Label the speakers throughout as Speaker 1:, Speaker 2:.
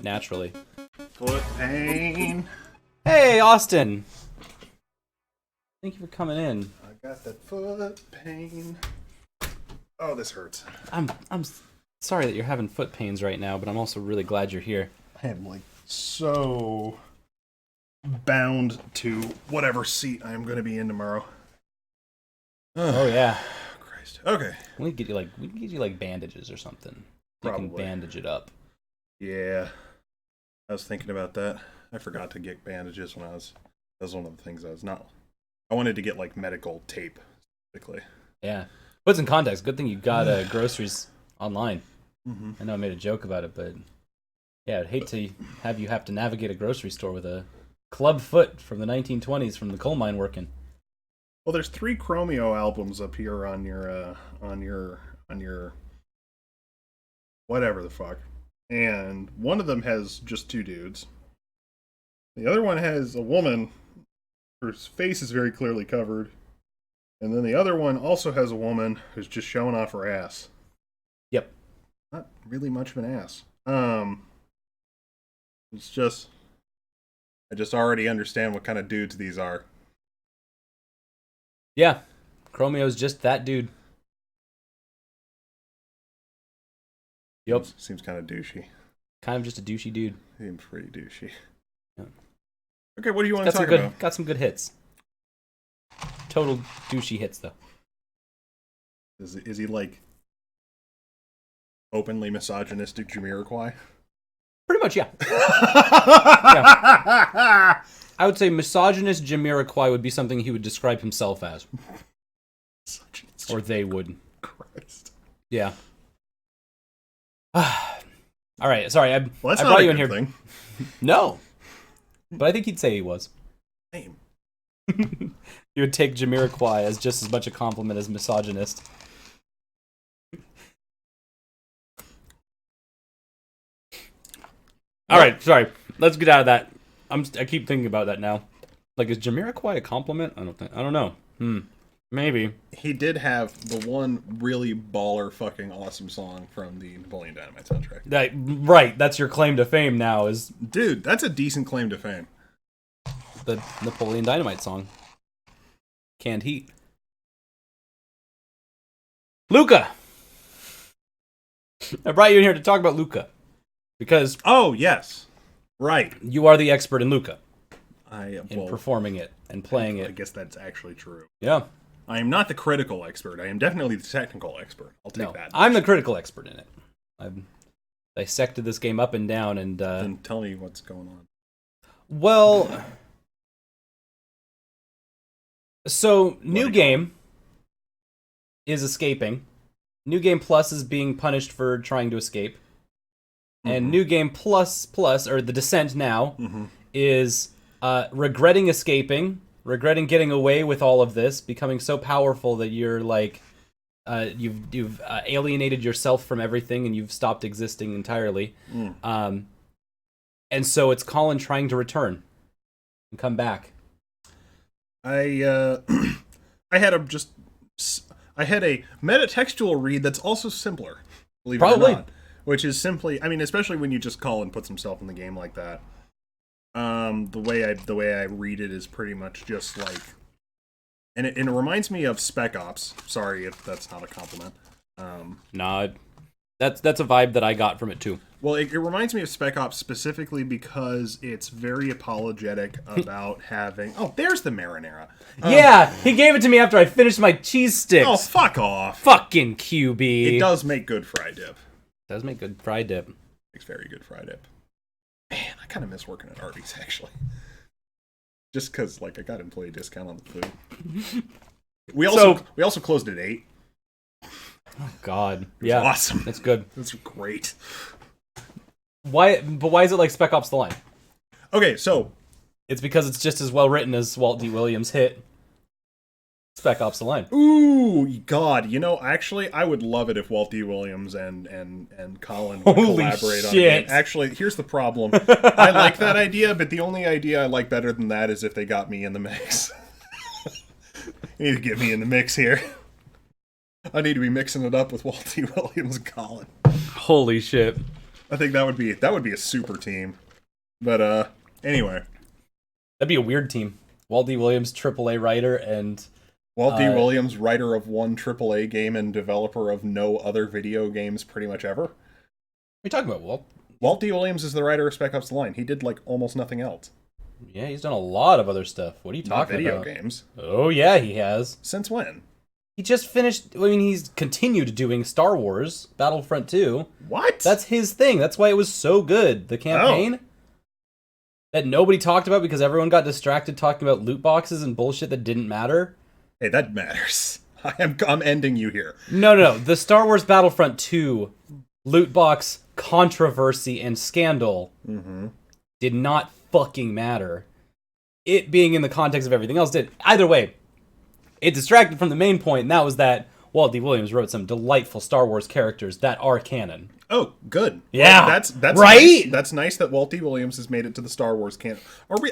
Speaker 1: Naturally.
Speaker 2: Foot pain.
Speaker 1: Hey, Austin! Thank you for coming in.
Speaker 2: I got that foot pain. Oh, this hurts.
Speaker 1: I'm sorry that you're having foot pains right now, but I'm also really glad you're here.
Speaker 2: I am like so bound to whatever seat I am going to be in tomorrow.
Speaker 1: Oh yeah.
Speaker 2: Christ. Okay.
Speaker 1: We can get you like bandages or something.
Speaker 2: Probably.
Speaker 1: You can bandage it up.
Speaker 2: Yeah. I was thinking about that. I forgot to get bandages when that was one of the things I wanted to get like medical tape, specifically.
Speaker 1: Yeah. Puts in context. Good thing you got groceries online.
Speaker 2: Mm-hmm.
Speaker 1: I know I made a joke about it, but yeah, I'd hate to have you have to navigate a grocery store with a club foot from the 1920s from the coal mine working.
Speaker 2: Well, there's 3 Chromeo albums up here on your whatever the fuck. And one of them has just 2 dudes. The other one has a woman whose face is very clearly covered. And then the other one also has a woman who's just showing off her ass.
Speaker 1: Yep.
Speaker 2: Not really much of an ass. It's just I just already understand what kind of dudes these are.
Speaker 1: Yeah. Chromeo's just that dude. Yep.
Speaker 2: Seems kind of douchey.
Speaker 1: Kind of just a douchey dude.
Speaker 2: Seems pretty douchey.
Speaker 1: Yeah.
Speaker 2: Okay, what do you want to talk about?
Speaker 1: Got some good hits. Total douchey hits, though.
Speaker 2: Is he like openly misogynistic Jamiroquai?
Speaker 1: Pretty much, yeah. Yeah. I would say misogynist Jamiroquai would be something he would describe himself as. Or they would.
Speaker 2: Christ.
Speaker 1: Yeah. All right, sorry. I
Speaker 2: That's
Speaker 1: brought
Speaker 2: not
Speaker 1: you
Speaker 2: a
Speaker 1: in
Speaker 2: good
Speaker 1: here.
Speaker 2: thing.
Speaker 1: No. But I think he'd say he was.
Speaker 2: Same.
Speaker 1: You would take Jamiroquai as just as much a compliment as misogynist. All right, sorry. Let's get out of that. I keep thinking about that now. Like, is Jamiroquai a compliment? I don't know. Maybe.
Speaker 2: He did have the one really baller fucking awesome song from the Napoleon Dynamite soundtrack.
Speaker 1: Right, that's your claim to fame now, is
Speaker 2: Dude, that's a decent claim to fame.
Speaker 1: the Napoleon Dynamite song. Canned Heat. LUCAH! I brought you in here to talk about LUCAH. Because
Speaker 2: Oh, yes. Right.
Speaker 1: you are the expert in LUCAH.
Speaker 2: Well,
Speaker 1: Performing it and playing
Speaker 2: I
Speaker 1: it.
Speaker 2: guess that's actually true.
Speaker 1: Yeah.
Speaker 2: I am not the critical expert. I am definitely the technical expert. I'll take that.
Speaker 1: I'm the critical expert in it. I've dissected this game up and down and...
Speaker 2: Then tell me what's going on.
Speaker 1: Well... So, New Game is escaping. New Game Plus is being punished for trying to escape. And New Game Plus, or the Descent now, is regretting escaping, regretting getting away with all of this, becoming so powerful that you're like, you've alienated yourself from everything and you've stopped existing entirely. And so it's Colin trying to return and come back.
Speaker 2: I had a metatextual read that's also simpler, believe it or not. Which is simply, I mean, especially when you just call and puts himself in the game like that. The way I read it is pretty much just like, and it reminds me of Spec Ops. Sorry if that's not a compliment.
Speaker 1: Nah, that's a vibe that I got from it too.
Speaker 2: Well, it reminds me of Spec Ops specifically because it's very apologetic about having. Oh, there's the marinara.
Speaker 1: Yeah, he gave it to me after I finished my cheese sticks.
Speaker 2: Oh, fuck off!
Speaker 1: Fucking QB.
Speaker 2: It does make good fried dip.
Speaker 1: Does make good fried dip.
Speaker 2: Makes very good fried dip. Man, I kind of miss working at Arby's, actually. Just because, like, I got employee discount on the food. We also closed at 8.
Speaker 1: Oh, God.
Speaker 2: It was awesome.
Speaker 1: That's good.
Speaker 2: That's great.
Speaker 1: Why is it like Spec Ops The Line?
Speaker 2: Okay, so...
Speaker 1: It's because it's just as well written as Walt D. Williams' hit Spec Ops The Line.
Speaker 2: Ooh, God. You know, actually, I would love it if Walt D. Williams and Colin would collaborate on it. Actually, here's the problem. I like that idea, but the only idea I like better than that is if they got me in the mix. You need to get me in the mix here. I need to be mixing it up with Walt D. Williams and Colin.
Speaker 1: Holy shit.
Speaker 2: I think that would be a super team. But anyway,
Speaker 1: that'd be a weird team. Walt D. Williams, AAA writer, and
Speaker 2: Walt D. Williams, writer of one AAA game and developer of no other video games pretty much ever.
Speaker 1: What are you talking about, Walt?
Speaker 2: Walt D. Williams is the writer of Spec Ops: The Line. He did like almost nothing else.
Speaker 1: Yeah, he's done a lot of other stuff. What are you talking
Speaker 2: Not
Speaker 1: about?
Speaker 2: video games.
Speaker 1: Oh yeah, he has.
Speaker 2: Since when?
Speaker 1: He just finished. I mean, he's continued doing Star Wars Battlefront 2.
Speaker 2: What?
Speaker 1: That's his thing. That's why it was so good. The campaign that nobody talked about because everyone got distracted talking about loot boxes and bullshit that didn't matter.
Speaker 2: Hey, that matters. I'm ending you here.
Speaker 1: No. The Star Wars Battlefront 2 loot box controversy and scandal did not fucking matter. It being in the context of everything else did. Either way, it distracted from the main point, and that was that Walt D. Williams wrote some delightful Star Wars characters that are canon.
Speaker 2: Oh, good.
Speaker 1: Yeah,
Speaker 2: that's
Speaker 1: right.
Speaker 2: Nice. That's nice that Walt D. Williams has made it to the Star Wars canon.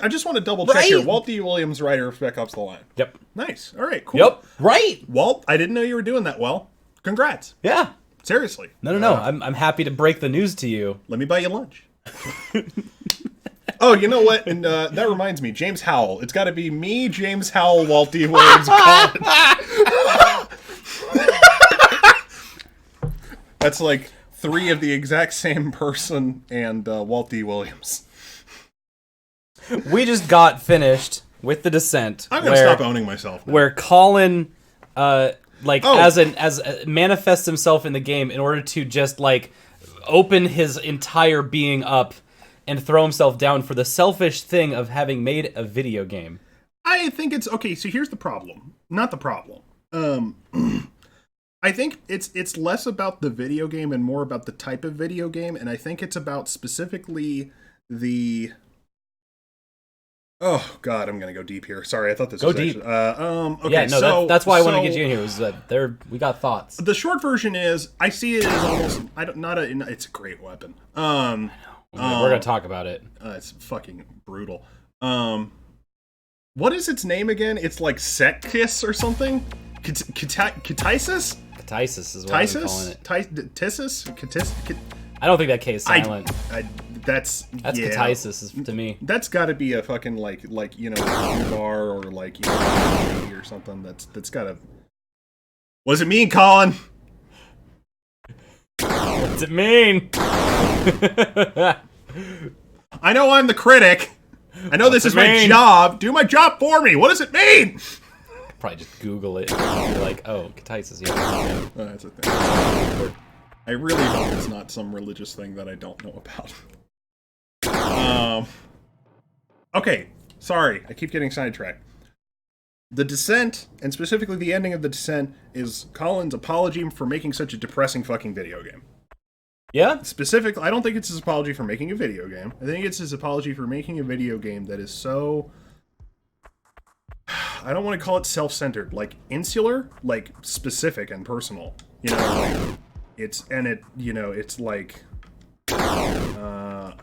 Speaker 2: I just want to double check here. Walt D. Williams, writer of Spec Ops: The Line.
Speaker 1: Yep.
Speaker 2: Nice. All right. Cool.
Speaker 1: Yep. Right.
Speaker 2: Walt, I didn't know you were doing that well. Congrats.
Speaker 1: Yeah.
Speaker 2: Seriously.
Speaker 1: No. I'm happy to break the news to you.
Speaker 2: Let me buy you lunch. Oh, you know what? And that reminds me, James Howell. It's got to be me, James Howell, Walt D. Williams, Colin. That's like 3 of the exact same person and Walt D. Williams.
Speaker 1: We just got finished with The Descent.
Speaker 2: I'm going to stop owning myself now.
Speaker 1: Where Colin, manifests himself in the game in order to just, like, open his entire being up and throw himself down for the selfish thing of having made a video game.
Speaker 2: I think it's... Okay, so here's the problem. Not the problem. I think it's less about the video game and more about the type of video game, and I think it's about specifically the... Oh, God, I'm going to go deep here. Sorry, I thought this was
Speaker 1: deep.
Speaker 2: Actually... okay,
Speaker 1: yeah, no,
Speaker 2: so...
Speaker 1: That's why I wanted to get you in here, was that we got thoughts.
Speaker 2: The short version is, I see it as almost... It's a great weapon.
Speaker 1: We're going to talk about it.
Speaker 2: It's fucking brutal. What is its name again? It's like Sekis or something? Katisis?
Speaker 1: Katisis is what I'm calling it.
Speaker 2: Tisis?
Speaker 1: I don't think that K is silent.
Speaker 2: That's
Speaker 1: Katisis to me.
Speaker 2: That's got to be a fucking like bar or or something. That's got to. What does it mean, Colin?
Speaker 1: What does it mean?
Speaker 2: I know I'm the critic. I know this is my job. Do my job for me. What does it mean?
Speaker 1: Probably just Google it. And be like, oh, Katisis. Yeah.
Speaker 2: That's a thing. I really hope it's not some religious thing that I don't know about. Okay, sorry. I keep getting sidetracked. The Descent, and specifically the ending of The Descent, is Colin's apology for making such a depressing fucking video game.
Speaker 1: Yeah?
Speaker 2: Specifically, I don't think it's his apology for making a video game. I think it's his apology for making a video game that is so... I don't want to call it self-centered. Like, insular, like, specific and personal. You know, like... It's like...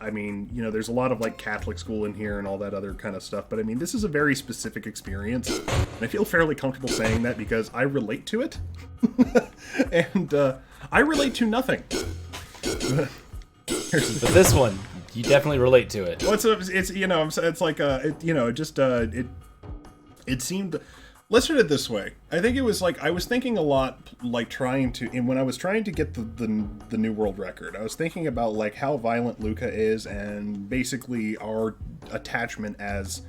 Speaker 2: I mean, there's a lot of, like, Catholic school in here and all that other kind of stuff, but I mean, this is a very specific experience, and I feel fairly comfortable saying that because I relate to it, and I relate to nothing.
Speaker 1: But this one, you definitely relate to it.
Speaker 2: Well, it's like it seemed. Let's put it this way. I think it was like I was thinking a lot, like when I was trying to get the New World Record, I was thinking about like how violent LUCAH is and basically our attachment as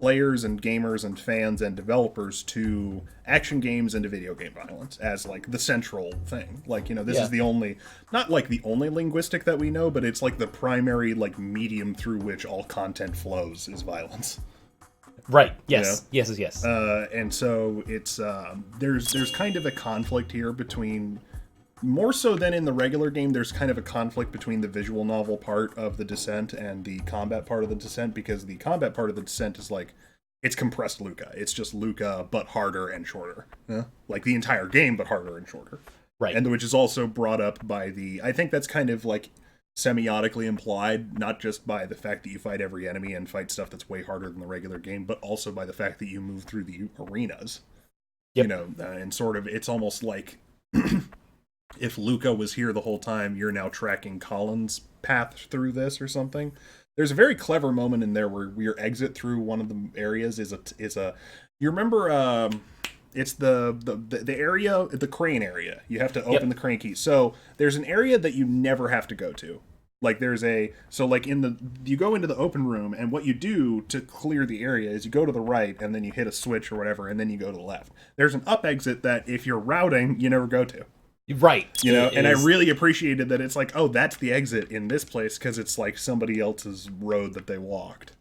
Speaker 2: players and gamers and fans and developers to action games and to video game violence as like the central thing. Like, this is the only, not like the only linguistic that we know, but it's like the primary like medium through which all content flows is violence.
Speaker 1: Right. Yes. Yes.
Speaker 2: And so it's there's kind of a conflict here between, more so than in the regular game, there's kind of a conflict between the visual novel part of the Descent and the combat part of the Descent, because the combat part of the Descent is like, it's compressed LUCAH. It's just LUCAH, but harder and shorter. Yeah? Like the entire game, but harder and shorter.
Speaker 1: Right.
Speaker 2: And which is also brought up by I think that's kind of like semiotically implied, not just by the fact that you fight every enemy and fight stuff that's way harder than the regular game, but also by the fact that you move through the arenas. Yep. And sort of, it's almost like if LUCAH was here the whole time, you're now tracking Colin's path through this or something. There's a very clever moment in there where your exit through one of the areas is a you remember it's the area, the crane area. You have to open the crane key. So there's an area that you never have to go to. Like you go into the open room, and what you do to clear the area is you go to the right and then you hit a switch or whatever, and then you go to the left. There's an up exit that if you're routing, you never go to.
Speaker 1: Right.
Speaker 2: You know, and I really appreciated that it's like, oh, that's the exit in this place because it's like somebody else's road that they walked.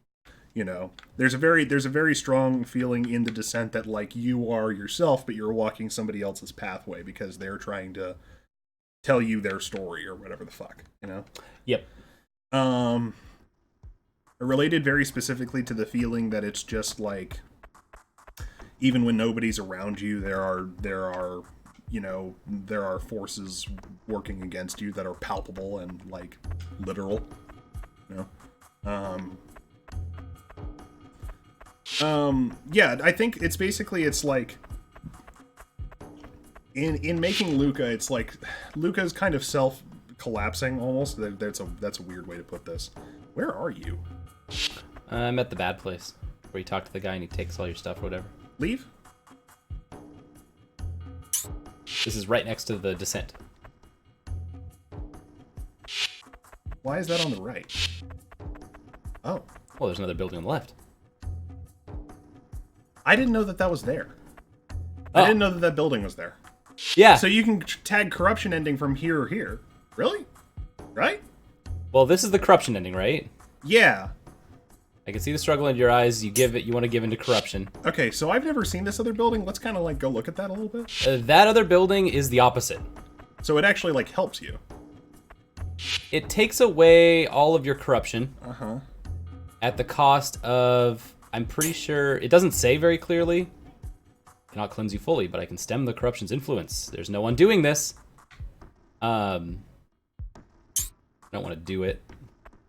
Speaker 2: You know, there's a very strong feeling in the Descent that like you are yourself, but you're walking somebody else's pathway because they're trying to tell you their story or whatever the fuck, you know?
Speaker 1: Yep.
Speaker 2: It related very specifically to the feeling that it's just like, even when nobody's around you, there are forces working against you that are palpable and like literal, you know? Yeah, I think it's basically, it's like in making LUCAH, it's like LUCAH is kind of self-collapsing almost. That's a weird way to put this. Where are you?
Speaker 1: I'm at the bad place where you talk to the guy and he takes all your stuff or whatever.
Speaker 2: Leave?
Speaker 1: This is right next to the Descent.
Speaker 2: Why is that on the right? Oh.
Speaker 1: Well, there's another building on the left.
Speaker 2: I didn't know that was there.
Speaker 1: Oh.
Speaker 2: I didn't know that building was there.
Speaker 1: Yeah.
Speaker 2: So you can tag corruption ending from here or here. Really? Right?
Speaker 1: Well, this is the corruption ending, right?
Speaker 2: Yeah.
Speaker 1: I can see the struggle in your eyes. You want to give into corruption.
Speaker 2: Okay, so I've never seen this other building. Let's kind of like go look at that a little bit.
Speaker 1: That other building is the opposite.
Speaker 2: So it actually like helps you.
Speaker 1: It takes away all of your corruption.
Speaker 2: Uh-huh.
Speaker 1: At the cost of, I'm pretty sure, it doesn't say very clearly, cannot cleanse you fully, but I can stem the corruption's influence. There's no undoing this. I don't want to do it,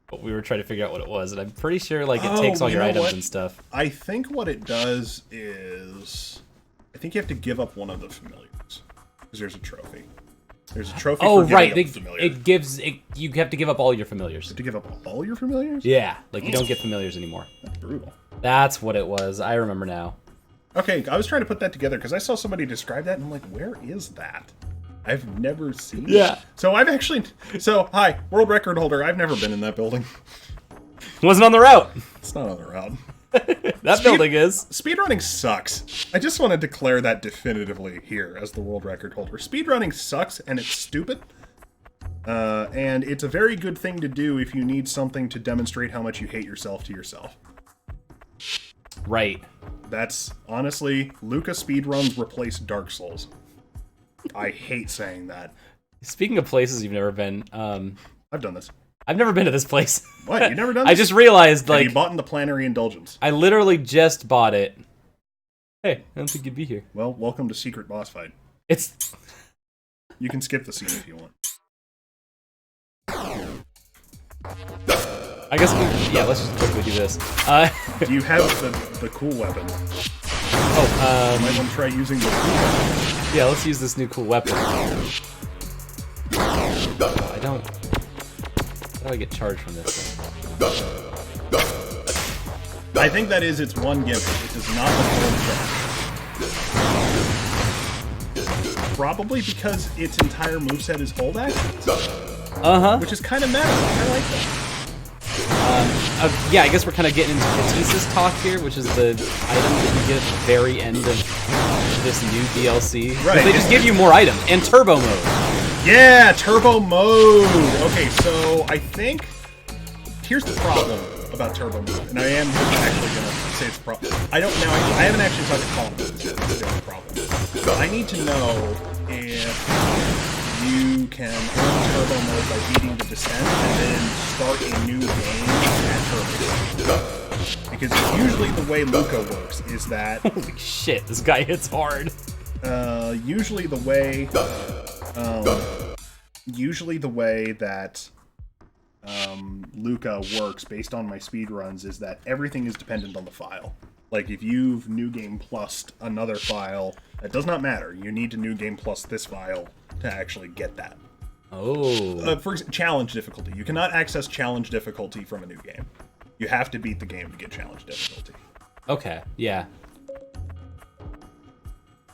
Speaker 1: but we were trying to figure out what it was, and I'm pretty sure like it takes all your items and stuff.
Speaker 2: I think what it does is, I think you have to give up one of the familiars, because there's a trophy. There's a trophy for giving up familiars.
Speaker 1: You have to give up all your familiars.
Speaker 2: You have to give up all your familiars?
Speaker 1: Yeah, like you don't get familiars anymore.
Speaker 2: That's brutal.
Speaker 1: That's what it was. I remember now.
Speaker 2: Okay, I was trying to put that together because I saw somebody describe that and I'm like, where is that? I've never seen it. So hi, world record holder. I've never been in that building.
Speaker 1: Wasn't on the route.
Speaker 2: It's not on the route.
Speaker 1: That building is.
Speaker 2: Speedrunning sucks. I just want to declare that definitively here as the world record holder. Speedrunning sucks and it's stupid. And it's a very good thing to do if you need something to demonstrate how much you hate yourself to yourself.
Speaker 1: Right.
Speaker 2: That's, honestly, LUCAH speedruns replace Dark Souls. I hate saying that.
Speaker 1: Speaking of places you've never been,
Speaker 2: I've done this.
Speaker 1: I've never been to this place.
Speaker 2: What? You've never done this?
Speaker 1: I just realized, like...
Speaker 2: Have you bought in the Plenary Indulgence?
Speaker 1: I literally just bought it. Hey, I don't think you'd be here.
Speaker 2: Well, welcome to Secret Boss Fight.
Speaker 1: It's...
Speaker 2: You can skip the scene if you want.
Speaker 1: I guess let's just quickly do this.
Speaker 2: Do you have the cool weapon?
Speaker 1: Oh,
Speaker 2: might want to try using the cool weapon.
Speaker 1: Yeah, let's use this new cool weapon. I don't... How do I get charged from this thing?
Speaker 2: I think that is its one gimmick. It is not the full charge. Probably because its entire moveset is hold actions.
Speaker 1: Uh-huh.
Speaker 2: Which is kind of meta. I like that.
Speaker 1: Yeah, I guess we're kind of getting into Katisa's talk here, which is the item that you get at the very end of this new DLC.
Speaker 2: Right.
Speaker 1: They just give you more items and turbo mode.
Speaker 2: Yeah, turbo mode. Okay, so I think here's the problem about turbo mode, and I am actually gonna say it's a problem. I haven't actually talked to Colin about this yet. That's the only problem. I need to know if you can earn turbo mode by beating the Descent and then start a new game at turbo mode. Because usually the way LUCAH works is that...
Speaker 1: Holy shit, this guy hits hard.
Speaker 2: Usually the way that LUCAH works based on my speedruns is that everything is dependent on the file. Like, if you've New Game Plused another file, that does not matter. You need to New Game Plus this file to actually get that.
Speaker 1: Oh.
Speaker 2: For example, challenge difficulty. You cannot access challenge difficulty from a new game. You have to beat the game to get challenge difficulty.
Speaker 1: Okay, yeah.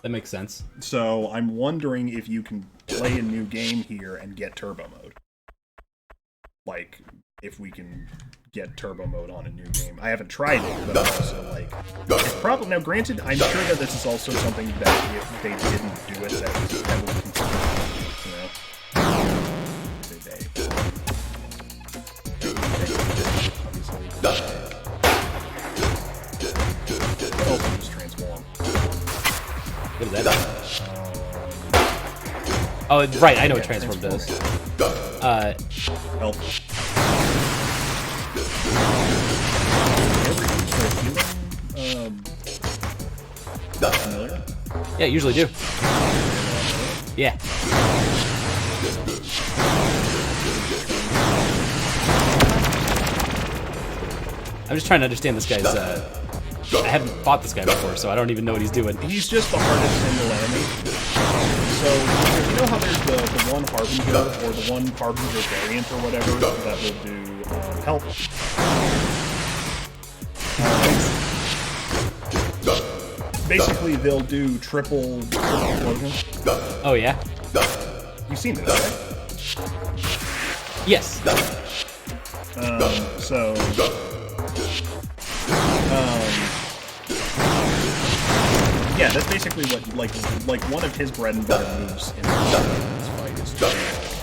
Speaker 1: That makes sense.
Speaker 2: So I'm wondering if you can play a new game here and get turbo mode. Like, if we can get turbo mode on a new game. I haven't tried it, but I'm also like... It's probably, now granted, I'm sure that this is also something that if they didn't do it, that was heavily considered, you know? Also just transform.
Speaker 1: What is that? Oh, right, I know what transform does.
Speaker 2: Help. Familiar?
Speaker 1: Yeah, usually do. Yeah. I'm just trying to understand this guy's, I haven't fought this guy before, so I don't even know what he's doing.
Speaker 2: He's just the hardest single enemy. So, you know how there's the one Harbinger, or the one Harbinger variant or whatever, that will do health? Basically, they'll do triple explosion.
Speaker 1: Oh, yeah?
Speaker 2: You've seen this, right?
Speaker 1: Yes.
Speaker 2: Yeah, that's basically what, like one of his bread and butter moves in this fight is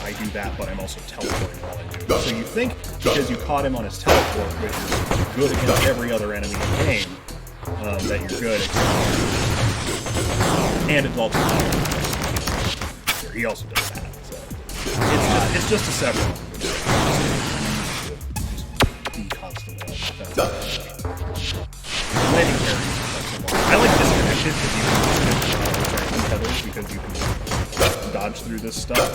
Speaker 2: I do that, but I'm also teleporting while I do it. So you think, because you caught him on his teleport, which is good against every other enemy in the game, that you're good, and it's also he also does that, so it's just a separate be constantly on defense. Landing carries. I like disconnected because you can dodge through this stuff.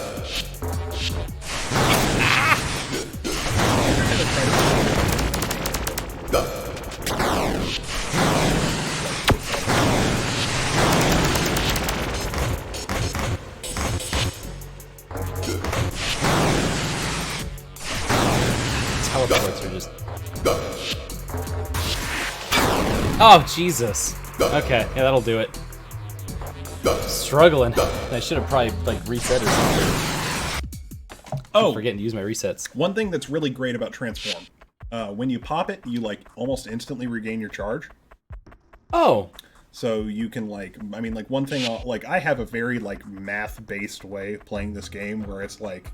Speaker 1: Teleports are just... Oh, Jesus. Okay, yeah, that'll do it. Struggling. I should have probably, like, reset or something.
Speaker 2: Oh!
Speaker 1: I'm forgetting to use my resets.
Speaker 2: One thing that's really great about Transform. When you pop it, you, like, almost instantly regain your charge.
Speaker 1: Oh!
Speaker 2: So you can, like, I mean, like, one thing, like, I have a very, like, math-based way of playing this game where it's, like,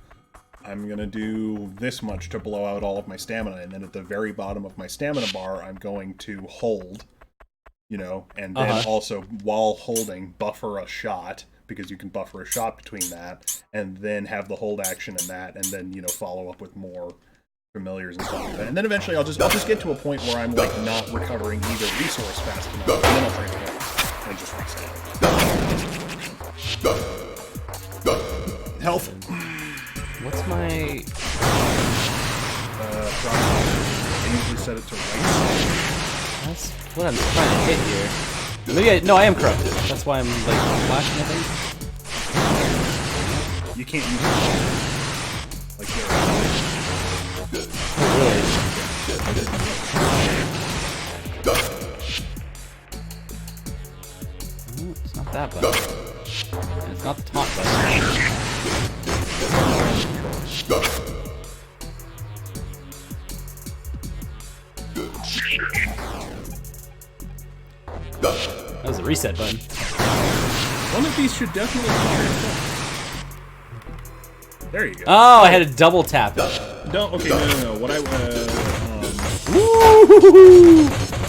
Speaker 2: I'm gonna do this much to blow out all of my stamina, and then at the very bottom of my stamina bar, I'm going to hold, you know, and then also, while holding, buffer a shot, because you can buffer a shot between that, and then have the hold action in that, and then, you know, follow up with more familiars and stuff like that. And then eventually I'll just get to a point where I'm, like, not recovering either resource fast enough, and then I'll transform and just reset. Health.
Speaker 1: What's my...
Speaker 2: I usually set it to right.
Speaker 1: That's what I'm trying to hit here. Maybe no, I am corrupted. That's why I'm, like, flashing, I think.
Speaker 2: You can't use it. Like,
Speaker 1: really? It's not that bad. And it's not the taunt button. That was a reset button.
Speaker 2: One of these should definitely be transformed. There you go.
Speaker 1: Oh, I had to double tap it.
Speaker 2: No, okay, no. What I
Speaker 1: Woo!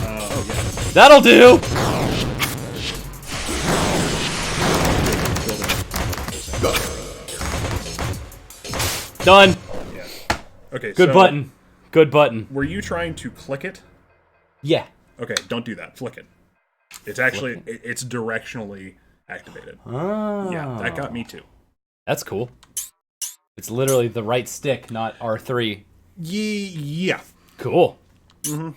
Speaker 2: oh yeah.
Speaker 1: That'll do. Done.
Speaker 2: Yeah. Okay.
Speaker 1: Good button. Good button.
Speaker 2: Were you trying to click it?
Speaker 1: Yeah.
Speaker 2: Okay, don't do that. Flick it. It's actually it's directionally activated.
Speaker 1: Oh.
Speaker 2: Yeah, that got me too.
Speaker 1: That's cool. It's literally the right stick, not R3.
Speaker 2: Yeah.
Speaker 1: Cool. Mm-hmm.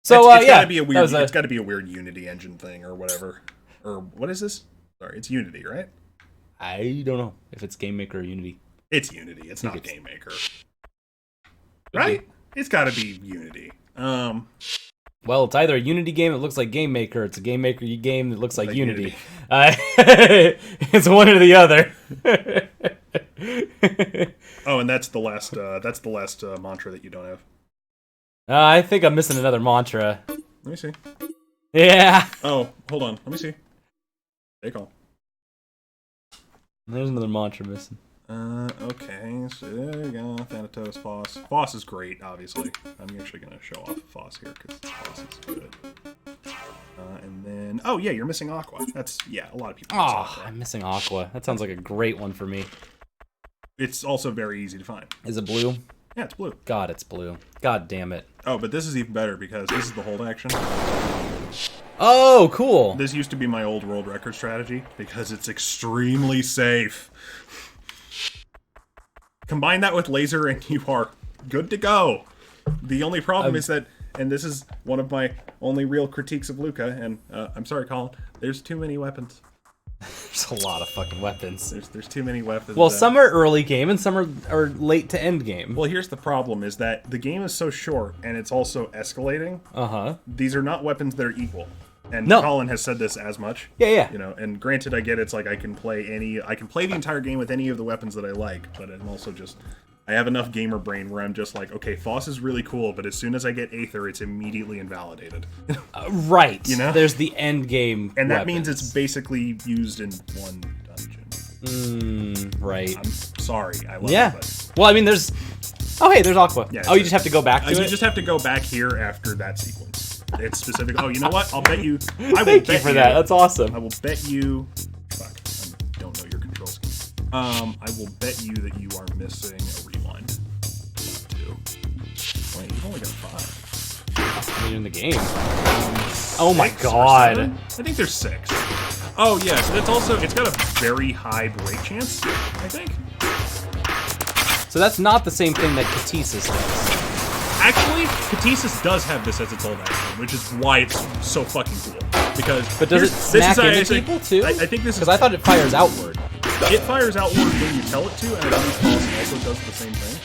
Speaker 1: So
Speaker 2: it's
Speaker 1: yeah,
Speaker 2: gotta be a weird. It's got to be a weird Unity engine thing or whatever. Or what is this? Sorry, it's Unity, right?
Speaker 1: I don't know if it's Game Maker or Unity.
Speaker 2: It's Unity. It's not Game Maker. Right? It's got to be Unity.
Speaker 1: Well, it's either a Unity game that looks like Game Maker, or it's a Game Maker game that looks like Unity. It's one or the other.
Speaker 2: Oh, and that's the last mantra that you don't have.
Speaker 1: I think I'm missing another mantra.
Speaker 2: Let me see.
Speaker 1: Yeah.
Speaker 2: Oh, hold on. Let me see. Take all.
Speaker 1: There's another mantra missing.
Speaker 2: Okay, so there you go. Thanatos, Foss. Foss is great, obviously. I'm actually going to show off Foss here, because Foss is good. And then... Oh, yeah, you're missing Aqua. That's... Yeah, a lot of people miss Aqua.
Speaker 1: I'm missing Aqua. That sounds like a great one for me.
Speaker 2: It's also very easy to find.
Speaker 1: Is it blue?
Speaker 2: Yeah, it's blue.
Speaker 1: God, it's blue. God damn it.
Speaker 2: Oh, but this is even better, because this is the hold action.
Speaker 1: Oh, cool.
Speaker 2: This used to be my old world record strategy, because it's extremely safe. Combine that with laser and you are good to go. The only problem is that, and this is one of my only real critiques of LUCAH, and I'm sorry, Colin, there's too many weapons.
Speaker 1: There's a lot of fucking weapons.
Speaker 2: There's too many weapons.
Speaker 1: Well, some are early game and some are late to end game.
Speaker 2: Well, here's the problem, is that the game is so short, and it's also escalating.
Speaker 1: Uh-huh.
Speaker 2: These are not weapons that are equal. And
Speaker 1: no.
Speaker 2: Colin has said this as much.
Speaker 1: Yeah.
Speaker 2: You know, and granted, I get it's like I can play the entire game with any of the weapons that I like, but I'm also just, I have enough gamer brain where I'm just like, okay, Foss is really cool, but as soon as I get Aether, it's immediately invalidated.
Speaker 1: Right.
Speaker 2: You know?
Speaker 1: There's the end game
Speaker 2: and that
Speaker 1: weapons.
Speaker 2: means it's basically used in one dungeon.
Speaker 1: Right.
Speaker 2: I'm sorry, I love it, but...
Speaker 1: Well, I mean, there's... Oh, hey, there's Aqua.
Speaker 2: Yeah,
Speaker 1: you just have to go back to it?
Speaker 2: You just have to go back here after that sequence. It's specific. Oh, you know what? I'll bet you...
Speaker 1: Thank you for that. That's awesome.
Speaker 2: I will bet you... Fuck. I don't know your control scheme. I will bet you that you are missing a rewind. Wait, you've only got 5.
Speaker 1: You're in the game. Oh my god.
Speaker 2: I think there's 6. Oh, yeah. So that's also... It's got a very high break chance, I think.
Speaker 1: So that's not the same thing that Katisis does.
Speaker 2: Actually, Katisis does have this as its old action, which is why it's so fucking cool.
Speaker 1: But does it smack into people too?
Speaker 2: I think this is...
Speaker 1: Because I thought it fires outward.
Speaker 2: It fires outward when you tell it to, and I believe Foss also does the same thing.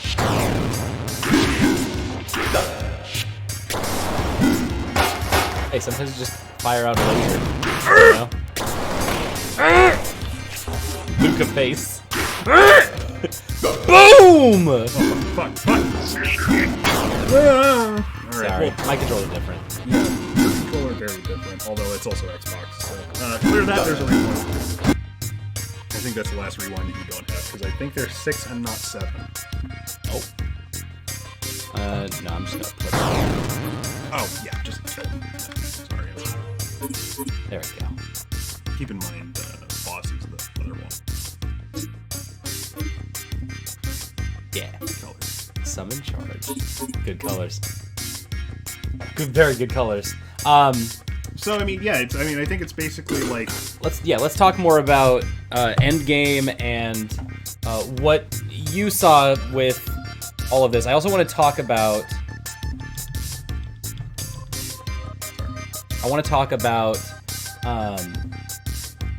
Speaker 1: Hey, sometimes you just fire out a laser. You know? LUCAH face. Boom!
Speaker 2: Oh, fuck.
Speaker 1: Sorry,
Speaker 2: well,
Speaker 1: my controller's different.
Speaker 2: Yeah, your controller very different, although it's also Xbox, so... clear that, there's a rewind. I think that's the last rewind that you don't have, because I think there's 6 and not 7.
Speaker 1: Oh. No, I'm just gonna put it.
Speaker 2: Oh, yeah, just... Sorry.
Speaker 1: There we go.
Speaker 2: Keep in mind, Foss is the other one.
Speaker 1: Yeah.
Speaker 2: Colors.
Speaker 1: Summon charge. Good colors. Very good colors.
Speaker 2: So I mean, yeah, I think it's basically like
Speaker 1: let's talk more about endgame and what you saw with all of this. I also want to talk about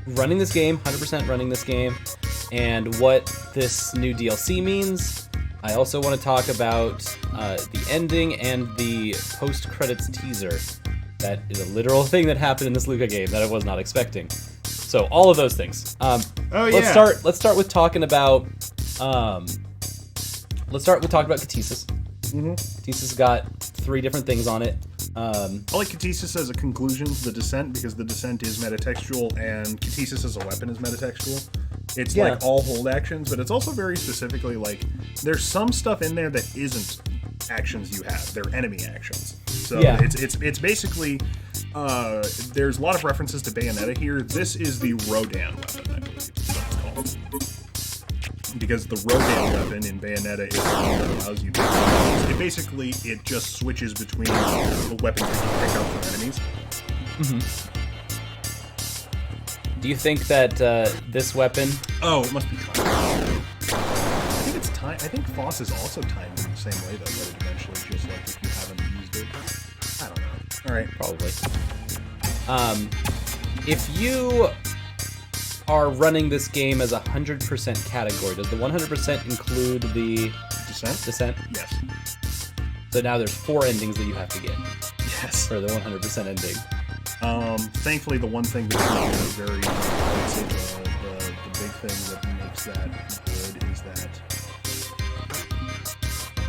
Speaker 1: running this game, 100% running this game, and what this new DLC means. I also want to talk about the ending and the post-credits teaser. That is a literal thing that happened in this LUCAH game that I was not expecting. So all of those things. Let's start with talking about Katisis. Katisis got 3 different things on it.
Speaker 2: I like Katisis as a conclusion to the Descent, because the Descent is metatextual and Katisis as a weapon is metatextual. It's like all hold actions, but it's also very specifically like there's some stuff in there that isn't actions you have. They're enemy actions. So it's basically there's a lot of references to Bayonetta here. This is the Rodan weapon, I believe is what it's called. Because the Rodan weapon in Bayonetta is the one that allows you to... It just switches between the weapons that you pick up from enemies.
Speaker 1: Mm-hmm. Do you think that this weapon...
Speaker 2: Oh, it must be timed. I think it's time. I think Foss is also timed in the same way, though, that it eventually just, like, if you haven't used it... I don't know. Alright.
Speaker 1: Probably. If you are running this game as 100% category, does the 100% include the descent?
Speaker 2: Yes.
Speaker 1: So now there's 4 endings that you have to get.
Speaker 2: Yes.
Speaker 1: For the 100% ending.
Speaker 2: Thankfully, the one thing that's very, I would say the big thing that makes that good is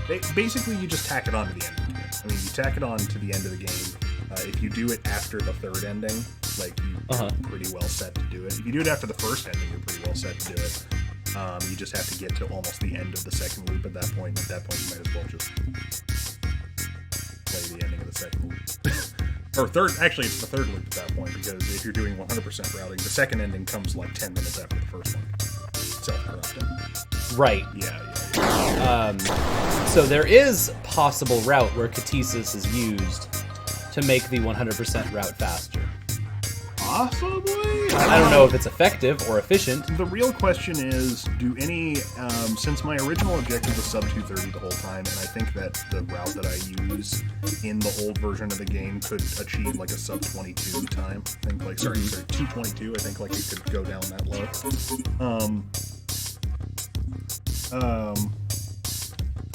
Speaker 2: that basically you just tack it on to the ending. I mean, you tack it on to the end of the game. If you do it after the third ending, like, you're pretty well set to do it. If you do it after the first ending, you're pretty well set to do it. You just have to get to almost the end of the second loop at that point. At that point, you might as well just play the ending of the second loop. Or third, actually, it's the third loop at that point, because if you're doing 100% routing, the second ending comes like 10 minutes after the first one. Self-corrupting.
Speaker 1: Right.
Speaker 2: Yeah.
Speaker 1: So there is a possible route where Catesis is used to make the 100% route faster.
Speaker 2: Possibly?
Speaker 1: I don't know if it's effective or efficient.
Speaker 2: The real question is, do any, since my original objective was sub 230 the whole time, and I think that the route that I use in the old version of the game could achieve like a sub 22 time. I think like, sorry, 222, I think like it could go down that low.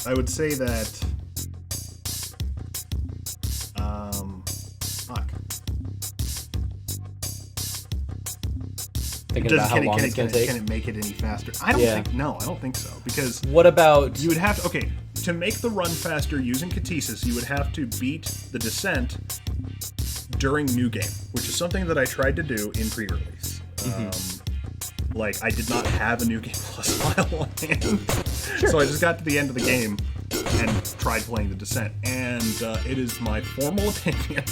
Speaker 2: I would say that,
Speaker 1: Thinking about how long it's going to take?
Speaker 2: Can it make it any faster? I don't think so. Because
Speaker 1: what about...
Speaker 2: You would have to... Okay, to make the run faster using Catesis, you would have to beat the descent during New Game, which is something that I tried to do in pre-release. Like, I did not have a New Game Plus file on hand. Sure. So I just got to the end of the game and tried playing the descent. And it is my formal opinion...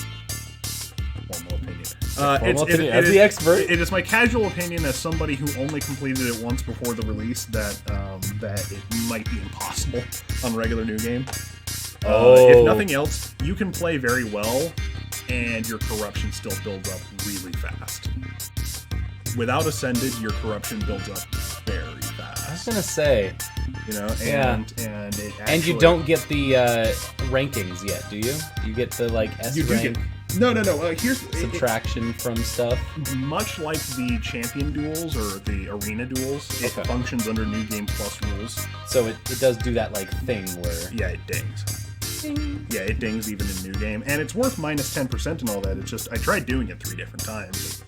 Speaker 1: As the expert,
Speaker 2: it is my casual opinion as somebody who only completed it once before the release that it might be impossible on regular New Game. If nothing else, you can play very well, and your corruption still builds up really fast. Without Ascended, your corruption builds up very fast.
Speaker 1: I was gonna say,
Speaker 2: and it actually,
Speaker 1: and you don't get the rankings yet, do you? You get the S rank.
Speaker 2: No. Here's
Speaker 1: subtraction from stuff.
Speaker 2: Much like the champion duels or the arena duels, it functions under New Game Plus rules.
Speaker 1: So it does do that thing where
Speaker 2: it dings. Ding. Yeah, it dings even in New Game, and it's worth minus 10% and all that. It's just I tried doing it 3 different times.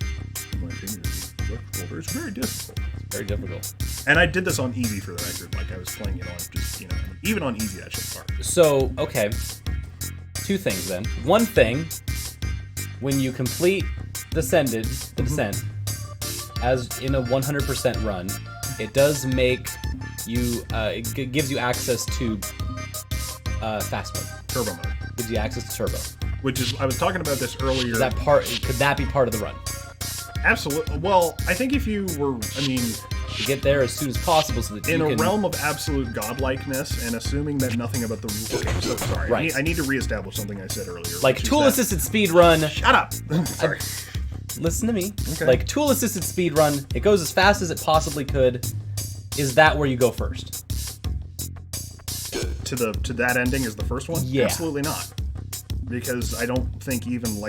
Speaker 2: In my opinion, it's very difficult.
Speaker 1: It's very difficult.
Speaker 2: And I did this on easy for the record. Like I was playing it on just even on easy that shit's hard.
Speaker 1: So 2 things then. One thing. When you complete the descent, as in a 100% run, it does make you, it gives you access to fast mode.
Speaker 2: Turbo mode.
Speaker 1: Gives you access to turbo.
Speaker 2: Which is, I was talking about this earlier.
Speaker 1: Could that be part of the run?
Speaker 2: Absolutely. Well, I think if you were,
Speaker 1: to get there as soon as possible so that
Speaker 2: in a realm of absolute godlikeness, and assuming that nothing about the... Okay, so sorry.
Speaker 1: Right.
Speaker 2: I need to reestablish something I said earlier.
Speaker 1: Like tool-assisted speedrun...
Speaker 2: Shut up! Sorry.
Speaker 1: Listen to me.
Speaker 2: Okay.
Speaker 1: Like tool-assisted speedrun, it goes as fast as it possibly could. Is that where you go first?
Speaker 2: To that ending is the first one?
Speaker 1: Yeah.
Speaker 2: Absolutely not. Because I don't think even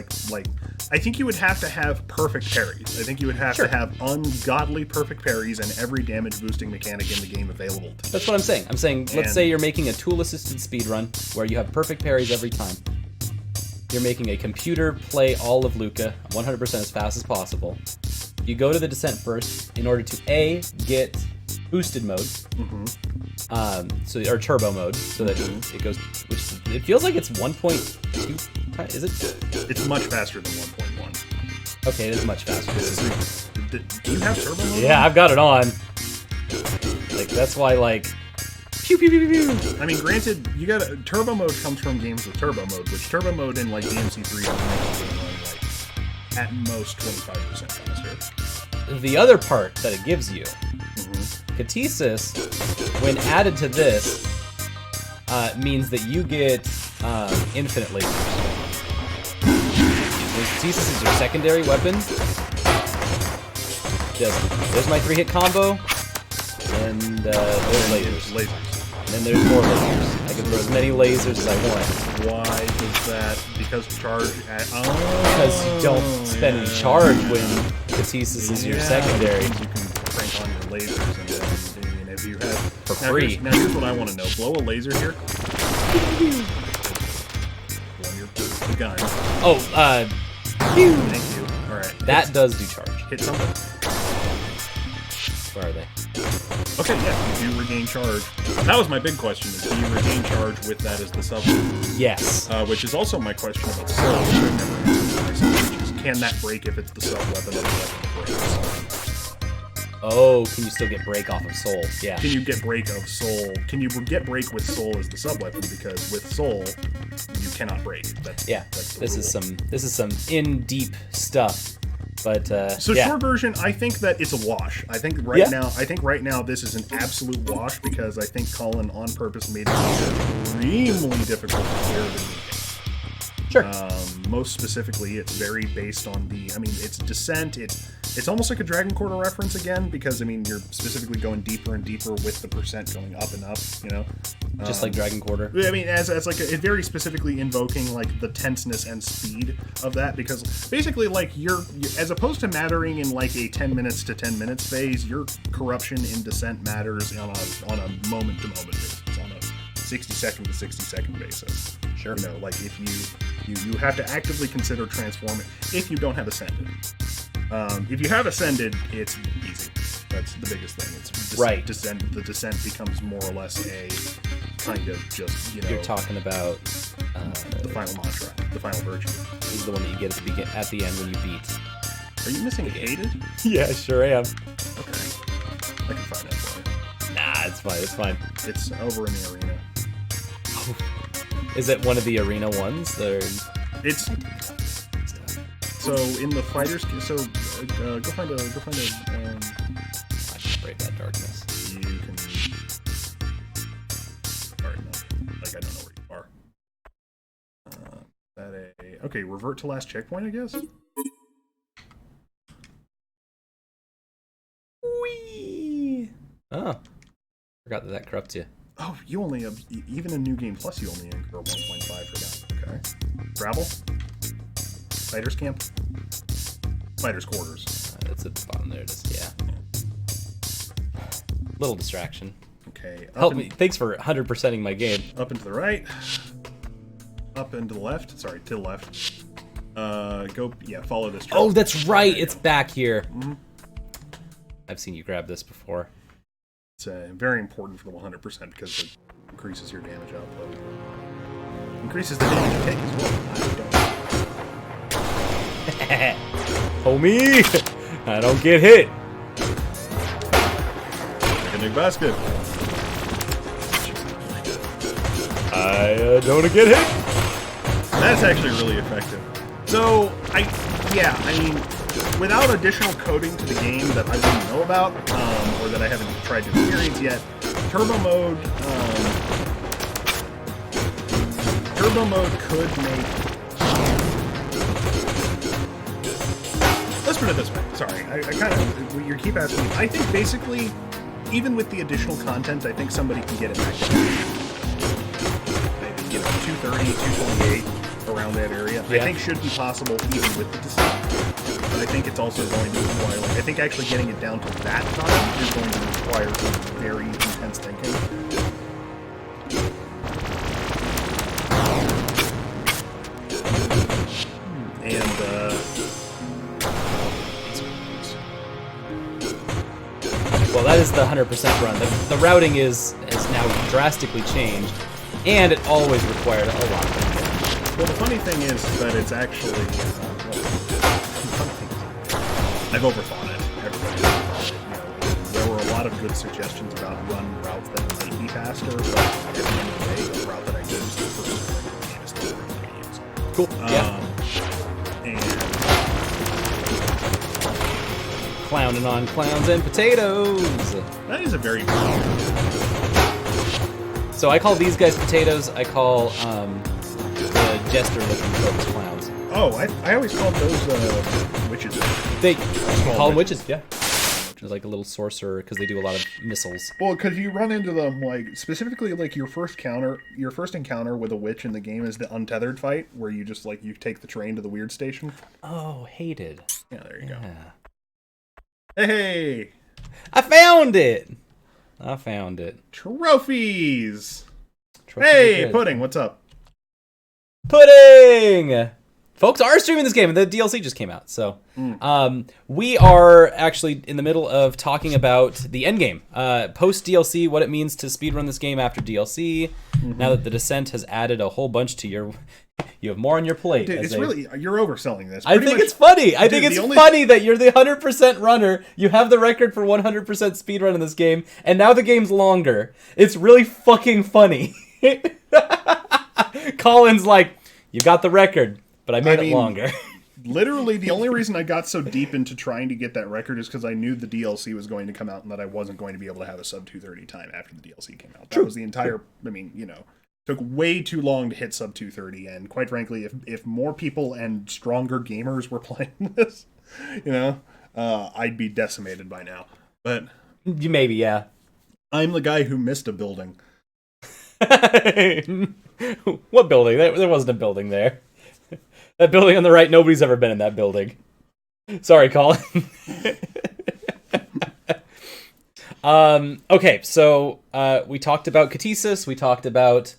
Speaker 2: I think you would have to have perfect parries. I think you would have to have ungodly perfect parries and every damage boosting mechanic in the game available to you.
Speaker 1: That's what I'm saying. Let's say you're making a tool-assisted speedrun where you have perfect parries every time. You're making a computer play all of LUCAH 100% as fast as possible. You go to the descent first in order to A, get boosted mode, or turbo mode, so that it goes. Which it feels like it's 1.2. Is it?
Speaker 2: It's much faster than 1.1.
Speaker 1: Okay, it is much faster.
Speaker 2: Do you have turbo mode?
Speaker 1: Yeah, I've got it on. That's why pew pew pew pew.
Speaker 2: Granted, you got turbo mode comes from games with turbo mode, which turbo mode in DMC3 is at most 25% faster.
Speaker 1: The other part that it gives you, Catesis, when added to this, means that you get infinite lasers. When Catesis is your secondary weapon, there's my 3-hit combo, and there's lasers. And then there's more lasers. I can throw as many lasers as I want.
Speaker 2: Why is that? Because charge at...
Speaker 1: Because you don't spend any charge when Baptiste is your secondary.
Speaker 2: You can crank on your lasers, and then, if you have...
Speaker 1: For free.
Speaker 2: Now here's what I want to know. Blow a laser here. Blow the gun.
Speaker 1: Oh,
Speaker 2: Thank you. Alright.
Speaker 1: That does do charge.
Speaker 2: Hit something.
Speaker 1: Where are they?
Speaker 2: Okay, yeah, you do regain charge. That was my big question, is do you regain charge with that as the sub?
Speaker 1: Yes.
Speaker 2: Which is also my question about soul, which I've never answered myself, which is, can that break if it's the sub-weapon of the weapon breaks?
Speaker 1: Oh, can you still get break off of soul? Yeah.
Speaker 2: Can you get break of soul? Can you get break with soul as the sub-weapon? Because with soul, you cannot break. That's the rule.
Speaker 1: This is some in deep stuff. But
Speaker 2: so
Speaker 1: yeah.
Speaker 2: Short version, I think that it's a wash. I think right now this is an absolute wash because I think Colin on purpose made it extremely difficult to clear the game.
Speaker 1: Sure.
Speaker 2: Most specifically, it's very based on it's Descent. It's almost like a Dragon Quarter reference again because you're specifically going deeper and deeper with the percent going up and up.
Speaker 1: Just like Dragon Quarter.
Speaker 2: As like it very specifically invoking like the tenseness and speed of that because basically like you're as opposed to mattering in like a 10 minutes to 10 minutes phase, your corruption in Descent matters on a moment to moment basis, on a 60-second to 60-second basis.
Speaker 1: Sure.
Speaker 2: Like if you have to actively consider transforming if you don't have Ascended. If you have Ascended, it's easy. That's the biggest thing. It's
Speaker 1: right.
Speaker 2: The Descent becomes more or less a kind of just,
Speaker 1: You're talking about
Speaker 2: the final mantra, the final virtue.
Speaker 1: This is the one that you get at the end when you beat.
Speaker 2: Are you missing Hated?
Speaker 1: Yeah, sure am.
Speaker 2: Okay. I can find that for you.
Speaker 1: Nah, it's fine. It's fine.
Speaker 2: It's over in the arena.
Speaker 1: Oh. Is it one of the arena ones?
Speaker 2: It's... So in the fighters, go find a.
Speaker 1: I can break that darkness.
Speaker 2: You can. Alright, no. Like I don't know where you are. Okay, revert to last checkpoint, I guess.
Speaker 1: Whee! Oh, forgot that corrupts you.
Speaker 2: Oh, you only have even in New Game Plus, you only incur 1.5 for that. Okay. Gravel. Fighters camp? Fighters quarters.
Speaker 1: That's at the bottom there. Just little distraction.
Speaker 2: Okay.
Speaker 1: Help me. Thanks for 100%ing my game.
Speaker 2: Up and to the right. Up and to the left. Sorry, to the left. Follow this trail.
Speaker 1: Oh, that's right. It's back here.
Speaker 2: Mm-hmm.
Speaker 1: I've seen you grab this before.
Speaker 2: It's very important for the 100% because it increases your damage output. Increases the damage you take as well.
Speaker 1: Homie, I don't get hit.
Speaker 2: Picnic basket.
Speaker 1: I don't get hit.
Speaker 2: That's actually really effective. So, without additional coding to the game that I wouldn't know about, or that I haven't tried to experience yet, Turbo Mode could make... Let's put it this way. Sorry, I kind of... You keep asking me. I think basically, even with the additional content, I think somebody can get it back to maybe, 230, 228, around that area. Yeah. I think should be possible even with the Descent. But I think it's also going to require... I think actually getting it down to that time is going to require some very intense thinking.
Speaker 1: Well, that is the 100% run. The routing has now drastically changed, and it always required a lot of thinking.
Speaker 2: Well, the funny thing is that it's actually... I've overthought it. Everybody's overthought it. There were a lot of good suggestions about run routes that might be faster, but at the end of the day, the route that I used the first game is still the route that I use.
Speaker 1: Cool. Yeah.
Speaker 2: And...
Speaker 1: Clowning on clowns and potatoes.
Speaker 2: That is a very good one.
Speaker 1: So I call these guys potatoes. I call the jester-looking folks clowns.
Speaker 2: Oh, I always called those witches.
Speaker 1: They call them witches, yeah. They're like a little sorcerer because they do a lot of missiles.
Speaker 2: Well, because you run into them, like, specifically, like, your first encounter with a witch in the game is the untethered fight, where you just, like, you take the train to the weird station.
Speaker 1: Oh, hated.
Speaker 2: Yeah, there you go. Hey!
Speaker 1: I found it!
Speaker 2: Trophies!
Speaker 1: Trophies
Speaker 2: Hey, Pudding, what's up?
Speaker 1: Pudding! Folks are streaming this game, and the DLC just came out. So, we are actually in the middle of talking about the end game, post DLC, what it means to speedrun this game after DLC. Now that the Descent has added a whole bunch to you have more on your plate.
Speaker 2: Dude, it's really, you're overselling this.
Speaker 1: I think it's funny. I think it's funny that you're the 100% runner. You have the record for 100% speedrun in this game, and now the game's longer. It's really fucking funny. Colin's like, you got the record. But I made it longer.
Speaker 2: Literally, the only reason I got so deep into trying to get that record is because I knew the DLC was going to come out and that I wasn't going to be able to have a sub 230 time after the DLC came out. That was the entire... I mean, took way too long to hit sub 230, and quite frankly, if more people and stronger gamers were playing this, I'd be decimated by now. But...
Speaker 1: Maybe, yeah.
Speaker 2: I'm the guy who missed a building.
Speaker 1: What building? There wasn't a building there. That building on the right, nobody's ever been in that building. Sorry, Colin. Okay, so we talked about Katisis. We talked about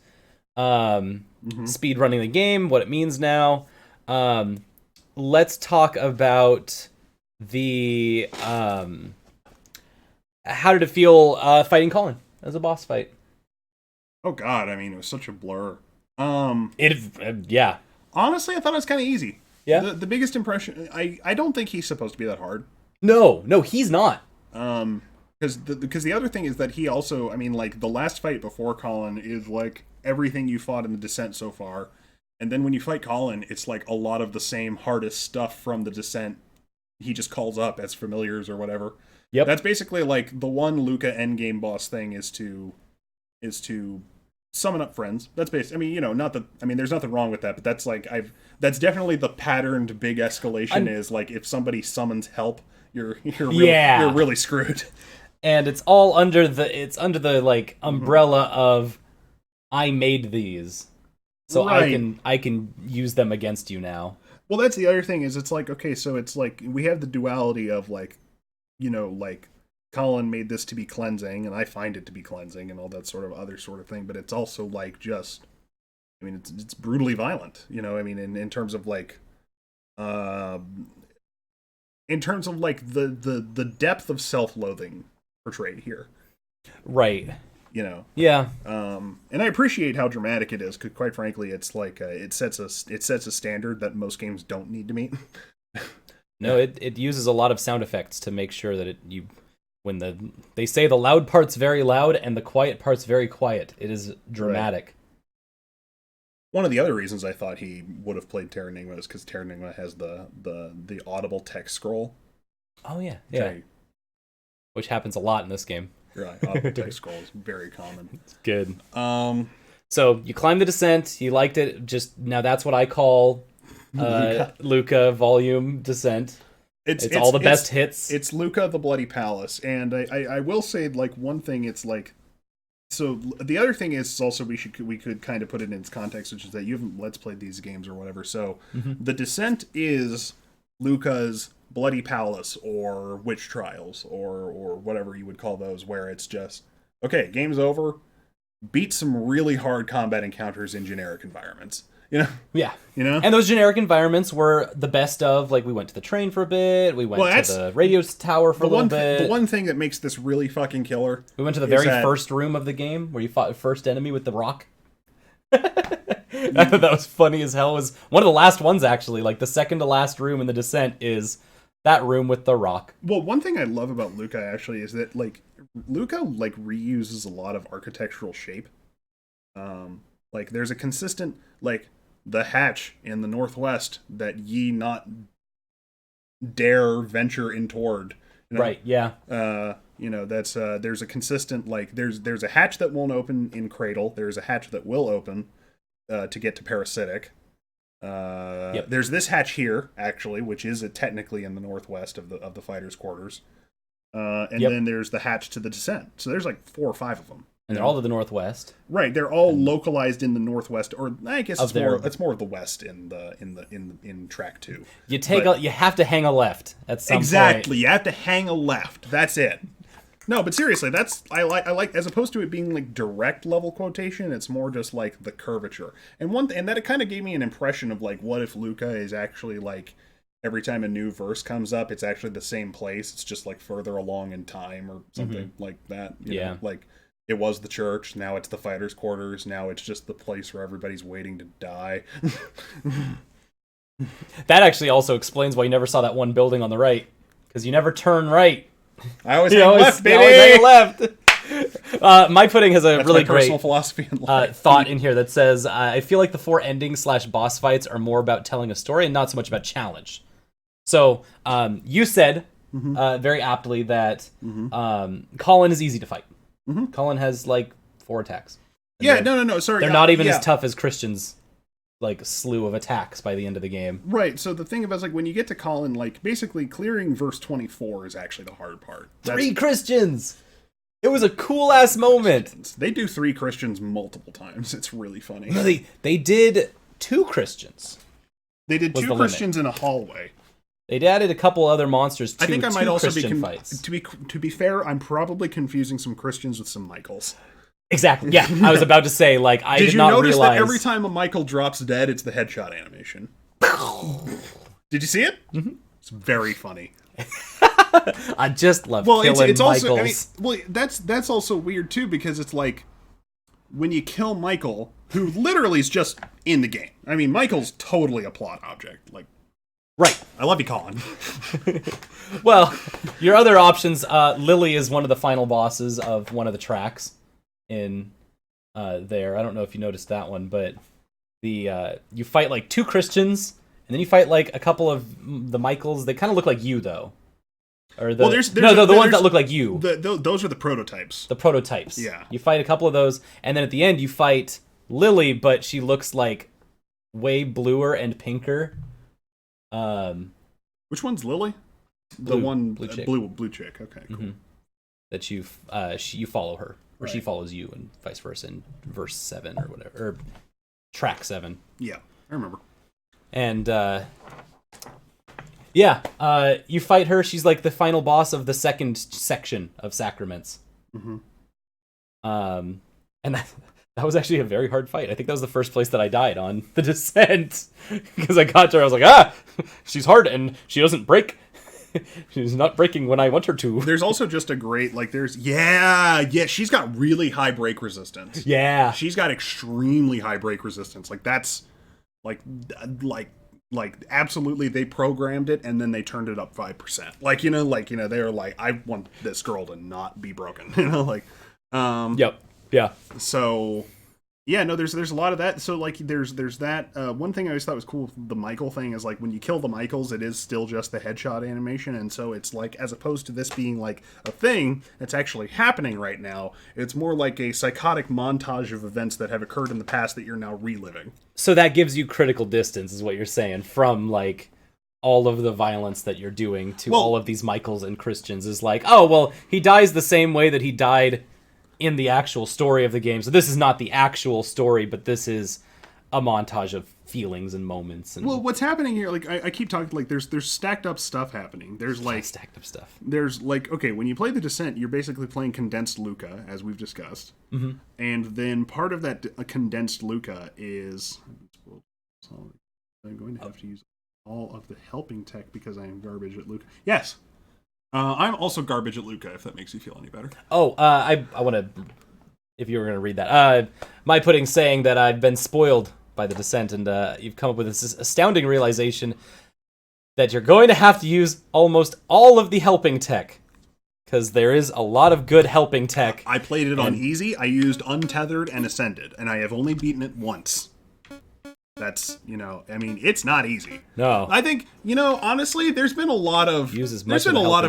Speaker 1: speed running the game, what it means now. Let's talk about the... how did it feel fighting Colin as a boss fight?
Speaker 2: Oh, God, I mean, it was such a blur.
Speaker 1: Yeah.
Speaker 2: Honestly, I thought it was kind of easy.
Speaker 1: Yeah.
Speaker 2: The biggest impression, I don't think he's supposed to be that hard.
Speaker 1: No, he's not.
Speaker 2: Because the other thing is that he also, I mean, like, the last fight before Colin is, like, everything you fought in the Descent so far. And then when you fight Colin, it's, like, a lot of the same hardest stuff from the Descent he just calls up as familiars or whatever.
Speaker 1: Yep.
Speaker 2: That's basically, like, the one LUCAH endgame boss thing is to summon up friends. That's basically, I mean, there's nothing wrong with that, but that's like, that's definitely the patterned big escalation is like, if somebody summons help, you're really screwed.
Speaker 1: And it's all under the like umbrella of, I made these, so right. I can use them against you now.
Speaker 2: Well, that's the other thing is it's like, okay, so it's like, we have the duality of like, like, Colin made this to be cleansing, and I find it to be cleansing, and all that sort of other sort of thing. But it's also like just, I mean, it's brutally violent. I mean, in terms of like, in terms of like the depth of self-loathing portrayed here.
Speaker 1: Right.
Speaker 2: Yeah. And I appreciate how dramatic it is, because quite frankly, it's like it sets a standard that most games don't need to meet.
Speaker 1: No, it uses a lot of sound effects to make sure that when they say the loud part's very loud and the quiet part's very quiet, it is dramatic. Right.
Speaker 2: One of the other reasons I thought he would have played Terranigma is because Terranigma has the audible text scroll.
Speaker 1: Oh yeah, yeah. Which happens a lot in this game.
Speaker 2: Right, audible text scroll is very common.
Speaker 1: It's good. So you climbed the Descent. You liked it. Just now, that's what I call LUCAH Volume Descent. It's all the best hits.
Speaker 2: It's LUCAH the Bloody Palace, and I will say, like, one thing, it's like, so the other thing is also we could kind of put it in its context, which is that you haven't Let's Played these games or whatever. So the Descent is LUCAH's Bloody Palace or Witch Trials or whatever you would call those, where it's just, okay, game's over, beat some really hard combat encounters in generic environments.
Speaker 1: Yeah. And those generic environments were the best of, like, we went to the train for a bit, we went to the radio tower for a little bit.
Speaker 2: The one thing that makes this really fucking killer...
Speaker 1: We went to the very first room of the game, where you fought the first enemy with the rock. I thought that was funny as hell. It was one of the last ones, actually. Like, the second to last room in the Descent is that room with the rock.
Speaker 2: Well, one thing I love about LUCAH, actually, is that, like, LUCAH, like, reuses a lot of architectural shape. Like, there's a consistent, like... the hatch in the northwest that ye not dare venture in toward.
Speaker 1: Right, yeah.
Speaker 2: That's there's a consistent, like, there's a hatch that won't open in Cradle. There's a hatch that will open to get to Parasitic. Yep. There's this hatch here, actually, which is technically in the northwest of the fighters' quarters. And then there's the hatch to the Descent. So there's like 4 or 5 of them.
Speaker 1: And they're all to the northwest.
Speaker 2: Right, they're all localized in the northwest, or I guess it's more of the west in track 2.
Speaker 1: You have to hang a left at some point.
Speaker 2: Exactly, you have to hang a left. That's it. No, but seriously, I like as opposed to it being like direct level quotation, it's more just like the curvature. And that it kind of gave me an impression of like, what if LUCAH is actually like, every time a new verse comes up, it's actually the same place. It's just like further along in time or something like that. You know? Like it was the church, now it's the fighters' quarters, now it's just the place where everybody's waiting to die.
Speaker 1: That actually also explains why you never saw that one building on the right, because you never turn right.
Speaker 2: I always hang left, baby.
Speaker 1: Always hang left. My pudding has a really great
Speaker 2: philosophy in life.
Speaker 1: thought in here that says, I feel like the 4 endings / boss fights are more about telling a story and not so much about challenge. So, you said very aptly that Colin is easy to fight. Colin has like 4 attacks.
Speaker 2: Yeah, no, sorry.
Speaker 1: They're not even as tough as Christian's like slew of attacks by the end of the game.
Speaker 2: Right, so the thing about is like when you get to Colin, like basically clearing verse 24 is actually the hard part.
Speaker 1: 3 Christians! It was a cool ass moment.
Speaker 2: They do 3 Christians multiple times. It's really funny.
Speaker 1: No, they did 2 Christians.
Speaker 2: They did 2 Christians in a hallway.
Speaker 1: They'd added a couple other monsters to
Speaker 2: I think I might also
Speaker 1: Christian fights.
Speaker 2: To be fair, I'm probably confusing some Christians with some Michaels.
Speaker 1: Exactly. Yeah, I was about to say, like, I did not realize...
Speaker 2: Did you notice that every time a Michael drops dead, it's the headshot animation? Did you see it? Mm-hmm. It's very funny.
Speaker 1: I just love killing Michaels.
Speaker 2: Also, I mean, that's also weird, too, because it's like, when you kill Michael, who literally is just in the game. I mean, Michael's totally a plot object. Like,
Speaker 1: right.
Speaker 2: I love you, Colin.
Speaker 1: Well, your other options, Lily is one of the final bosses of one of the tracks in there. I don't know if you noticed that one, but you fight like 2 Christians, and then you fight like a couple of the Michaels. They kind of look like you, though. Or the ones that look like you.
Speaker 2: Those are the prototypes.
Speaker 1: The prototypes.
Speaker 2: Yeah.
Speaker 1: You fight a couple of those, and then at the end you fight Lily, but she looks like way bluer and pinker.
Speaker 2: Which one's Lily? The
Speaker 1: blue chick.
Speaker 2: Blue chick. Okay, cool.
Speaker 1: That you follow her, or she follows you, and vice versa in verse 7 or whatever, or track 7.
Speaker 2: Yeah, I remember.
Speaker 1: And you fight her. She's like the final boss of the second section of Sacraments. Mm-hmm. And that was actually a very hard fight. I think that was the first place that I died on the descent, because I got to her. I was like, she's hard and she doesn't break. She's not breaking when I want her to.
Speaker 2: There's also just a great, like, she's got really high break resistance.
Speaker 1: Yeah.
Speaker 2: She's got extremely high break resistance. Like, that's, like absolutely, they programmed it and then they turned it up 5%. Like, they were like, I want this girl to not be broken.
Speaker 1: Yep. Yeah.
Speaker 2: So, yeah, no, there's a lot of that. So, like, there's that. One thing I always thought was cool with the Michael thing is, like, when you kill the Michaels, it is still just the headshot animation. And so it's, like, as opposed to this being, like, a thing that's actually happening right now, it's more like a psychotic montage of events that have occurred in the past that you're now reliving.
Speaker 1: So that gives you critical distance, is what you're saying, from, like, all of the violence that you're doing to all of these Michaels and Christians. Is like, oh, well, he dies the same way that he died in the actual story of the game. So this is not the actual story, but this is a montage of feelings and moments. And...
Speaker 2: Well, what's happening here, like, I keep talking, like, there's stacked up stuff happening. There's, like...
Speaker 1: stacked up stuff.
Speaker 2: There's, like, okay, when you play the Descent, you're basically playing condensed LUCAH, as we've discussed. Mm-hmm. And then part of that condensed LUCAH is... So I'm going to have to use all of the helping tech because I am garbage at LUCAH. Yes! I'm also garbage at LUCAH, if that makes you feel any better.
Speaker 1: Oh, I want to, if you were going to read that. My pudding saying that I've been spoiled by the Descent, and you've come up with this astounding realization that you're going to have to use almost all of the helping tech, because there is a lot of good helping tech.
Speaker 2: I played it on easy, I used Untethered and Ascended, and I have only beaten it once. That's, I mean, it's not easy.
Speaker 1: No.
Speaker 2: I think, honestly, there's been a lot of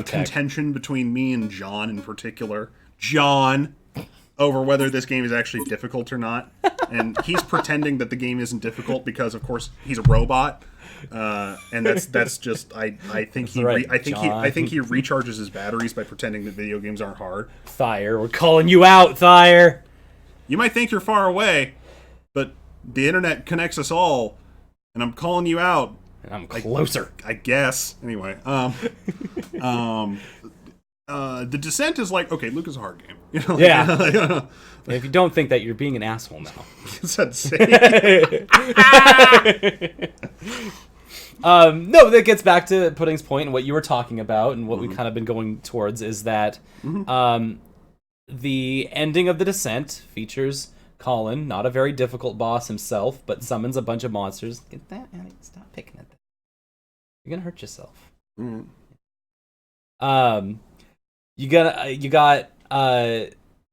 Speaker 2: contention between me and John in particular. John, over whether this game is actually difficult or not. And he's pretending that the game isn't difficult because, of course, he's a robot. And that's just I think he recharges his batteries by pretending that video games aren't hard.
Speaker 1: Thyre, we're calling you out, Thyre.
Speaker 2: You might think you're far away, but the internet connects us all, and I'm calling you out.
Speaker 1: And I'm closer.
Speaker 2: I guess. Anyway, The Descent is like, okay, Luke is a hard game. You know,
Speaker 1: Yeah. If you don't think that, you're being an asshole now. No, that gets back to Pudding's point and what you were talking about and what we've kind of been going towards is that the ending of The Descent features Colin, not a very difficult boss himself, but summons a bunch of monsters. Get that, Annie? Stop picking at that. You're gonna hurt yourself.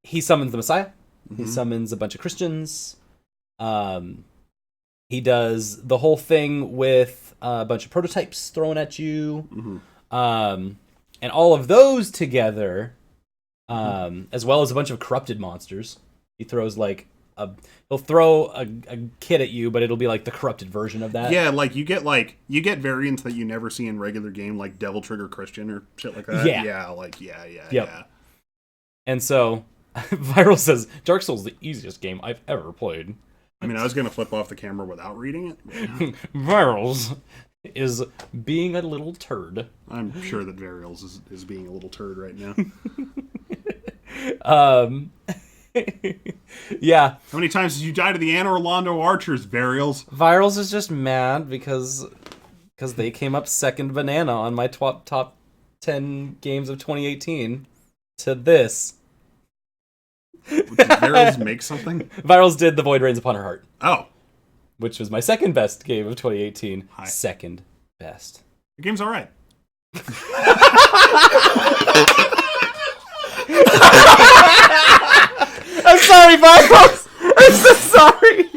Speaker 1: He summons the Messiah. He summons a bunch of Christians. He does the whole thing with a bunch of prototypes thrown at you. And all of those together, as well as a bunch of corrupted monsters. He throws he'll throw a kid at you, but it'll be like the corrupted version of that.
Speaker 2: Yeah, you get variants that you never see in regular game, like Devil Trigger Christian or shit like that. Yeah.
Speaker 1: And so, Viral says, Dark Souls is the easiest game I've ever played.
Speaker 2: I mean, I was gonna flip off the camera without reading it.
Speaker 1: Virals is being a little turd.
Speaker 2: I'm sure that Varials is being a little turd right now.
Speaker 1: Yeah.
Speaker 2: How many times did you die to the Anne Orlando Archers, Varials?
Speaker 1: Virals is just mad because they came up second banana on my top 10 games of 2018 to this.
Speaker 2: Did Virals make something?
Speaker 1: Virals did The Void Rains Upon Her Heart.
Speaker 2: Oh.
Speaker 1: Which was my second best game of 2018. Hi. Second best.
Speaker 2: The game's alright.
Speaker 1: I'm sorry, Virals! I'm so sorry!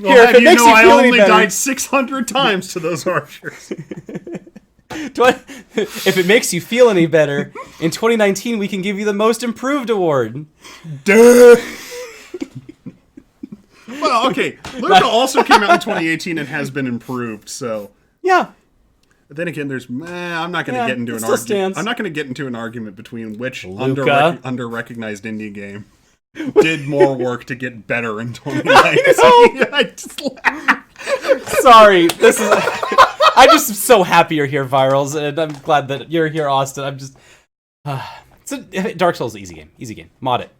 Speaker 2: Well, Here, I only died 600 times to those archers.
Speaker 1: If it makes you feel any better, in 2019 we can give you the Most Improved award.
Speaker 2: Duh. Well, okay. LUCAH also came out in 2018 and has been improved, so
Speaker 1: yeah.
Speaker 2: But then again, I'm not going to get into an argument. I'm not going to get into an argument between which under-recognized indie game did more work to get better in 2019. I just laughed.
Speaker 1: Sorry, I'm just so happy you're here, Virals, and I'm glad that you're here, Austin. I'm just... Dark Souls is an easy game. Mod it.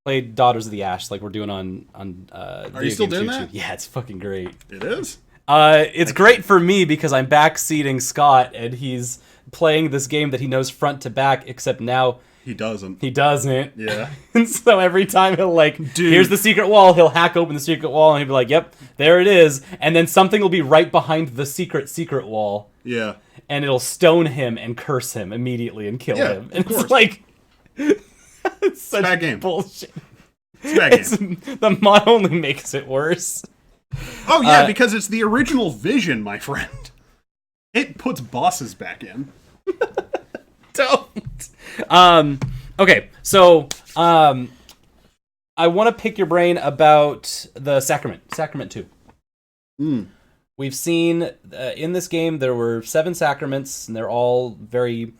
Speaker 1: Play Daughters of the Ash like we're doing on
Speaker 2: Are you still doing that?
Speaker 1: Yeah, it's fucking great.
Speaker 2: It is?
Speaker 1: It's great for me because I'm backseating Scott, and he's playing this game that he knows front to back, except now...
Speaker 2: He doesn't.
Speaker 1: Yeah. And so every time he'll here's the secret wall, he'll hack open the secret wall, and he'll be like, yep, there it is. And then something will be right behind the secret wall.
Speaker 2: Yeah.
Speaker 1: And it'll stone him and curse him immediately and kill him. And
Speaker 2: it's
Speaker 1: like... it's such
Speaker 2: bad game.
Speaker 1: Bullshit.
Speaker 2: It's a bad game.
Speaker 1: The mod only makes it worse.
Speaker 2: Oh, yeah, because it's the original vision, my friend. It puts bosses back in.
Speaker 1: Don't. Okay, so I want to pick your brain about the Sacrament 2. We've seen in this game there were 7 sacraments, and they're all very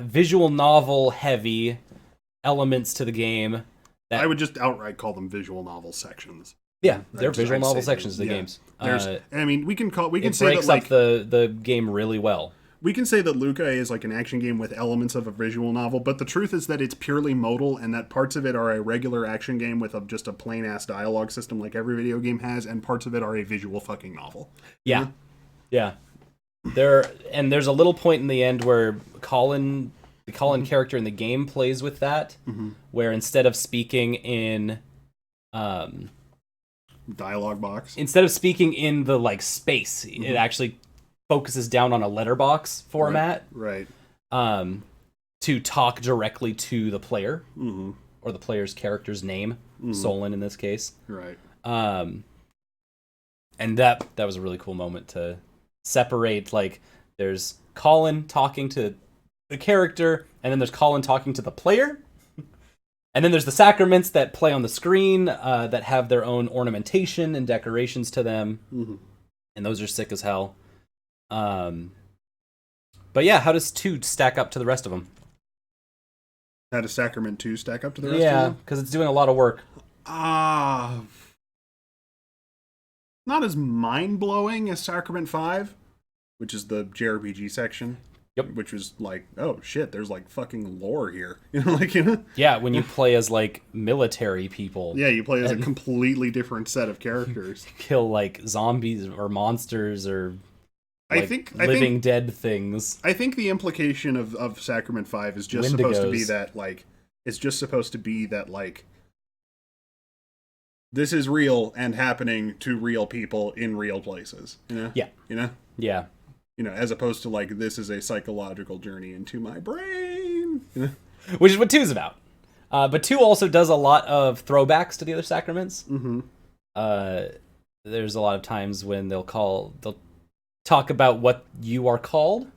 Speaker 1: visual novel heavy elements to the game.
Speaker 2: I would just outright call them visual novel sections.
Speaker 1: Yeah, they're visual novel sections of the games.
Speaker 2: I mean, we can say that
Speaker 1: it breaks up the game really well.
Speaker 2: We can say that LUCAH is like an action game with elements of a visual novel, but the truth is that it's purely modal, and that parts of it are a regular action game with just a plain-ass dialogue system like every video game has, and parts of it are a visual fucking novel.
Speaker 1: Yeah. Yeah. There's a little point in the end where the Colin character in the game plays with that, where instead of speaking in...
Speaker 2: dialogue box.
Speaker 1: Instead of speaking in the space, it actually focuses down on a letterbox format,
Speaker 2: right?
Speaker 1: To talk directly to the player, or the player's character's name, Solon in this case,
Speaker 2: right?
Speaker 1: And that was a really cool moment to separate. There's Colin talking to the character, and then there's Colin talking to the player. And then there's the sacraments that play on the screen that have their own ornamentation and decorations to them. And those are sick as hell. But yeah, how does 2 stack up to the rest of them?
Speaker 2: How does Sacrament 2 stack up to the rest of
Speaker 1: Yeah,
Speaker 2: them?
Speaker 1: because it's doing a lot of work.
Speaker 2: Not as mind-blowing as Sacrament 5, which is the JRPG section.
Speaker 1: Yep.
Speaker 2: Which was like, oh shit, there's like fucking lore here. You know, like, you know?
Speaker 1: Yeah, when you play as like military people.
Speaker 2: Yeah, you play as a completely different set of characters.
Speaker 1: Kill like zombies or monsters or like,
Speaker 2: I think
Speaker 1: dead things.
Speaker 2: I think the implication of Sacrament 5 is just supposed to be that like it's just supposed to be that like this is real and happening to real people in real places. You know?
Speaker 1: Yeah.
Speaker 2: You know?
Speaker 1: Yeah.
Speaker 2: You know, as opposed to like this is a psychological journey into my brain. You know?
Speaker 1: Which is what 2's about. But 2 also does a lot of throwbacks to the other sacraments.
Speaker 2: Mm-hmm.
Speaker 1: There's a lot of times when they'll talk about what you are called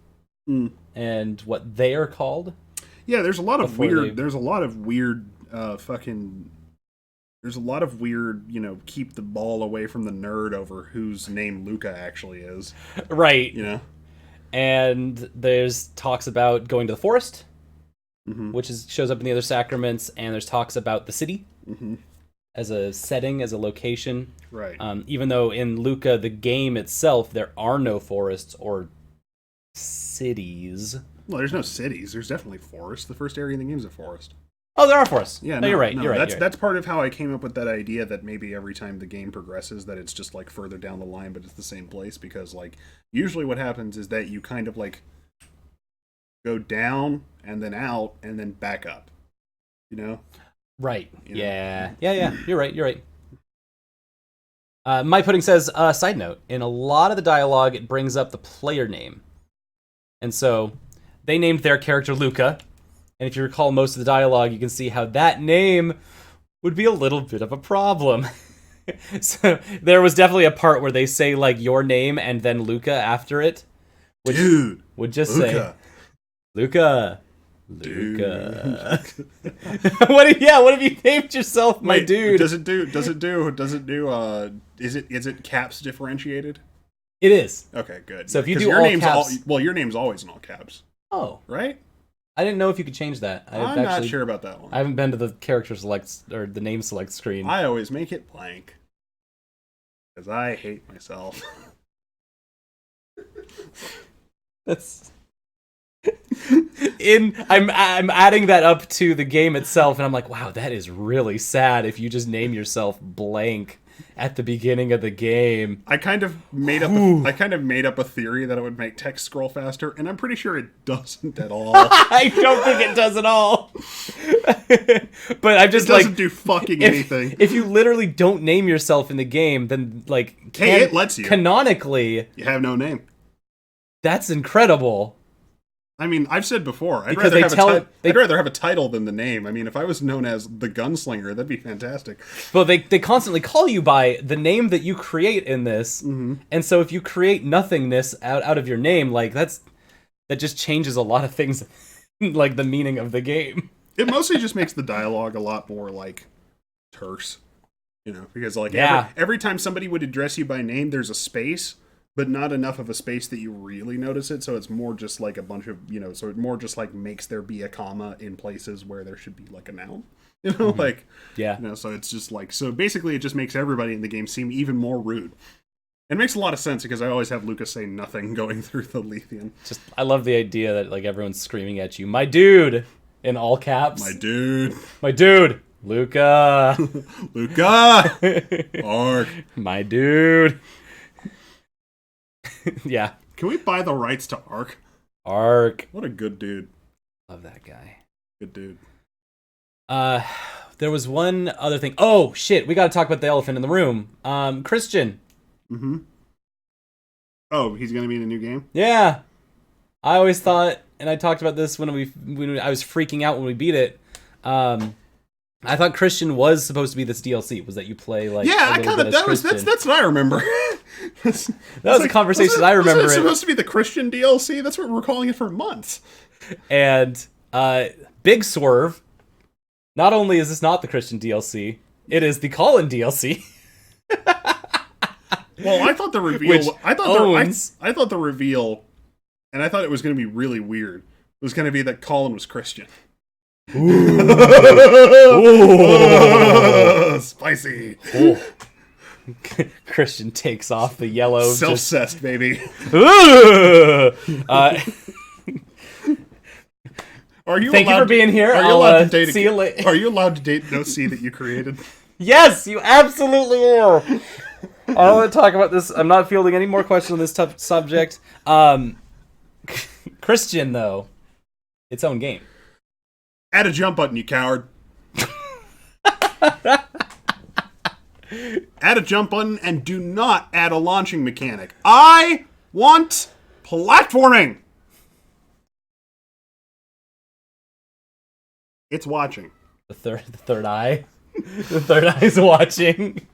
Speaker 1: and what they are called.
Speaker 2: Yeah, there's a lot of weird. There's a lot of weird, There's a lot of weird, you know, keep the ball away from the nerd over whose name LUCAH actually is.
Speaker 1: Right.
Speaker 2: You know.
Speaker 1: And there's talks about going to the forest,
Speaker 2: which
Speaker 1: shows up in the other sacraments, and there's talks about the city as a setting, as a location.
Speaker 2: Right.
Speaker 1: Even though in LUCAH, the game itself, there are no forests or cities.
Speaker 2: Well, there's no cities. There's definitely forests. The first area in the game is a forest.
Speaker 1: Oh, there are forests.
Speaker 2: Yeah,
Speaker 1: no, you're right. You're right.
Speaker 2: That's part of how I came up with that idea that maybe every time the game progresses, that it's just like further down the line, but it's the same place. Because like usually what happens is that you kind of like go down and then out and then back up. You know?
Speaker 1: Right.
Speaker 2: You know?
Speaker 1: Yeah. You're right. My Pudding says, side note, in a lot of the dialogue, it brings up the player name. And so they named their character LUCAH. And if you recall most of the dialogue, you can see how that name would be a little bit of a problem. So there was definitely a part where they say like your name and then LUCAH after it. Which
Speaker 2: Dude,
Speaker 1: would just
Speaker 2: LUCAH.
Speaker 1: say LUCAH. What have you named yourself, my dude?
Speaker 2: Does it do is it caps differentiated?
Speaker 1: It is.
Speaker 2: Okay, good.
Speaker 1: So if you do
Speaker 2: your
Speaker 1: all
Speaker 2: name's
Speaker 1: caps,
Speaker 2: your name's always in all caps.
Speaker 1: Oh,
Speaker 2: right?
Speaker 1: I didn't know if you could change that.
Speaker 2: I'm not sure about that one.
Speaker 1: I haven't been to the character select or the name select screen.
Speaker 2: I always make it blank because I hate myself.
Speaker 1: That's I'm adding that up to the game itself, and I'm like, wow, that is really sad if you just name yourself blank at the beginning of the game.
Speaker 2: I kind of made up a theory that it would make text scroll faster, and I'm pretty sure it doesn't at all.
Speaker 1: I don't think it does at all. But I'm just
Speaker 2: it doesn't do fucking anything.
Speaker 1: If you literally don't name yourself in the game, then like
Speaker 2: it lets you.
Speaker 1: Canonically,
Speaker 2: you have no name.
Speaker 1: That's incredible.
Speaker 2: I mean, I've said before, I'd
Speaker 1: because
Speaker 2: rather have a title than the name. I mean, if I was known as the Gunslinger, that'd be fantastic.
Speaker 1: Well, they constantly call you by the name that you create in this, and so if you create nothingness out of your name, like that just changes a lot of things, like the meaning of the game.
Speaker 2: It mostly just makes the dialogue a lot more like terse, you know, because like every time somebody would address you by name, there's a space. But not enough of a space that you really notice it, so it's more just like a bunch of, you know, so it more just like makes there be a comma in places where there should be like a noun. You know, like,
Speaker 1: yeah.
Speaker 2: You know, so it's just like, so basically it just makes everybody in the game seem even more rude. It makes a lot of sense because I always have LUCAH say nothing going through the Lethean.
Speaker 1: Just, I love the idea that like everyone's screaming at you, my dude, in all caps.
Speaker 2: My dude.
Speaker 1: LUCAH.
Speaker 2: LUCAH. Ark.
Speaker 1: My dude. Yeah.
Speaker 2: Can we buy the rights to Ark?
Speaker 1: What
Speaker 2: a good dude.
Speaker 1: Love that guy.
Speaker 2: Good dude.
Speaker 1: There was one other thing. Oh, shit. We got to talk about the elephant in the room. Christian.
Speaker 2: Mm-hmm. Oh, he's going to be in a new game?
Speaker 1: Yeah. I always thought, and I talked about this when I was freaking out when we beat it. I thought Christian was supposed to be this DLC. Was that you play like?
Speaker 2: Yeah, that's what I remember.
Speaker 1: that was a conversation I remember.
Speaker 2: It's supposed to be the Christian DLC. That's what we're calling it for months.
Speaker 1: And big swerve. Not only is this not the Christian DLC, it is the Colin DLC.
Speaker 2: Well, I thought the reveal. I thought the reveal, and I thought it was going to be really weird. It was going to be that Colin was Christian. Ooh. Spicy.
Speaker 1: Ooh. Christian takes off the yellow.
Speaker 2: Self-cessed, baby.
Speaker 1: Thank you for being here.
Speaker 2: Are you allowed to date?
Speaker 1: See you later.
Speaker 2: Are you allowed to date no C that you created?
Speaker 1: Yes, you absolutely are. I want to talk about this. I'm not fielding any more questions on this subject. Christian, though, its own game.
Speaker 2: Add a jump button, you coward. Add a jump button and do not add a launching mechanic. I want platforming. It's watching.
Speaker 1: The third eye. The third eye's watching.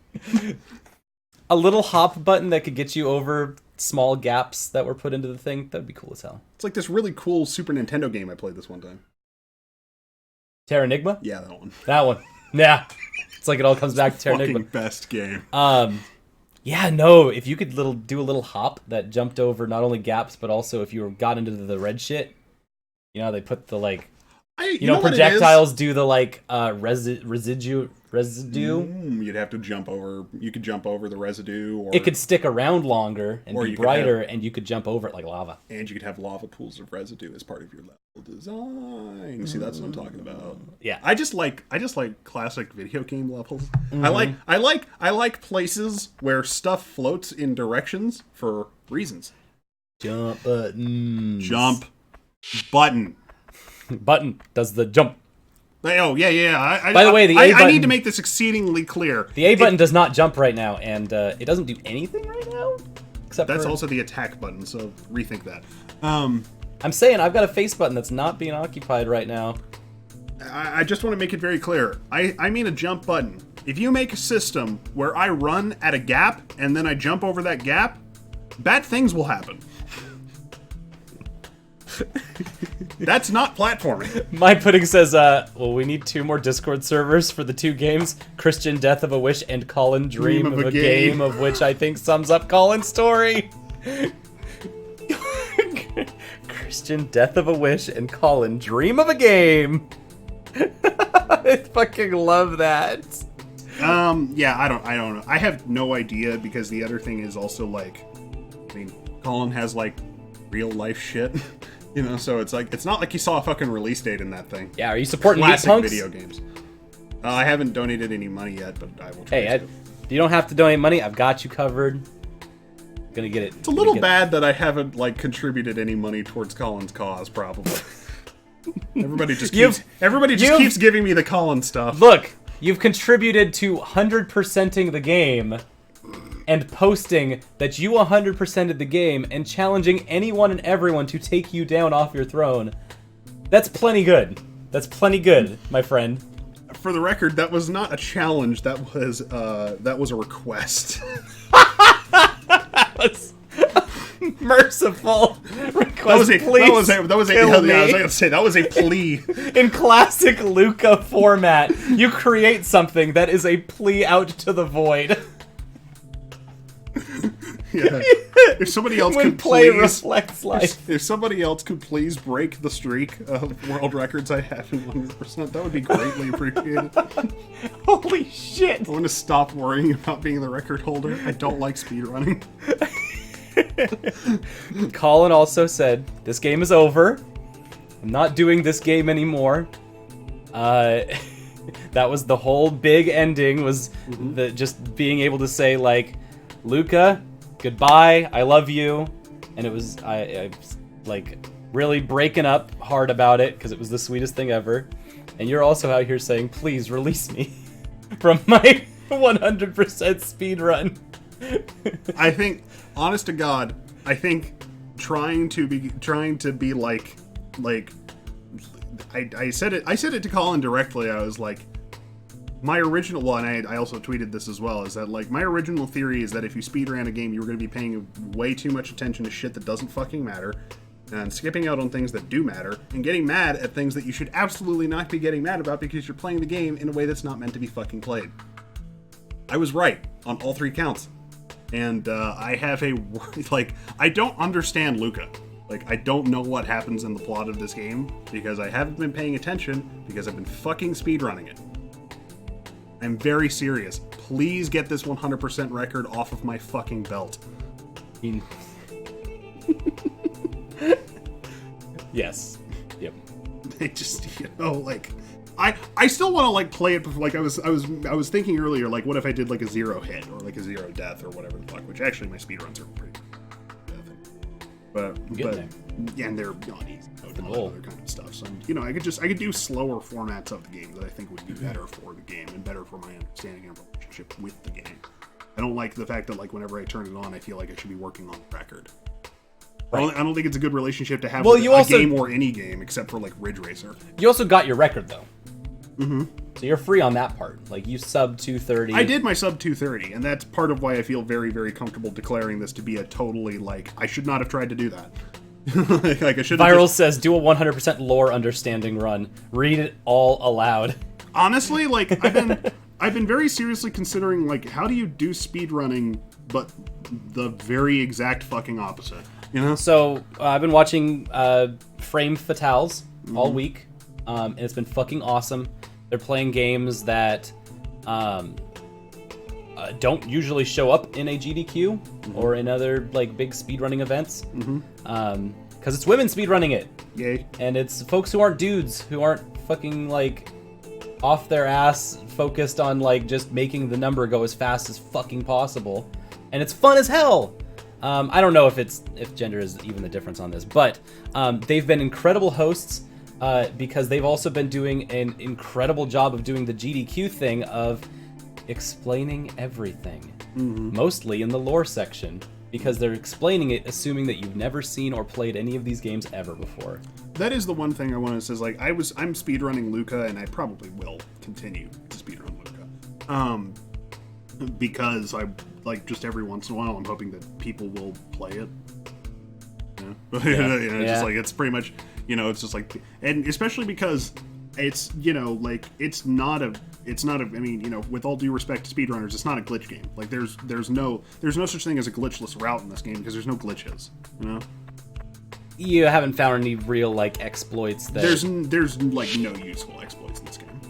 Speaker 1: A little hop button that could get you over small gaps that were put into the thing. That'd be cool as hell.
Speaker 2: It's like this really cool Super Nintendo game I played this one time.
Speaker 1: Terranigma?
Speaker 2: Yeah, that one.
Speaker 1: That one. Yeah. It's like it all comes back to Terranigma.
Speaker 2: Fucking best game.
Speaker 1: Yeah, no, if you could do a little hop that jumped over not only gaps, but also if you got into the red shit. You know, they put the like... You know projectiles do the like residue.
Speaker 2: You'd have to jump over. You could jump over the residue, or
Speaker 1: it could stick around longer and be brighter, and you could jump over it like lava.
Speaker 2: And you could have lava pools of residue as part of your level design. See, that's what I'm talking about.
Speaker 1: Yeah,
Speaker 2: I just like classic video game levels. I like places where stuff floats in directions for reasons.
Speaker 1: Jump button.
Speaker 2: Jump button.
Speaker 1: Button does the jump.
Speaker 2: Oh, yeah.
Speaker 1: By the way, the A button...
Speaker 2: I need to make this exceedingly clear.
Speaker 1: The A button does not jump right now, and it doesn't do anything right now.
Speaker 2: That's also the attack button, so rethink that.
Speaker 1: I'm saying I've got a face button that's not being occupied right now.
Speaker 2: I just want to make it very clear. I mean a jump button. If you make a system where I run at a gap, and then I jump over that gap, bad things will happen. That's not platforming.
Speaker 1: My pudding says, well, we need 2 more Discord servers for the 2 games, Christian Death of a Wish and Colin Dream of a Game, of which I think sums up Colin's story. Christian Death of a Wish and Colin Dream of a Game. I fucking love that.
Speaker 2: Yeah, I don't know. I have no idea, because the other thing is also like, I mean, Colin has like real life shit. You know, so it's like, it's not like you saw a fucking release date in that thing.
Speaker 1: Yeah, are you supporting
Speaker 2: classic
Speaker 1: Meat Punks?
Speaker 2: Video games? I haven't donated any money yet, but I will try to.
Speaker 1: You don't have to donate money. I've got you covered. Gonna get it.
Speaker 2: It's a little bad that I haven't like contributed any money towards Colin's cause, probably. Everybody just keeps giving me the Colin stuff.
Speaker 1: Look, you've contributed to 100%ing the game and posting that you 100%ed the game and challenging anyone and everyone to take you down off your throne. That's plenty good. That's plenty good, my friend.
Speaker 2: For the record, that was not a challenge. That was a request.
Speaker 1: That was merciful request.
Speaker 2: That was a plea.
Speaker 1: In classic LUCAH format, you create something that is a plea out to the void.
Speaker 2: Yeah. If somebody else could
Speaker 1: reflects life.
Speaker 2: If somebody else could please break the streak of world records I have in 100%, that would be greatly appreciated.
Speaker 1: Holy shit!
Speaker 2: I want to stop worrying about being the record holder. I don't like speedrunning.
Speaker 1: Colin also said, this game is over. I'm not doing this game anymore. That was the whole big ending, was the just being able to say, like, LUCAH, goodbye, I love you. And it was, I was, like, really breaking up hard about it, because it was the sweetest thing ever. And you're also out here saying, please release me from my 100% speed run.
Speaker 2: I think, honest to God, I think trying to be like I said it to Colin directly. I was like, my original one, I also tweeted this as well, is that like my original theory is that if you speedran a game, you were going to be paying way too much attention to shit that doesn't fucking matter, and skipping out on things that do matter, and getting mad at things that you should absolutely not be getting mad about because you're playing the game in a way that's not meant to be fucking played. I was right on all 3 counts. And I have I don't understand LUCAH. Like, I don't know what happens in the plot of this game because I haven't been paying attention because I've been fucking speedrunning it. I'm very serious. Please get this 100% record off of my fucking belt.
Speaker 1: Yes. Yep.
Speaker 2: They just, like, I still want to like play it. Like I was thinking earlier, like, what if I did like a 0 hit or like a 0 death or whatever the fuck? Which actually my speedruns are pretty good. But yeah, and they're not easy. And all that other kind of stuff. So I could do slower formats of the game that I think would be better for the game and better for my understanding and relationship with the game. I don't like the fact that like whenever I turn it on, I feel like I should be working on the record. Right. I don't think it's a good relationship to have with a game or any game except for like Ridge Racer.
Speaker 1: You also got your record though.
Speaker 2: Mm-hmm.
Speaker 1: So you're free on that part. Like you sub 230.
Speaker 2: I did my sub 230, and that's part of why I feel very, very comfortable declaring this to be a totally like I should not have tried to do that. Like I should.
Speaker 1: Viral says do a 100% lore understanding run. Read it all aloud.
Speaker 2: Honestly, like I've been very seriously considering like how do you do speedrunning, but the very exact fucking opposite.
Speaker 1: So I've been watching Frame Fatales all week, and it's been fucking awesome. They're playing games that don't usually show up in a GDQ or in other like big speedrunning events, because it's women speedrunning it.
Speaker 2: Yay!
Speaker 1: And it's folks who aren't dudes, who aren't fucking like off their ass, focused on like just making the number go as fast as fucking possible, and it's fun as hell. I don't know if gender is even the difference on this, but they've been incredible hosts because they've also been doing an incredible job of doing the GDQ thing of explaining everything, mostly in the lore section, because they're explaining it assuming that you've never seen or played any of these games ever before.
Speaker 2: That is the one thing I want to say is like I'm speedrunning LUCAH, and I probably will continue to speedrun LUCAH. Because I like just every once in a while I'm hoping that people will play it. Just like it's pretty much it's just like, and especially because it's like it's not a I mean with all due respect to speedrunners, it's not a glitch game. Like there's no such thing as a glitchless route in this game because there's no glitches.
Speaker 1: You haven't found any real like exploits that
Speaker 2: there's like no useful exploits in this game.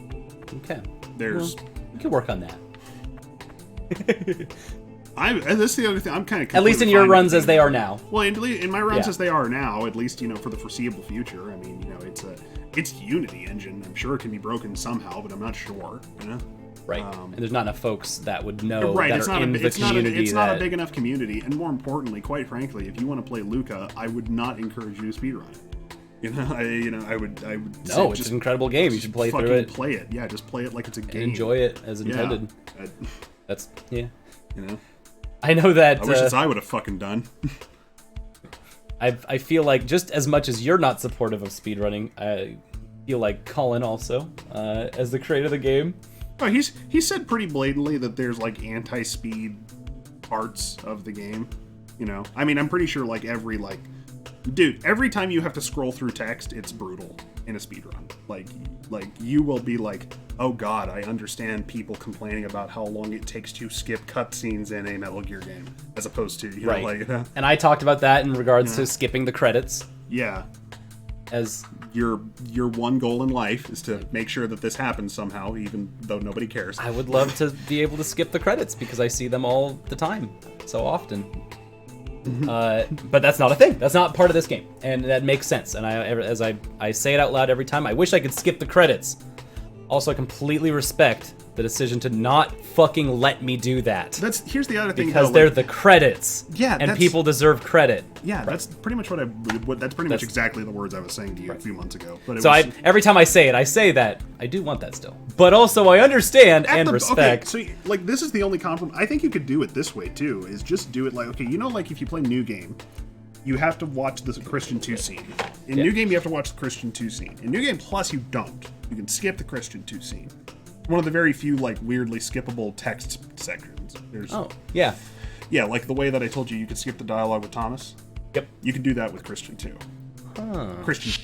Speaker 1: Okay.
Speaker 2: You
Speaker 1: can work on that.
Speaker 2: That's the other thing. I'm kind of
Speaker 1: at least in your runs as they are now.
Speaker 2: Well, in my runs as they are now, at least for the foreseeable future. I mean, it's Unity engine. I'm sure it can be broken somehow, but I'm not sure.
Speaker 1: Right. And there's not enough folks that would know.
Speaker 2: Right.
Speaker 1: That
Speaker 2: It's
Speaker 1: are
Speaker 2: not
Speaker 1: in the community.
Speaker 2: It's not a big enough community, and more importantly, quite frankly, if you want to play LUCAH, I would not encourage you to speedrun it. I would.
Speaker 1: No, it's an incredible game. You should play through it.
Speaker 2: Play it. Yeah, just play it like it's a game.
Speaker 1: Enjoy it as intended.
Speaker 2: Yeah.
Speaker 1: That's I know that.
Speaker 2: I wish I would have fucking done.
Speaker 1: I feel like just as much as you're not supportive of speedrunning, I feel like Colin also, as the creator of the game.
Speaker 2: Oh, he said pretty blatantly that there's like anti-speed parts of the game. I mean, I'm pretty sure like every time you have to scroll through text, it's brutal in a speedrun. Like you will be like, oh god, I understand people complaining about how long it takes to skip cutscenes in a Metal Gear game, as opposed to
Speaker 1: right. And I talked about that in regards to skipping the credits.
Speaker 2: Yeah.
Speaker 1: As
Speaker 2: your one goal in life is to make sure that this happens somehow, even though nobody cares.
Speaker 1: I would love to be able to skip the credits because I see them all the time, so often. But that's not a thing. That's not part of this game, and that makes sense. And I say it out loud every time. I wish I could skip the credits. Also, I completely respect the decision to not fucking let me do that.
Speaker 2: Here's the other thing,
Speaker 1: because they're the credits.
Speaker 2: Yeah,
Speaker 1: and people deserve credit.
Speaker 2: Yeah, that's pretty much that's pretty much exactly the words I was saying to you a few months ago. But
Speaker 1: every time I say that I do want that still. But also I understand and respect.
Speaker 2: Okay, so like this is the only compromise. I think you could do it this way too. Is just do it like like if you play New Game, you have to watch the Christian 2 scene. In New Game, you have to watch the Christian 2 scene. In New Game Plus, you don't. You can skip the Christian 2 scene. One of the very few, like, weirdly skippable text sections.
Speaker 1: Yeah,
Speaker 2: like the way that I told you could skip the dialogue with Thomas.
Speaker 1: Yep.
Speaker 2: You can do that with Christian 2. Christian.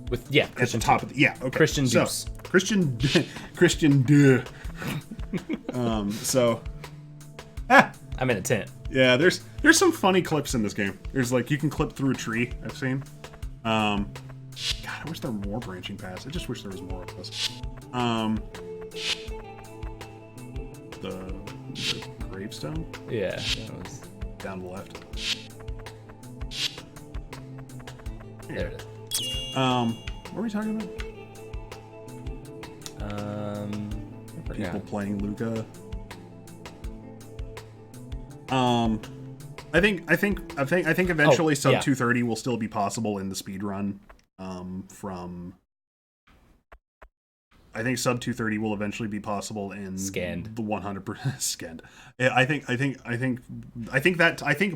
Speaker 1: Christian
Speaker 2: at the top of the... Yeah, okay.
Speaker 1: Christian Deuce. I've I'm in a tent.
Speaker 2: Yeah, there's some funny clips in this game. There's like you can clip through a tree. I've seen. God, I wish there were more branching paths. I just wish there was more of this. The gravestone.
Speaker 1: Yeah, that was
Speaker 2: down the left.
Speaker 1: there. It is.
Speaker 2: What were we talking about?
Speaker 1: I forgot.
Speaker 2: People playing LUCAH. I think eventually sub 230 will still be possible in the speedrun. I think sub 230 will eventually be possible in
Speaker 1: scanned.
Speaker 2: The 100% scanned. I think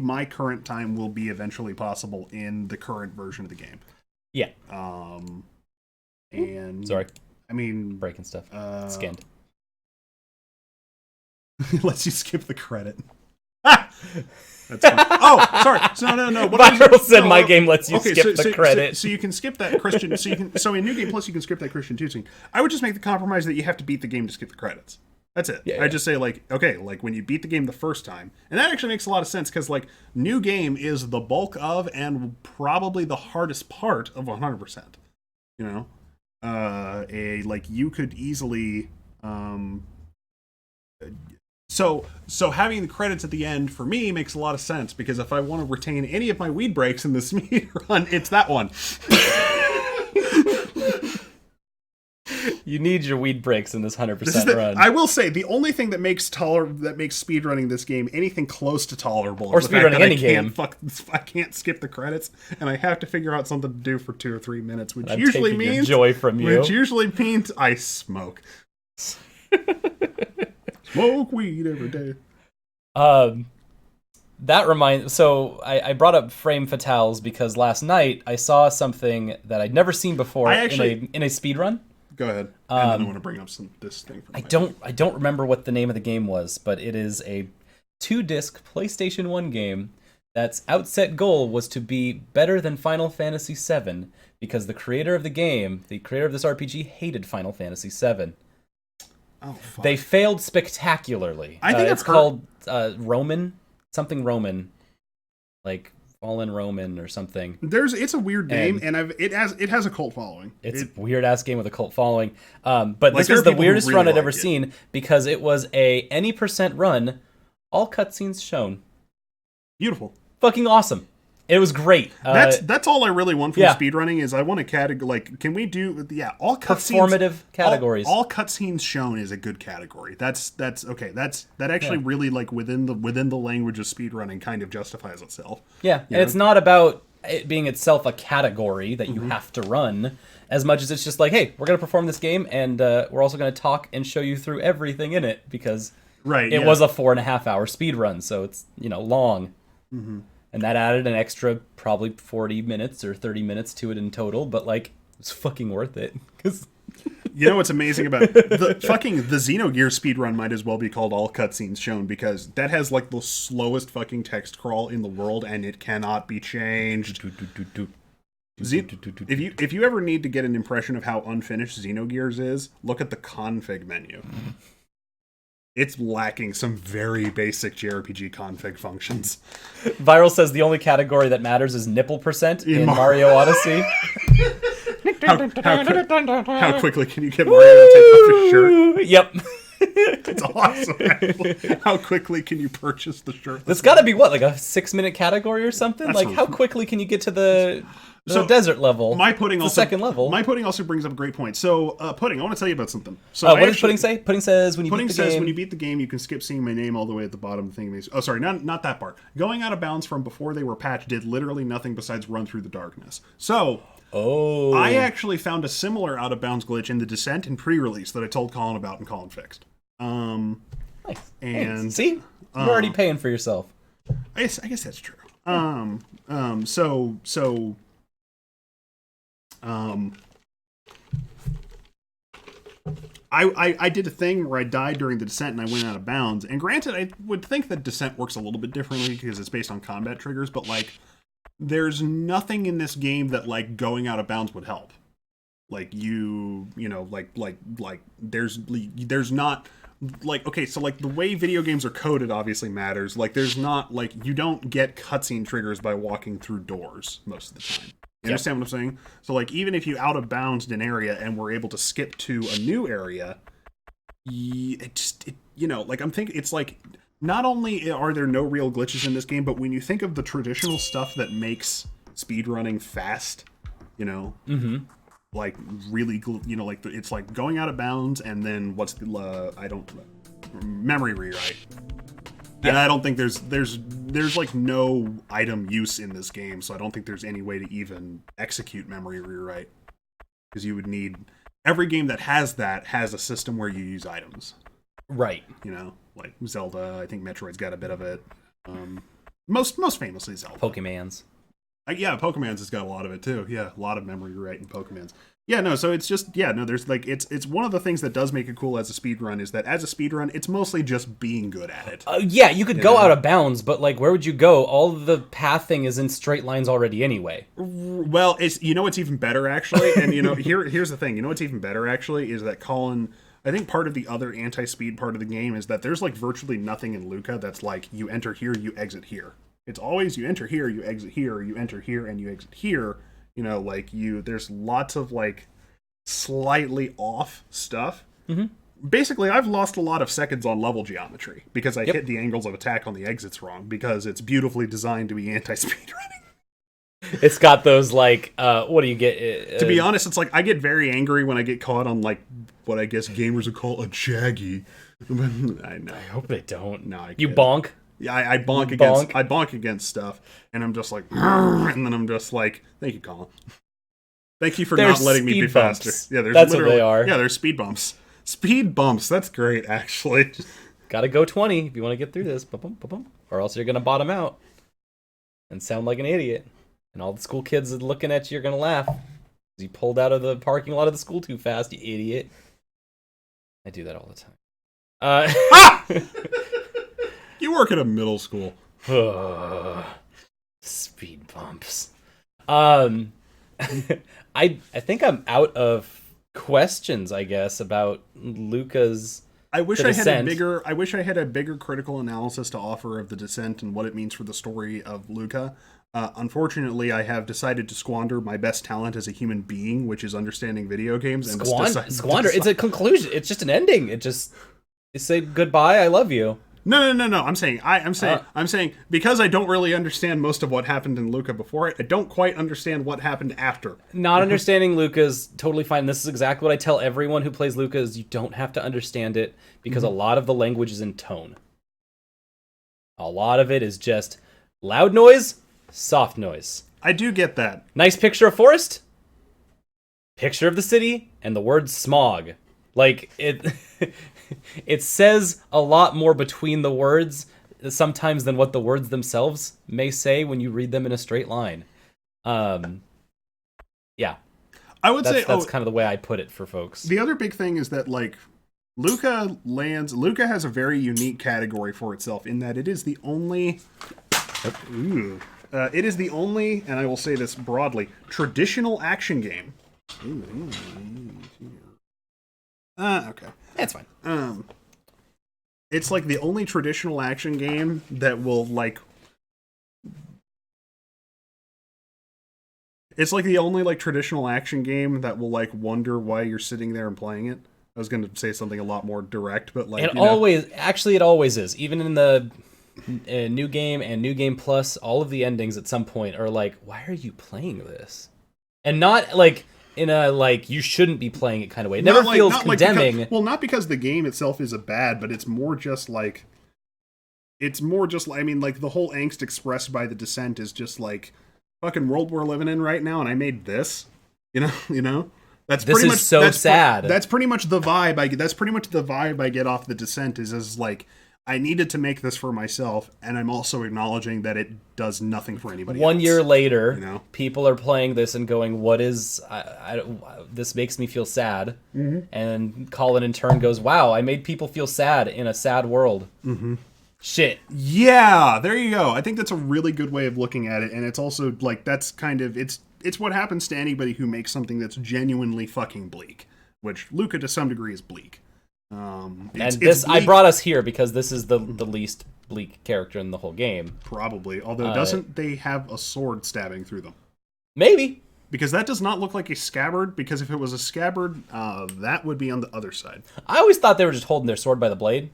Speaker 2: my current time will be eventually possible in the current version of the game.
Speaker 1: Yeah.
Speaker 2: And
Speaker 1: sorry.
Speaker 2: I mean,
Speaker 1: breaking stuff. Scanned.
Speaker 2: Lets you skip the credit. That's fine. Oh, sorry. No. What
Speaker 1: Viral said my game lets you skip the credit.
Speaker 2: So you can skip that Christian. So in New Game Plus you can skip that Christian 2 scene. I would just make the compromise that you have to beat the game to skip the credits. That's it.
Speaker 1: Yeah,
Speaker 2: I just say like, okay, like when you beat the game the first time, and that actually makes a lot of sense because like New Game is the bulk of and probably the hardest part of 100%. You know, like you could easily. So having the credits at the end for me makes a lot of sense because if I want to retain any of my weed breaks in the speed run, it's that one.
Speaker 1: You need your weed breaks in this 100% run.
Speaker 2: I will say the only thing that makes speedrunning this game anything close to tolerable
Speaker 1: or speedrunning any game.
Speaker 2: I can't skip the credits, and I have to figure out something to do for 2 or 3 minutes, which
Speaker 1: I'm
Speaker 2: usually
Speaker 1: taking your
Speaker 2: means
Speaker 1: joy from you.
Speaker 2: Which usually means I smoke. Smoke weed every day.
Speaker 1: That reminds. So I brought up frame fatales because last night I saw something that I'd never seen before in a speed run.
Speaker 2: Go ahead. And then I want to bring up this thing.
Speaker 1: I don't remember what the name of the game was, but it is a 2-disc PlayStation 1 game that's outset goal was to be better than Final Fantasy VII because the creator of the game, the creator of this RPG, hated Final Fantasy VII.
Speaker 2: Oh, fuck.
Speaker 1: They failed spectacularly.
Speaker 2: I think
Speaker 1: it's called Roman, something Roman, like Fallen Roman or something.
Speaker 2: It's a weird name, and it has a cult following.
Speaker 1: It's a weird ass game with a cult following. But like, this was the weirdest run I'd ever seen because it was any % run, all cutscenes shown.
Speaker 2: Beautiful,
Speaker 1: fucking awesome. It was great.
Speaker 2: That's all I really want from speedrunning is I want a category. Like, can we do all cutscenes?
Speaker 1: Performative categories.
Speaker 2: All cutscenes shown is a good category. That's okay. That actually really like within the language of speedrunning kind of justifies itself.
Speaker 1: Yeah, and it's not about it being itself a category that you have to run as much as it's just like, hey, we're gonna perform this game and we're also gonna talk and show you through everything in it because it was a 4.5 hour speed run, so it's long. Mm-hmm. And that added an extra probably 40 minutes or 30 minutes to it in total, but like it's fucking worth it. Cause
Speaker 2: you know what's amazing about the Xenogears speedrun might as well be called all cutscenes shown because that has like the slowest fucking text crawl in the world and it cannot be changed. If you ever need to get an impression of how unfinished Xenogears is, look at the config menu. It's lacking some very basic JRPG config functions.
Speaker 1: Viral says the only category that matters is nipple % in Mario Odyssey.
Speaker 2: How quickly can you get Mario to take off his shirt?
Speaker 1: Yep.
Speaker 2: It's awesome, actually. How quickly can you purchase the shirt?
Speaker 1: That's got to be what, like a 6-minute category or something? Like, how quickly can you get to the desert level?
Speaker 2: My pudding also
Speaker 1: second level.
Speaker 2: My pudding also brings up a great point. So, pudding, I want to tell you about something. So,
Speaker 1: what does pudding say? Pudding says when you
Speaker 2: beat the game, you can skip seeing my name all the way at the bottom of the thing. Oh, sorry, not that part. Going out of bounds from before they were patched did literally nothing besides run through the darkness. So.
Speaker 1: Oh.
Speaker 2: I actually found a similar out of bounds glitch in the Descent and pre-release that I told Colin about and Colin fixed.
Speaker 1: Nice.
Speaker 2: And
Speaker 1: see, you're already paying for yourself.
Speaker 2: I guess that's true. I did a thing where I died during the Descent and I went out of bounds. And granted, I would think that Descent works a little bit differently because it's based on combat triggers, but like, there's nothing in this game that like going out of bounds would help. Like there's not like, okay, so like the way video games are coded obviously matters. Like, there's not like you don't get cutscene triggers by walking through doors most of the time. You understand what I'm saying? So like, even if you out of bounds an area and we're able to skip to a new area, like I'm thinking it's like not only are there no real glitches in this game, but when you think of the traditional stuff that makes speedrunning fast, like really, like it's like going out of bounds and then what's the memory rewrite. Yeah. And I don't think there's like no item use in this game, so I don't think there's any way to even execute memory rewrite, because you would need every game that has that has a system where you use items.
Speaker 1: Right.
Speaker 2: Like Zelda. I think Metroid's got a bit of it. Most famously Zelda.
Speaker 1: Pokemon's.
Speaker 2: Pokemon's has got a lot of it too. Yeah, a lot of memory rewrite in Pokemon's. Yeah, no, so it's just, there's like, it's one of the things that does make it cool as a speedrun is that as a speedrun, it's mostly just being good at it.
Speaker 1: You could go out of bounds, but like, where would you go? All of the pathing is in straight lines already anyway.
Speaker 2: Well, it's even better actually, and here's the thing, what's even better actually is that Colin, I think part of the other anti-speed part of the game is that there's like virtually nothing in LUCAH that's like, you enter here, you exit here. It's always you enter here, you exit here, you enter here, and you exit here. There's lots of like slightly off stuff. Mm-hmm. Basically, I've lost a lot of seconds on level geometry because I hit the angles of attack on the exits wrong because it's beautifully designed to be anti-speed running.
Speaker 1: It's got those like, what do you get?
Speaker 2: To be honest, it's like I get very angry when I get caught on like what I guess gamers would call a jaggy. I know.
Speaker 1: I hope they don't.
Speaker 2: No,
Speaker 1: you bonk.
Speaker 2: Yeah, I bonk against stuff, and I'm just like, and then I'm just like, thank you, Colin. Thank you for not letting me be faster. Yeah,
Speaker 1: that's what they are.
Speaker 2: Yeah, there's speed bumps. Speed bumps. That's great, actually.
Speaker 1: Just gotta go 20 if you want to get through this, or else you're gonna bottom out and sound like an idiot, and all the school kids looking at you are gonna laugh because you pulled out of the parking lot of the school too fast, you idiot. I do that all the time.
Speaker 2: You work at a middle school.
Speaker 1: Speed bumps. I think I'm out of questions, I guess, about LUCAH's
Speaker 2: I wish I had a bigger critical analysis to offer of the Descent and what it means for the story of LUCAH. Unfortunately, I have decided to squander my best talent as a human being, which is understanding video games. And
Speaker 1: squander? It's a conclusion. It's just an ending. You say goodbye. I love you.
Speaker 2: No. I'm saying because I don't really understand most of what happened in LUCAH before it, I don't quite understand what happened after.
Speaker 1: Not understanding LUCAH is totally fine. This is exactly what I tell everyone who plays LUCAH is you don't have to understand it because a lot of the language is in tone. A lot of it is just loud noise, soft noise.
Speaker 2: I do get that.
Speaker 1: Nice picture of forest, picture of the city, and the word smog. Like, it says a lot more between the words sometimes than what the words themselves may say when you read them in a straight line. Yeah.
Speaker 2: I would say
Speaker 1: that's kind of the way I put it for folks.
Speaker 2: The other big thing is that, like, LUCAH has a very unique category for itself in that it is the only... it is the only, and I will say this broadly, traditional action game. Okay.
Speaker 1: That's fine.
Speaker 2: It's like the only traditional action game that will like. It's like the only like traditional action game that will like wonder why you're sitting there and playing it. I was going to say something a lot more direct, but like
Speaker 1: it always is. Even in the new game and new game plus, all of the endings at some point are like, why are you playing this? And not like in a like you shouldn't be playing it kind of way. It never feels condemning.
Speaker 2: Not because the game itself is bad, but it's more just like I mean, like the whole angst expressed by the Descent is just like fucking world we're living in right now, and I made this. You know. That's
Speaker 1: sad.
Speaker 2: That's pretty much the vibe I get off the Descent is like I needed to make this for myself, and I'm also acknowledging that it does nothing for anybody else.
Speaker 1: 1 year later, people are playing this and going, what is... this makes me feel sad. Mm-hmm. And Colin in turn goes, wow, I made people feel sad in a sad world. Mm-hmm. Shit.
Speaker 2: Yeah, there you go. I think that's a really good way of looking at it, and it's also, like, that's kind of... It's what happens to anybody who makes something that's genuinely fucking bleak, which LUCAH to some degree is bleak.
Speaker 1: I brought us here because this is the least bleak character in the whole game.
Speaker 2: Probably. Although, doesn't they have a sword stabbing through them?
Speaker 1: Maybe.
Speaker 2: Because that does not look like a scabbard, because if it was a scabbard, that would be on the other side.
Speaker 1: I always thought they were just holding their sword by the blade.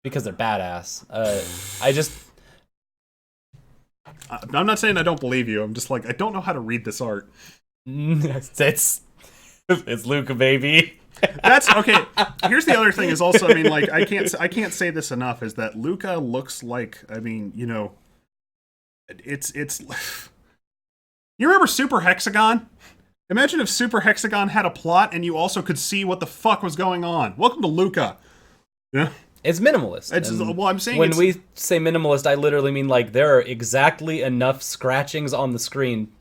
Speaker 1: Because they're badass.
Speaker 2: I'm not saying I don't believe you. I'm just like, I don't know how to read this art.
Speaker 1: It's LUCAH, baby.
Speaker 2: That's okay. Here's the other thing is also, I mean, like, I can't say this enough, is that LUCAH looks like, I mean, you know, it's you remember Super Hexagon? Imagine if Super Hexagon had a plot and you also could see what the fuck was going on. Welcome to LUCAH. Yeah.
Speaker 1: It's minimalist.
Speaker 2: Well, I'm saying
Speaker 1: when we say minimalist, I literally mean like there are exactly enough scratchings on the screen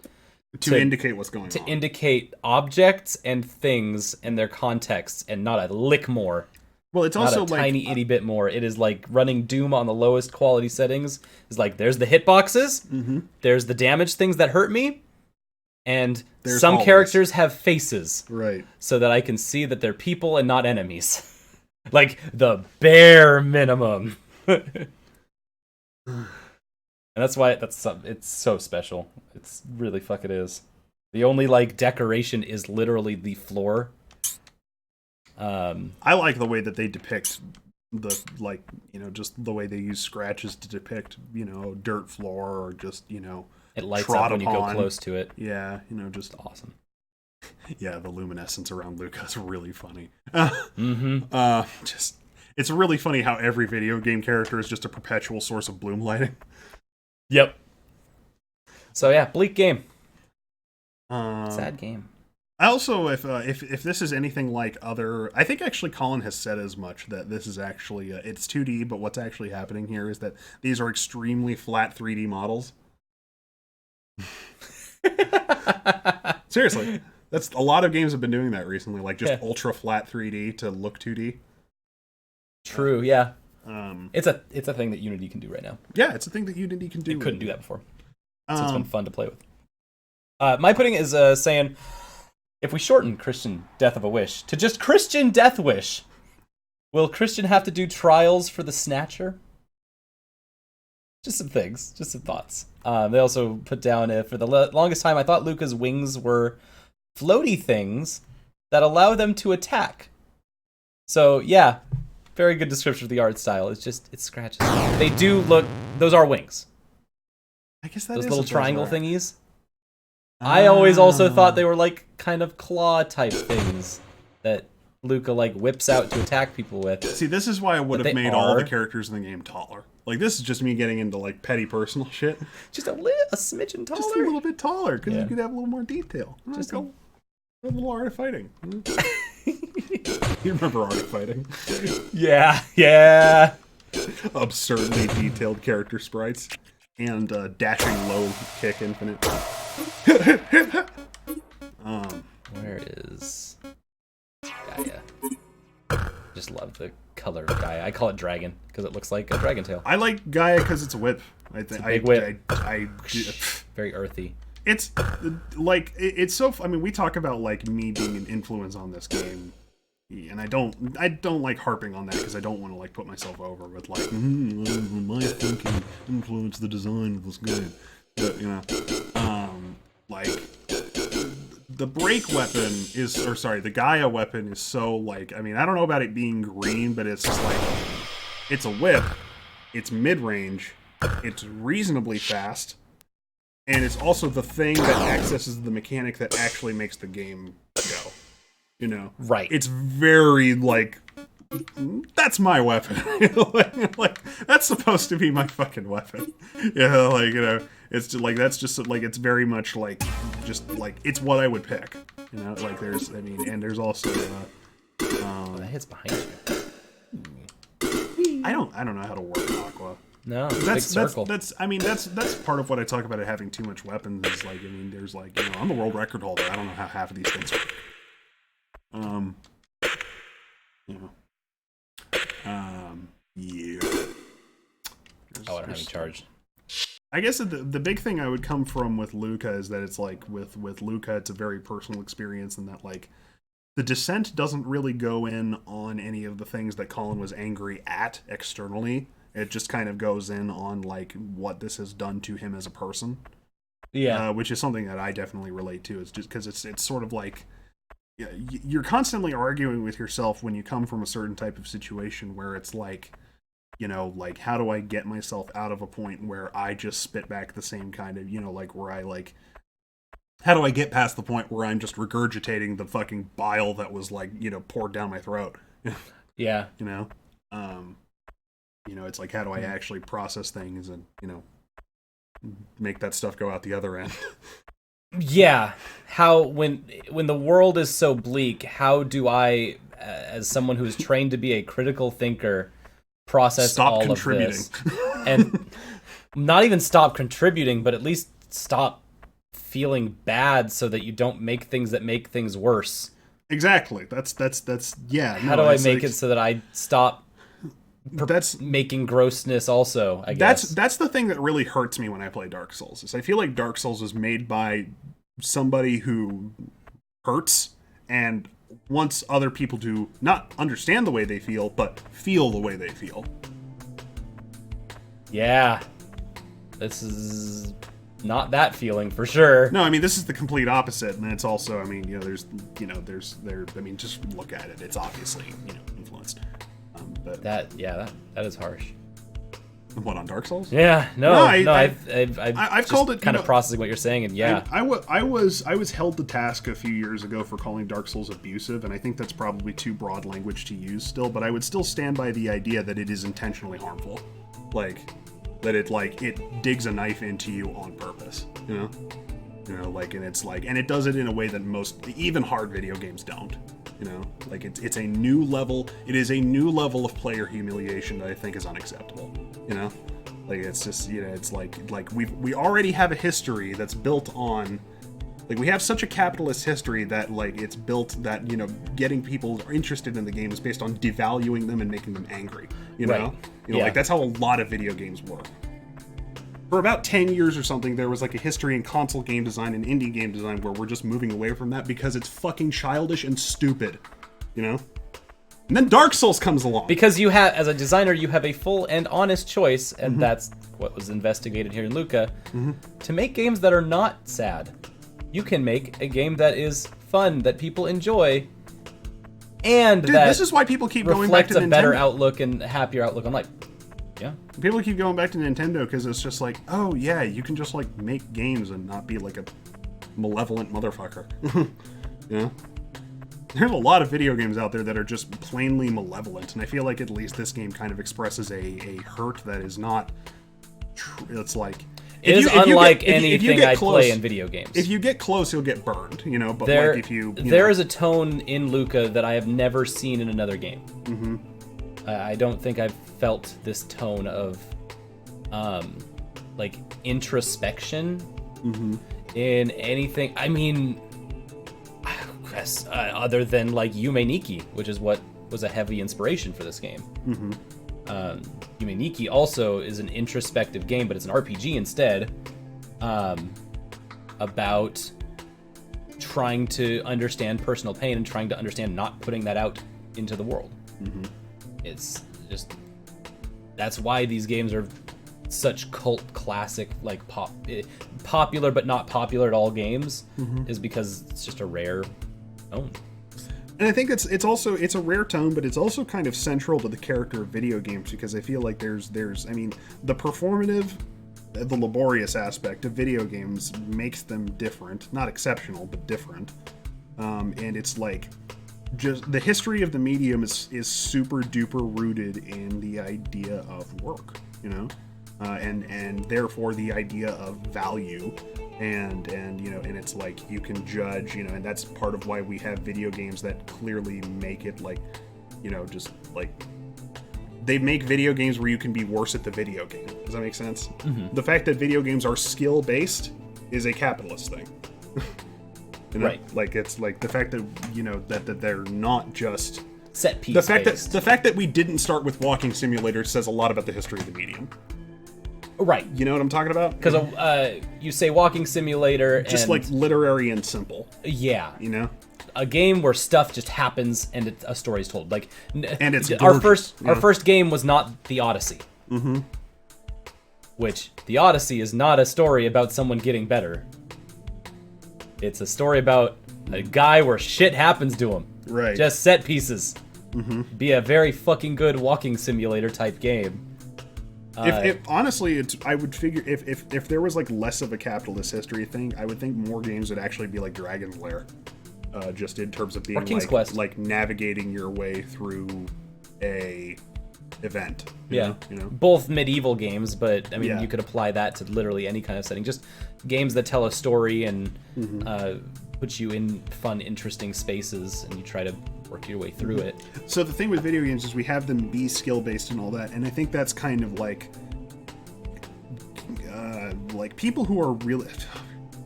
Speaker 2: to indicate what's going on.
Speaker 1: To indicate objects and things and their contexts, and not a lick more.
Speaker 2: Well, it's also
Speaker 1: not a
Speaker 2: like
Speaker 1: tiny itty bit more. It is like running Doom on the lowest quality settings. It's like there's the hitboxes, there's the damage things that hurt me, and there's some characters have faces,
Speaker 2: right?
Speaker 1: So that I can see that they're people and not enemies. Like the bare minimum. And that's why it's so special. It's really fucking is. The only like decoration is literally the floor.
Speaker 2: I like the way that they depict the, like, you know, just the way they use scratches to depict, you know, dirt floor, or just, you know,
Speaker 1: it lights up when you go close to it.
Speaker 2: Yeah, you know, just
Speaker 1: awesome.
Speaker 2: Yeah, the luminescence around LUCAH is really funny.
Speaker 1: Just
Speaker 2: it's really funny how every video game character is just a perpetual source of bloom lighting.
Speaker 1: Yep. So yeah, bleak game. Sad game.
Speaker 2: I also, if this is anything like other, I think actually Colin has said as much, that this is actually it's 2D, but what's actually happening here is that these are extremely flat 3D models. Seriously. That's a lot of games have been doing that recently, like just ultra flat 3D to look 2D.
Speaker 1: True, yeah. It's a thing that Unity can do right now.
Speaker 2: Yeah, it's a thing that Unity can do.
Speaker 1: It couldn't do that before. So it's been fun to play with. My pudding is saying, if we shorten Christian Death of a Wish to just Christian Death Wish, will Christian have to do trials for the Snatcher? Just some things, just some thoughts. They also put down, for the longest time, I thought LUCAH's wings were floaty things that allow them to attack. So, yeah, very good description of the art style. It's just, it scratches. They do look, those are wings.
Speaker 2: I guess that
Speaker 1: those
Speaker 2: is
Speaker 1: little triangle thingies. I always also thought they were like kind of claw type things that LUCAH like whips out to attack people with.
Speaker 2: See, this is why I would have made all the characters in the game taller. Like, this is just me getting into like petty personal shit.
Speaker 1: Just a smidgen taller.
Speaker 2: Just a little bit taller, because you could have a little more detail. Just a little Art of Fighting. You remember Art of Fighting?
Speaker 1: Yeah.
Speaker 2: Absurdly detailed character sprites. And dashing low kick infinite.
Speaker 1: Where is Gaia? Just love the color of Gaia. I call it dragon because it looks like a dragon tail.
Speaker 2: I like Gaia because it's a whip. It's a
Speaker 1: big whip.
Speaker 2: Very
Speaker 1: earthy.
Speaker 2: It's like it's so. I mean, we talk about like me being an influence on this game, and I don't like harping on that because I don't want to like put myself over with like my thinking influenced the design of this game. But, you know, like the break weapon is, or sorry, the Gaia weapon is so like, I mean, I don't know about it being green, but it's just like, it's a whip, it's mid-range, it's reasonably fast, and it's also the thing that accesses the mechanic that actually makes the game go. You know?
Speaker 1: Right.
Speaker 2: It's very, like, that's my weapon. like, that's supposed to be my fucking weapon. Yeah, like, you know, it's just, like, that's just, like, it's very much, like, just, like, it's what I would pick. You know, like, there's, I mean, and there's also,
Speaker 1: that hits behind you.
Speaker 2: I don't know how to work Aqua.
Speaker 1: No, it's a big circle.
Speaker 2: That's part of what I talk about it having too much weapons is, like, I mean, there's, like, you know, I'm the world record holder. I don't know how half of these things work. You know. Yeah.
Speaker 1: I don't have any charge.
Speaker 2: I guess the big thing I would come from with LUCAH is that it's like with LUCAH, it's a very personal experience, and that like The dissent doesn't really go in on any of the things that Colin was angry at externally. It just kind of goes in on like what this has done to him as a person.
Speaker 1: Yeah.
Speaker 2: Which is something that I definitely relate to. It's just because it's sort of like you're constantly arguing with yourself when you come from a certain type of situation where it's like, you know, like, how do I get myself out of a point where I just spit back the same kind of, you know, like where I like, how do I get past the point where I'm just regurgitating the fucking bile that was like, you know, poured down my throat?
Speaker 1: Yeah.
Speaker 2: You know? It's like, how do I actually process things and, you know, make that stuff go out the other end?
Speaker 1: Yeah. How, when the world is so bleak, how do I, as someone who's trained to be a critical thinker, process all of this? And not even stop contributing, but at least stop feeling bad so that you don't make things that make things worse.
Speaker 2: Exactly. That's yeah.
Speaker 1: How do I make it so that I stop making grossness also, I guess?
Speaker 2: That's the thing that really hurts me when I play Dark Souls, is I feel like Dark Souls is made by somebody who hurts and wants other people to not understand the way they feel, but feel the way they feel.
Speaker 1: Yeah. This is not that feeling for sure.
Speaker 2: No, I mean, this is the complete opposite, and it's also, I mean, just look at it. It's obviously, influenced. But
Speaker 1: that is harsh.
Speaker 2: What, on Dark Souls?
Speaker 1: Yeah, I've
Speaker 2: called it
Speaker 1: kind of processing what you're saying, and yeah.
Speaker 2: I was held to task a few years ago for calling Dark Souls abusive, and I think that's probably too broad language to use still, but I would still stand by the idea that it is intentionally harmful. Like, that it digs a knife into you on purpose, and it does it in a way that most, even hard video games don't, it's a new level. It is a new level of player humiliation that I think is unacceptable, it's just, it's like we already have a history that's built on, we have such a capitalist history that, it's built that, getting people interested in the game is based on devaluing them and making them angry,
Speaker 1: Right.
Speaker 2: That's how a lot of video games work. For about 10 years or something, there was a history in console game design and indie game design where we're just moving away from that because it's fucking childish and stupid, And then Dark Souls comes along.
Speaker 1: Because you have, as a designer, you have a full and honest choice, and that's what was investigated here in LUCAH, to make games that are not sad. You can make a game that is fun, that people enjoy, and
Speaker 2: Dude,
Speaker 1: that
Speaker 2: this is why people keep going back to
Speaker 1: reflects a
Speaker 2: Nintendo.
Speaker 1: better outlook and a happier outlook on life. Yeah.
Speaker 2: People keep going back to Nintendo because it's just like, oh yeah, you can just make games and not be a malevolent motherfucker. There's a lot of video games out there that are just plainly malevolent, and I feel like at least this game kind of expresses a hurt that is not. It's like.
Speaker 1: It is unlike anything I play in video games.
Speaker 2: If you get close, you'll get burned, But
Speaker 1: there is a tone in LUCAH that I have never seen in another game. I don't think I've felt this tone of, introspection in anything. I mean, other than Yume Nikki, which is what was a heavy inspiration for this game. Yume Nikki also is an introspective game, but it's an RPG instead, about trying to understand personal pain and trying to understand not putting that out into the world. It's just, that's why these games are such cult classic, popular but not popular at all games, is because it's just a rare tone.
Speaker 2: And I think it's a rare tone, but it's also kind of central to the character of video games, because I feel like there's the performative, the laborious aspect of video games makes them different, not exceptional, but different. And it's just the history of the medium is super duper rooted in the idea of work, and therefore the idea of value, and it's you can judge, and that's part of why we have video games that clearly make it they make video games where you can be worse at the video game. Does that make sense? The fact that video games are skill based is a capitalist thing. Right. It's the fact that that they're not just
Speaker 1: set piece.
Speaker 2: The fact that we didn't start with walking simulators says a lot about the history of the medium.
Speaker 1: Right.
Speaker 2: You know what I'm talking about?
Speaker 1: Because you say walking simulator,
Speaker 2: just
Speaker 1: and
Speaker 2: literary and simple.
Speaker 1: Yeah. a game where stuff just happens and a story's told. Like,
Speaker 2: and it's
Speaker 1: our first game was not the Odyssey. Mm-hmm. Which the Odyssey is not a story about someone getting better. It's a story about a guy where shit happens to him.
Speaker 2: Right.
Speaker 1: Just set pieces. Mm-hmm. Be a very fucking good walking simulator type game.
Speaker 2: Honestly, I would figure if there was like less of a capitalist history thing, I would think more games would actually be like Dragon's Lair, just in terms of being like navigating your way through a event.
Speaker 1: You know? Both medieval games, but I mean you could apply that to literally any kind of setting. Just games that tell a story and put you in fun, interesting spaces, and you try to work your way through it.
Speaker 2: So the thing with video games is we have them be skill-based and all that, and I think that's kind of like people who are really,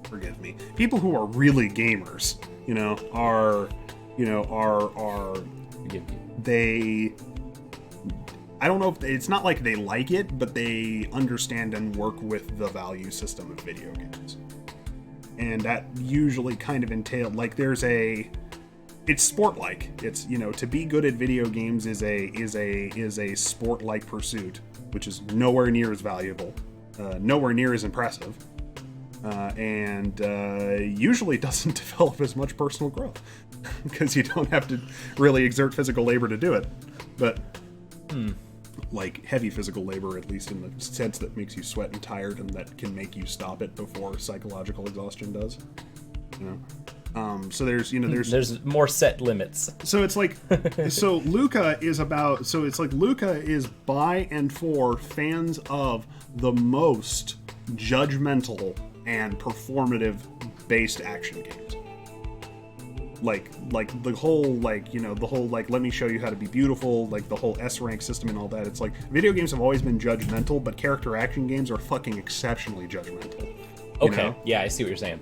Speaker 2: forgive me, people who are really gamers, I don't know if it's not like they like it, but they understand and work with the value system of video games. And that usually kind of entailed, like, it's sport-like. It's, to be good at video games is a sport-like pursuit, which is nowhere near as valuable, nowhere near as impressive, and usually doesn't develop as much personal growth because you don't have to really exert physical labor to do it. But like heavy physical labor, at least in the sense that makes you sweat and tired, and that can make you stop it before psychological exhaustion does. So there's
Speaker 1: more set limits.
Speaker 2: So it's like, so LUCAH is by and for fans of the most judgmental and performative based action games. Like the whole let me show you how to be beautiful, like the whole S rank system and all that. It's like video games have always been judgmental, but character action games are fucking exceptionally judgmental.
Speaker 1: Okay, yeah, I see what you're saying.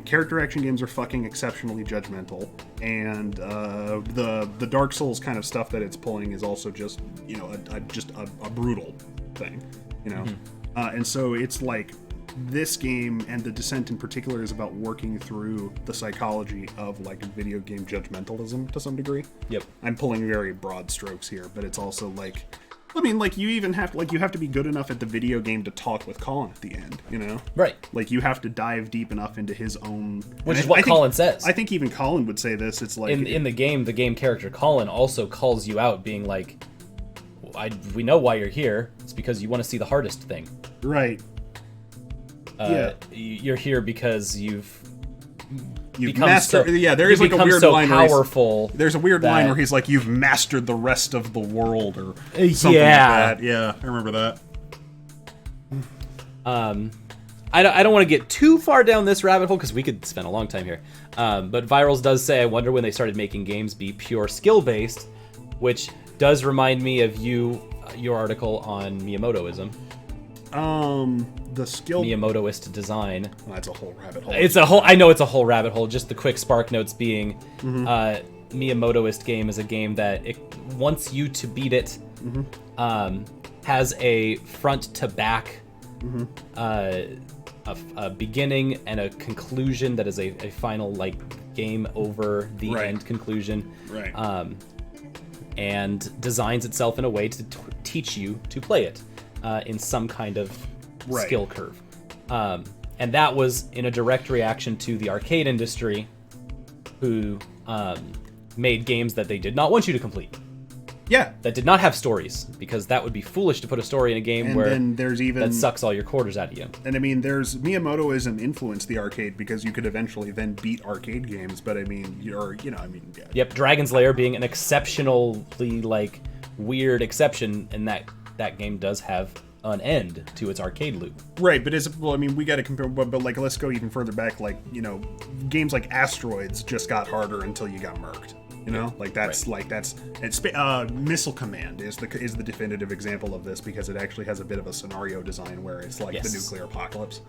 Speaker 2: Character action games are fucking exceptionally judgmental, and the Dark Souls kind of stuff that it's pulling is also just a brutal thing, and so it's like this game, and The Descent in particular, is about working through the psychology of like video game judgmentalism to some degree.
Speaker 1: Yep.
Speaker 2: I'm pulling very broad strokes here, but it's also like, I mean, like, you even have you have to be good enough at the video game to talk with Colin at the end,
Speaker 1: Right.
Speaker 2: Like, you have to dive deep enough into his own...
Speaker 1: Which is what Colin says.
Speaker 2: I think even Colin would say this. It's like...
Speaker 1: In the game character Colin also calls you out, being like, we know why you're here. It's because you want to see the hardest thing.
Speaker 2: Right.
Speaker 1: You're here because you've
Speaker 2: mastered. There is like a weird line.
Speaker 1: Powerful.
Speaker 2: There's a weird line where he's like, "You've mastered the rest of the world," or something like that. Yeah, I remember that.
Speaker 1: I don't want to get too far down this rabbit hole because we could spend a long time here. But Virals does say, I wonder when they started making games be pure skill based, which does remind me of your article on Miyamotoism.
Speaker 2: The skill
Speaker 1: Miyamotoist design.
Speaker 2: Well, that's a whole rabbit hole.
Speaker 1: I know it's a whole rabbit hole. Just the quick spark notes being, Miyamotoist game is a game that it wants you to beat it. Has a front to back, a beginning and a conclusion that is a final like game over the end conclusion.
Speaker 2: Right.
Speaker 1: And designs itself in a way to teach you to play it in some kind of skill curve. And that was in a direct reaction to the arcade industry, who made games that they did not want you to complete.
Speaker 2: Yeah.
Speaker 1: That did not have stories, because that would be foolish to put a story in a game that sucks all your quarters out of you.
Speaker 2: And I mean, Miyamotoism influenced the arcade because you could eventually then beat arcade games, but I mean,
Speaker 1: Yep, Dragon's Lair being an exceptionally, like, weird exception, and that game does have an end to its arcade loop.
Speaker 2: Right, but we got to compare, but like, let's go even further back, like, games like Asteroids just got harder until you got murked. Missile Command is the definitive example of this, because it actually has a bit of a scenario design where it's like the nuclear apocalypse.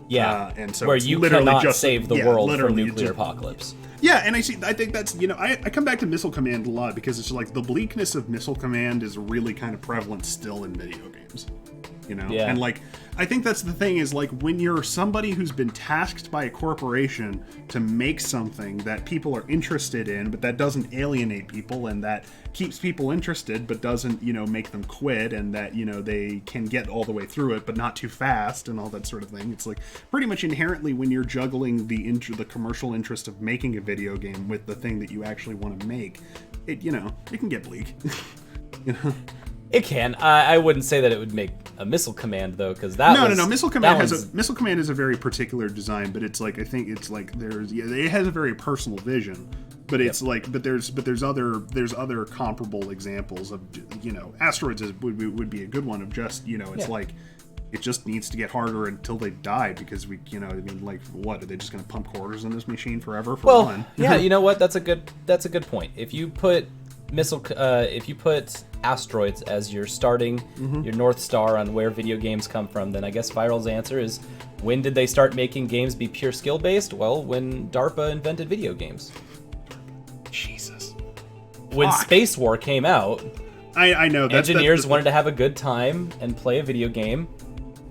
Speaker 1: Yeah,
Speaker 2: and so
Speaker 1: where
Speaker 2: it's
Speaker 1: you
Speaker 2: literally
Speaker 1: cannot
Speaker 2: just
Speaker 1: save the world from nuclear apocalypse.
Speaker 2: Yeah, and I think that's, I come back to Missile Command a lot because it's like the bleakness of Missile Command is really kind of prevalent still in video games. And like I think that's the thing is like when you're somebody who's been tasked by a corporation to make something that people are interested in, but that doesn't alienate people and that keeps people interested, but doesn't, make them quit, and that, they can get all the way through it, but not too fast and all that sort of thing. It's like pretty much inherently when you're juggling the commercial interest of making a video game with the thing that you actually want to make, it can get bleak.
Speaker 1: It can. I wouldn't say that it would make a Missile Command though, because no.
Speaker 2: Missile Command is a very particular design, but it's like I think it's like it has a very personal vision, but it's like there's other comparable examples of Asteroids would be a good one of just it's like it just needs to get harder until they die because what are they just going to pump quarters in this machine forever for one?
Speaker 1: Yeah, you know what? That's a good point. If you put Asteroids as your starting, your North Star on where video games come from, then I guess Viral's answer is, when did they start making games be pure skill-based? Well, when DARPA invented video games.
Speaker 2: Jesus.
Speaker 1: When Space War came out,
Speaker 2: I know
Speaker 1: engineers wanted to have a good time and play a video game.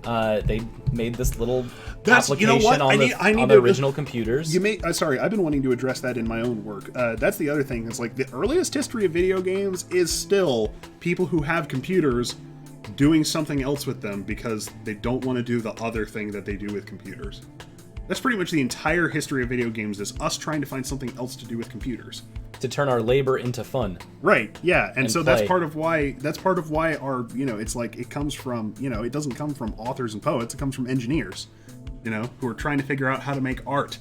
Speaker 1: They made this little application on the original computers.
Speaker 2: Sorry, I've been wanting to address that in my own work. That's the other thing. It's like the earliest history of video games is still people who have computers doing something else with them because they don't want to do the other thing that they do with computers. That's pretty much the entire history of video games, is us trying to find something else to do with computers.
Speaker 1: To turn our labor into fun.
Speaker 2: Right, yeah. And so
Speaker 1: play.
Speaker 2: that's part of why our, it's like it comes from, it doesn't come from authors and poets, it comes from engineers, who are trying to figure out how to make art.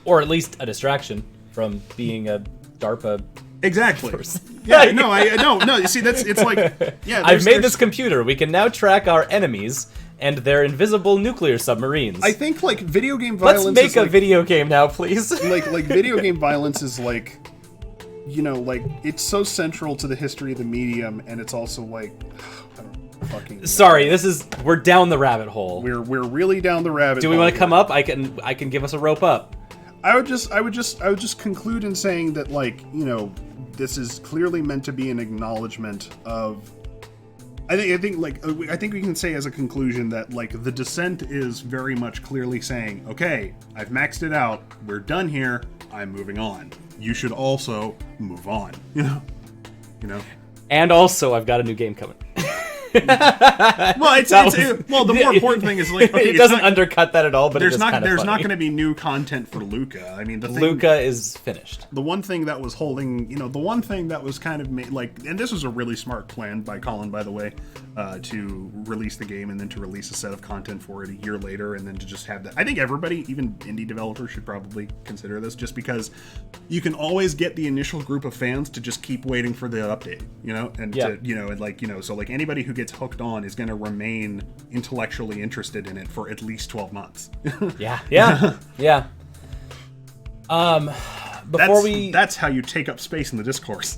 Speaker 1: Or at least a distraction from being a DARPA
Speaker 2: Exactly.
Speaker 1: person.
Speaker 2: Yeah, no, you see, it's like, yeah.
Speaker 1: I've made this computer. We can now track our enemies and their invisible nuclear submarines.
Speaker 2: I think, like, video game violence
Speaker 1: Let's make a video game now, please.
Speaker 2: like video game violence is, like, it's so central to the history of the medium, and it's also, like, I don't fucking...
Speaker 1: Sorry, we're down the rabbit hole.
Speaker 2: We're really down the rabbit hole.
Speaker 1: Do we want to come up? I can give us a rope up.
Speaker 2: I would just conclude in saying that, like, this is clearly meant to be an acknowledgement of... I think we can say as a conclusion that, like, the Descent is very much clearly saying, okay, I've maxed it out, we're done here, I'm moving on. You should also move on,
Speaker 1: And also, I've got a new game coming.
Speaker 2: Well, the more important thing is, like, okay,
Speaker 1: it doesn't undercut that at all, but there's not
Speaker 2: going to be new content for LUCAH. I mean,
Speaker 1: LUCAH is finished.
Speaker 2: The one thing that was holding, the one thing that was kind of made, like, and this was a really smart plan by Colin, by the way, to release the game and then to release a set of content for it a year later, and then to just have that. I think everybody, even indie developers, should probably consider this, just because you can always get the initial group of fans to just keep waiting for the update, so like anybody who gets hooked on is going to remain intellectually interested in it for at least 12 months.
Speaker 1: Yeah. That's
Speaker 2: how you take up space in the discourse.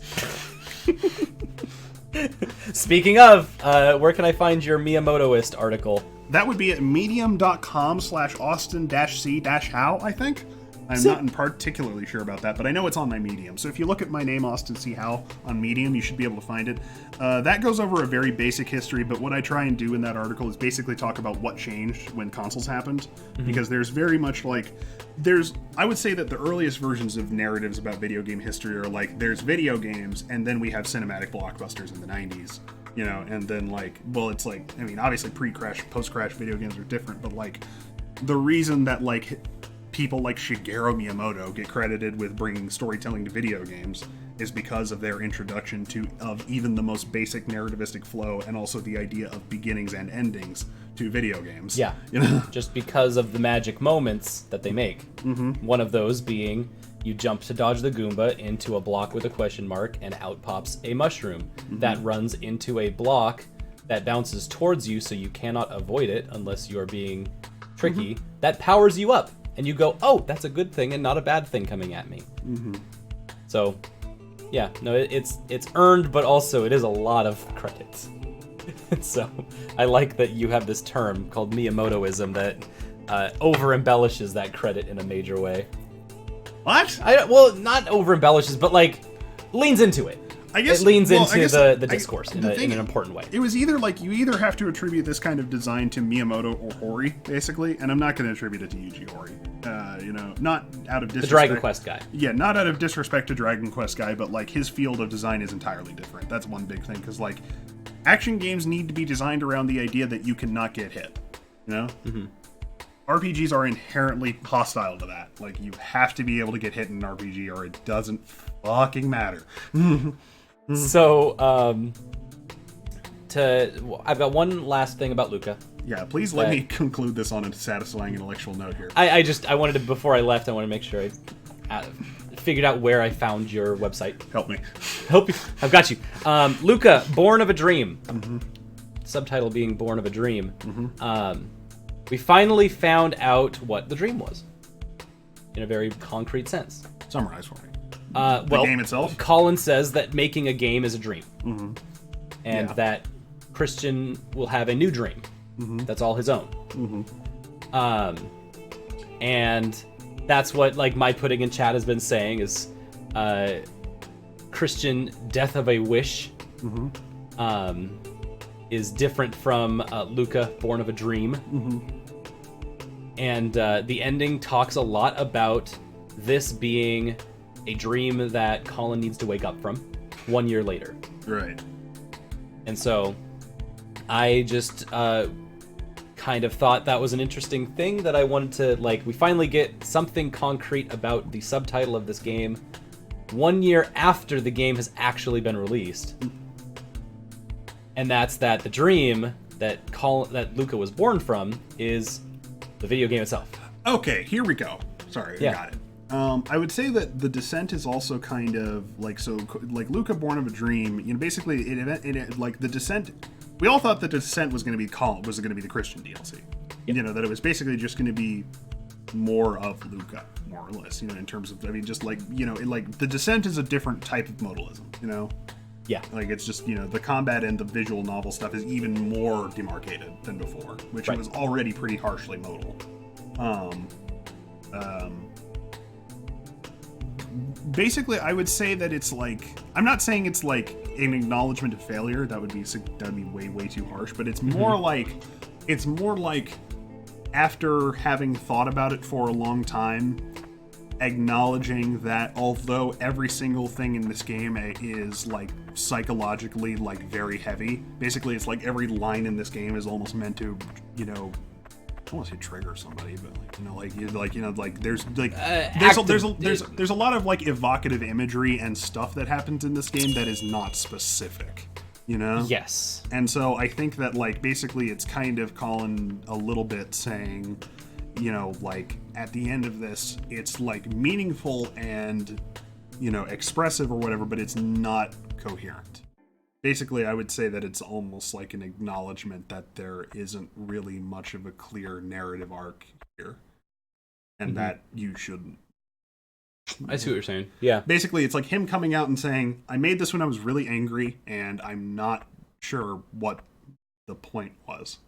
Speaker 1: Speaking of, where can I find your Miyamotoist article?
Speaker 2: That would be at medium.com/Austin-C-Howe, I think. I'm not particularly sure about that, but I know it's on my Medium. So if you look at my name, Austin C. Howe, on Medium, you should be able to find it. That goes over a very basic history, but what I try and do in that article is basically talk about what changed when consoles happened, because there's very much like... I would say that the earliest versions of narratives about video game history are like, there's video games, and then we have cinematic blockbusters in the 90s. And then, like, well, it's like, I mean, obviously pre-crash, post-crash video games are different, but, like, the reason that, like, people like Shigeru Miyamoto get credited with bringing storytelling to video games is because of their introduction of even the most basic narrativistic flow, and also the idea of beginnings and endings to video games.
Speaker 1: Yeah, just because of the magic moments that they make. One of those being, you jump to dodge the Goomba into a block with a question mark, and out pops a mushroom that runs into a block that bounces towards you, so you cannot avoid it unless you're being tricky. That powers you up. And you go, oh, that's a good thing and not a bad thing coming at me. So, yeah, no, it's earned, but also it is a lot of credits. So, I like that you have this term called Miyamotoism that over-embellishes that credit in a major way.
Speaker 2: What?
Speaker 1: Well, not over-embellishes, but, like, leans into it.
Speaker 2: I guess
Speaker 1: it leans
Speaker 2: well,
Speaker 1: into
Speaker 2: I guess
Speaker 1: the discourse in an important way.
Speaker 2: It was either like you either have to attribute this kind of design to Miyamoto or Hori, basically, and I'm not going to attribute it to Yuji Horii. Not out of disrespect.
Speaker 1: The Dragon Quest guy.
Speaker 2: Yeah, not out of disrespect to Dragon Quest guy, but like his field of design is entirely different. That's one big thing, because like action games need to be designed around the idea that you cannot get hit. You know. Mm-hmm. RPGs are inherently hostile to that. Like, you have to be able to get hit in an RPG or it doesn't fucking matter.
Speaker 1: So, I've got one last thing about LUCAH.
Speaker 2: Yeah, please let me conclude this on a satisfying intellectual note here.
Speaker 1: I wanted to, before I left, I want to make sure I figured out where I found your website.
Speaker 2: Help me.
Speaker 1: Help you. I've got you. LUCAH, Born of a Dream. Mm-hmm. Subtitle being Born of a Dream. Mm-hmm. We finally found out what the dream was, in a very concrete sense.
Speaker 2: Summarize for me.
Speaker 1: The
Speaker 2: game itself?
Speaker 1: Colin says that making a game is a dream.
Speaker 2: Mm-hmm.
Speaker 1: And that Christian will have a new dream. Mm-hmm. That's all his own. Mm-hmm. And that's what like my pudding in chat has been saying is Christian Death of a Wish is different from LUCAH Born of a Dream. Mm-hmm. And the ending talks a lot about this being a dream that Colin needs to wake up from 1 year later.
Speaker 2: Right.
Speaker 1: And so I just kind of thought that was an interesting thing that I wanted to, like, we finally get something concrete about the subtitle of this game 1 year after the game has actually been released. And that's that the dream that LUCAH was born from is the video game itself. Okay, here we go. Sorry, I got it. I would say that the Descent is also kind of like LUCAH Born of a Dream. You know, basically, it like the Descent. We all thought that the Descent was going to be the Christian DLC. Yep. You know, that it was basically just going to be more of LUCAH, more or less. You know, in terms of, I mean, just like, you know, like the Descent is a different type of modalism. You know. Yeah. Like, it's just, you know, the combat and the visual novel stuff is even more demarcated than before, which was already pretty harshly modal. Basically, I would say that it's like, I'm not saying it's like an acknowledgement of failure. That would be way too harsh. But it's more like after having thought about it for a long time, acknowledging that although every single thing in this game is like psychologically like very heavy, basically it's like every line in this game is almost meant to, you know, I don't want to say trigger somebody, but there's a lot of like evocative imagery and stuff that happens in this game that is not specific, you know? Yes. And so I think that like basically it's kind of Colin a little bit saying, you know, like at the end of this, it's like meaningful and, you know, expressive or whatever, but it's not coherent. Basically, I would say that it's almost like an acknowledgement that there isn't really much of a clear narrative arc here, and that you shouldn't. I see what you're saying. Yeah. Basically, it's like him coming out and saying, I made this when I was really angry, and I'm not sure what the point was.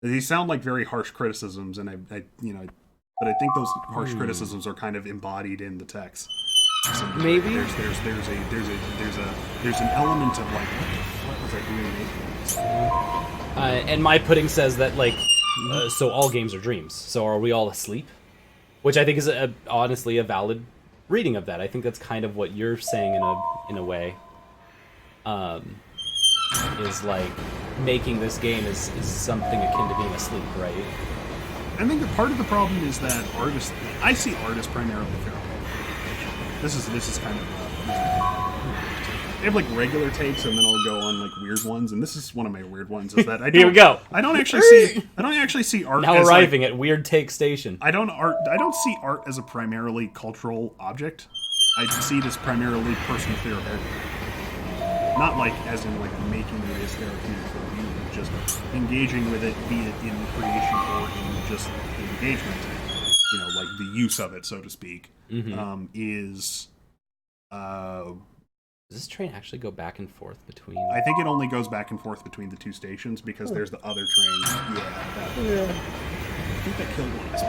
Speaker 1: These sound like very harsh criticisms, and I but I think those harsh criticisms are kind of embodied in the text. So maybe there's an element of like, what was I doing making this? And my pudding says that like, so all games are dreams. So are we all asleep? Which I think is honestly a valid reading of that. I think that's kind of what you're saying in a way. Is like making this game is something akin to being asleep, right? I think that part of the problem is that I see artists primarily feral. This is kind of they have like regular takes, and then I'll go on like weird ones, and this is one of my weird ones. Is that here we go. I don't actually see art. Now arriving like, at Weird Take Station. I don't see art as a primarily cultural object. I see it as primarily personal therapeutic. Not like as in like making it as therapeutic for you, just engaging with it, be it in creation or in just engagement. You know, like the use of it, so to speak, is. Does this train actually go back and forth between? I think it only goes back and forth between the two stations because there's the other train. Yeah.
Speaker 2: think that killed one of us.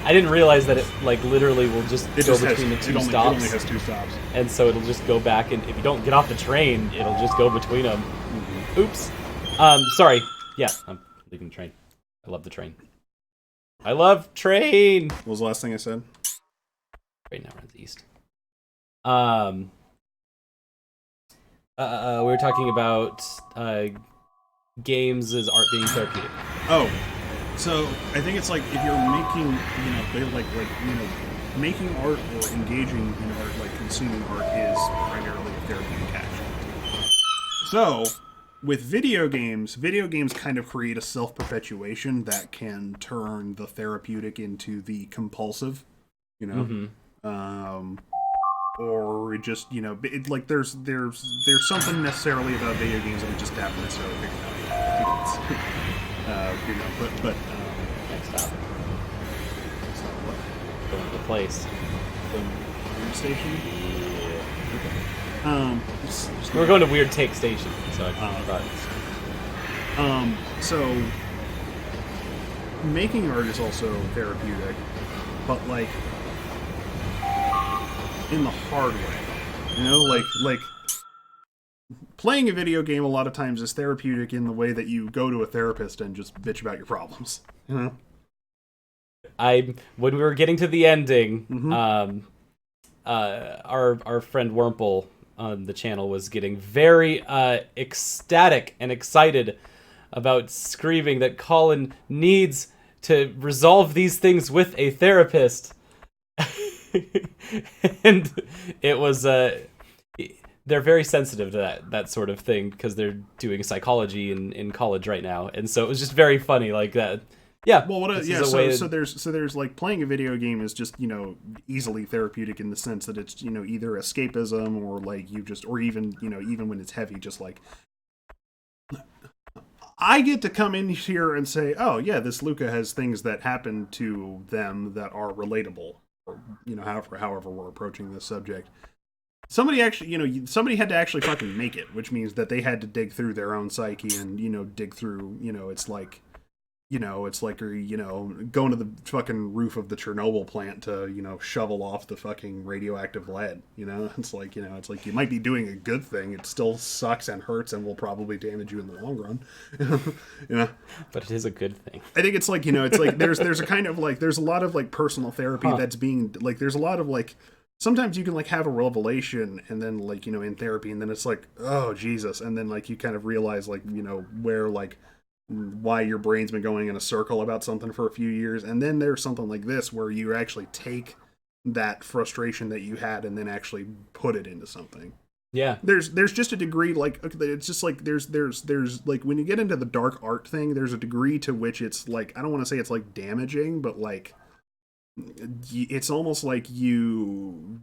Speaker 1: I didn't realize that it like literally will just go between the two stops.
Speaker 2: It only has 2 stops.
Speaker 1: And so it'll just go back, and if you don't get off the train, it'll just go between them. Mm-hmm. Oops. Sorry. Yeah, I'm leaving the train. I love the train. I love train!
Speaker 2: What was the last thing I said?
Speaker 1: Train now runs east. We were talking about games as art being therapeutic.
Speaker 2: Oh, so I think it's like if you're making, making art or engaging in art, like consuming art, is primarily a therapeutic action. So, with video games kind of create a self-perpetuation that can turn the therapeutic into the compulsive, or just, there's something necessarily about video games that we just haven't necessarily figured out yet.
Speaker 1: Next stop.
Speaker 2: So what?
Speaker 1: Going to the place.
Speaker 2: The weird station?
Speaker 1: Yeah.
Speaker 2: Okay.
Speaker 1: We're going to Weird Take Station, so I thought.
Speaker 2: So making art is also therapeutic, but like in the hard way. Like playing a video game a lot of times is therapeutic in the way that you go to a therapist and just bitch about your problems.
Speaker 1: When we were getting to the ending, our friend Wurmple on the channel was getting very ecstatic and excited about screaming that Colin needs to resolve these things with a therapist. And it was they're very sensitive to that sort of thing because they're doing psychology in college right now, and so it was just very funny like that. Yeah.
Speaker 2: Well, so there's like playing a video game is just, easily therapeutic in the sense that it's, either escapism or like or even when it's heavy, just like I get to come in here and say, oh yeah, this LUCAH has things that happen to them that are relatable, or, however we're approaching this subject. Somebody actually, somebody had to actually fucking make it, which means that they had to dig through their own psyche and, dig through, it's like going to the fucking roof of the Chernobyl plant to, shovel off the fucking radioactive lead, It's like you might be doing a good thing. It still sucks and hurts and will probably damage you in the long run,
Speaker 1: But it is a good thing.
Speaker 2: I think it's like, there's a kind of like, there's a lot of like personal therapy that's being like, there's a lot of like, sometimes you can like have a revelation and then like, in therapy, and then it's like, oh Jesus. And then like, you kind of realize like, where like, why your brain's been going in a circle about something for a few years, and then there's something like this where you actually take that frustration that you had and then actually put it into something.
Speaker 1: Yeah,
Speaker 2: there's just a degree, like it's just like there's like when you get into the dark art thing, there's a degree to which it's like, I don't want to say it's like damaging, but like it's almost like you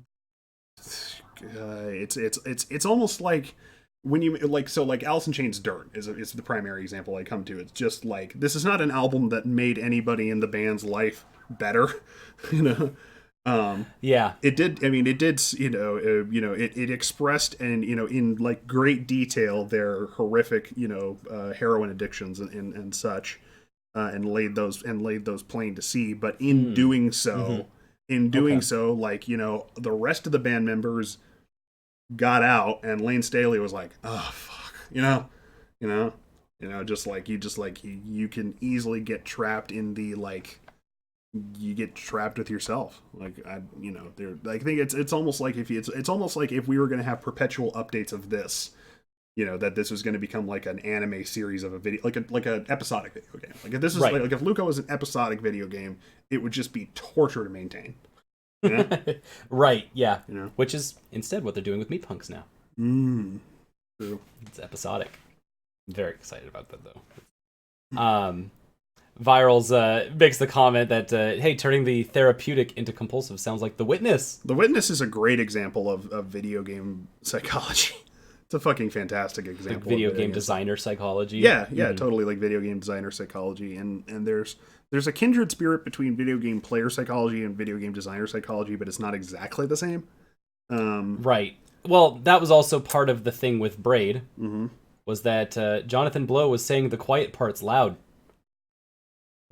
Speaker 2: it's almost like when you like, so like Alice in Chains Dirt is the primary example I come to. It's just like, this is not an album that made anybody in the band's life better,
Speaker 1: yeah,
Speaker 2: it did. I mean, it did, it expressed and, in like great detail their horrific, heroin addictions and such, and laid those plain to see. But in doing so, like, the rest of the band members got out, and Lane Staley was like, oh fuck, just like you can easily get trapped in the, like, you get trapped with yourself. Like, I think it's almost like it's almost like if we were going to have perpetual updates of this, that this was going to become like an anime series of a video, like an episodic video game. Like if this is like if LUCAH was an episodic video game, it would just be torture to maintain.
Speaker 1: Right, yeah. Which is instead what they're doing with Meat Punks now.
Speaker 2: True.
Speaker 1: It's episodic. I'm very excited about that, though. Virals makes the comment that, hey, turning the therapeutic into compulsive sounds like The Witness.
Speaker 2: The Witness is a great example of video game psychology. It's a fucking fantastic example.
Speaker 1: Like video game designer psychology.
Speaker 2: Yeah, totally, like video game designer psychology. And there's a kindred spirit between video game player psychology and video game designer psychology, but it's not exactly the same.
Speaker 1: Right. Well, that was also part of the thing with Braid, was that Jonathan Blow was saying the quiet parts loud.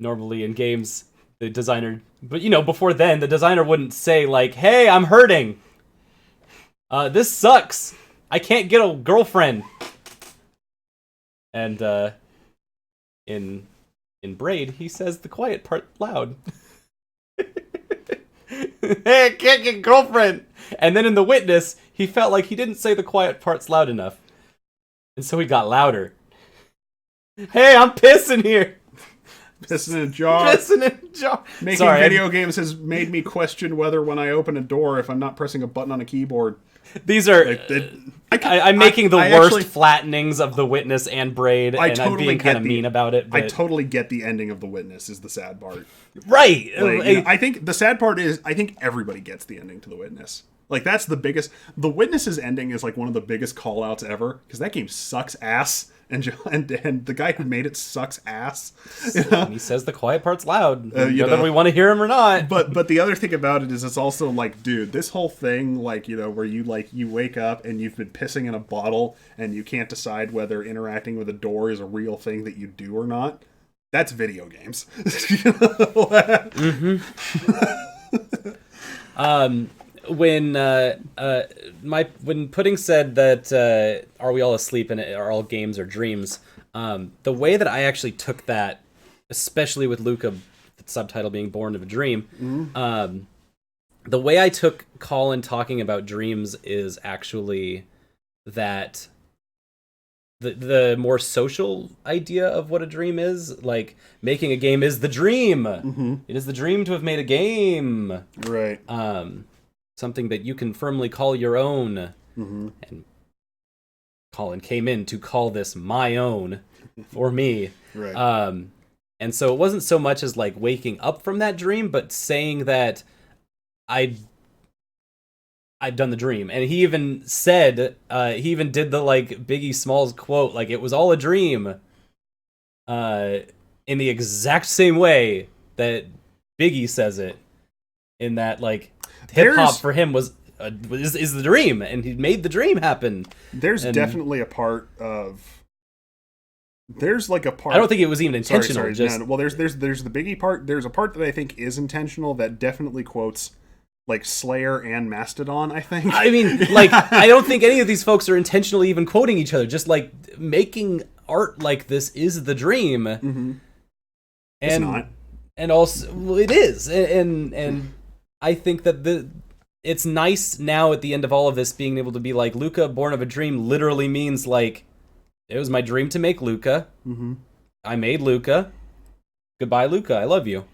Speaker 1: normally in games, the designer, but before then, the designer wouldn't say like, "Hey, I'm hurting. This sucks. I can't get a girlfriend." And in Braid, he says the quiet part loud. "Hey, I can't get a girlfriend." And then in The Witness, he felt like he didn't say the quiet parts loud enough, and so he got louder. "Hey, I'm pissing here.
Speaker 2: Pissing in a jar.
Speaker 1: Pissing in a jar."
Speaker 2: Making video games has made me question whether when I open a door, if I'm not pressing a button on a keyboard.
Speaker 1: These are... I'm making the worst flattenings of The Witness and Braid, and I'm being kind of mean about it. But...
Speaker 2: I totally get the ending of The Witness is the sad part.
Speaker 1: Right.
Speaker 2: I think the sad part is, I think everybody gets the ending to The Witness. Like, that's the biggest... The Witness's ending is, like, one of the biggest call-outs ever, because that game sucks ass, and the guy who made it sucks ass.
Speaker 1: And he says the quiet part's loud, whether we want to hear him or not.
Speaker 2: But the other thing about it is it's also, like, dude, this whole thing, like, where you wake up and you've been pissing in a bottle, and you can't decide whether interacting with a door is a real thing that you do or not, that's video games.
Speaker 1: Mm-hmm. When Pudding said that are we all asleep and are all games or dreams, the way that I actually took that, especially with LUCAH, the subtitle being Born of a Dream, the way I took Colin talking about dreams is actually that the more social idea of what a dream is, like making a game is the dream. Mm-hmm. It is the dream to have made a game.
Speaker 2: Right.
Speaker 1: Something that you can firmly call your own.
Speaker 2: Mm-hmm.
Speaker 1: And Colin came in to call this my own for me.
Speaker 2: Right.
Speaker 1: And so it wasn't so much as like waking up from that dream, but saying that I'd done the dream. And he even said, he even did the like Biggie Smalls quote, like it was all a dream, in the exact same way that Biggie says it, in that like hip hop for him is the dream, and he made the dream happen.
Speaker 2: There's definitely a part of. There's like a part.
Speaker 1: I don't think it was even intentional.
Speaker 2: Sorry. No. Well, there's the Biggie part. There's a part that I think is intentional that definitely quotes like Slayer and Mastodon. I think. I
Speaker 1: mean, like I don't think any of these folks are intentionally even quoting each other. Just like making art like this is the dream.
Speaker 2: Mm-hmm.
Speaker 1: And,
Speaker 2: it's not.
Speaker 1: And also, well, it is, and I think that it's nice now at the end of all of this being able to be like, LUCAH Born of a Dream literally means like, it was my dream to make LUCAH.
Speaker 2: Mm-hmm.
Speaker 1: I made LUCAH. Goodbye, LUCAH. I love you.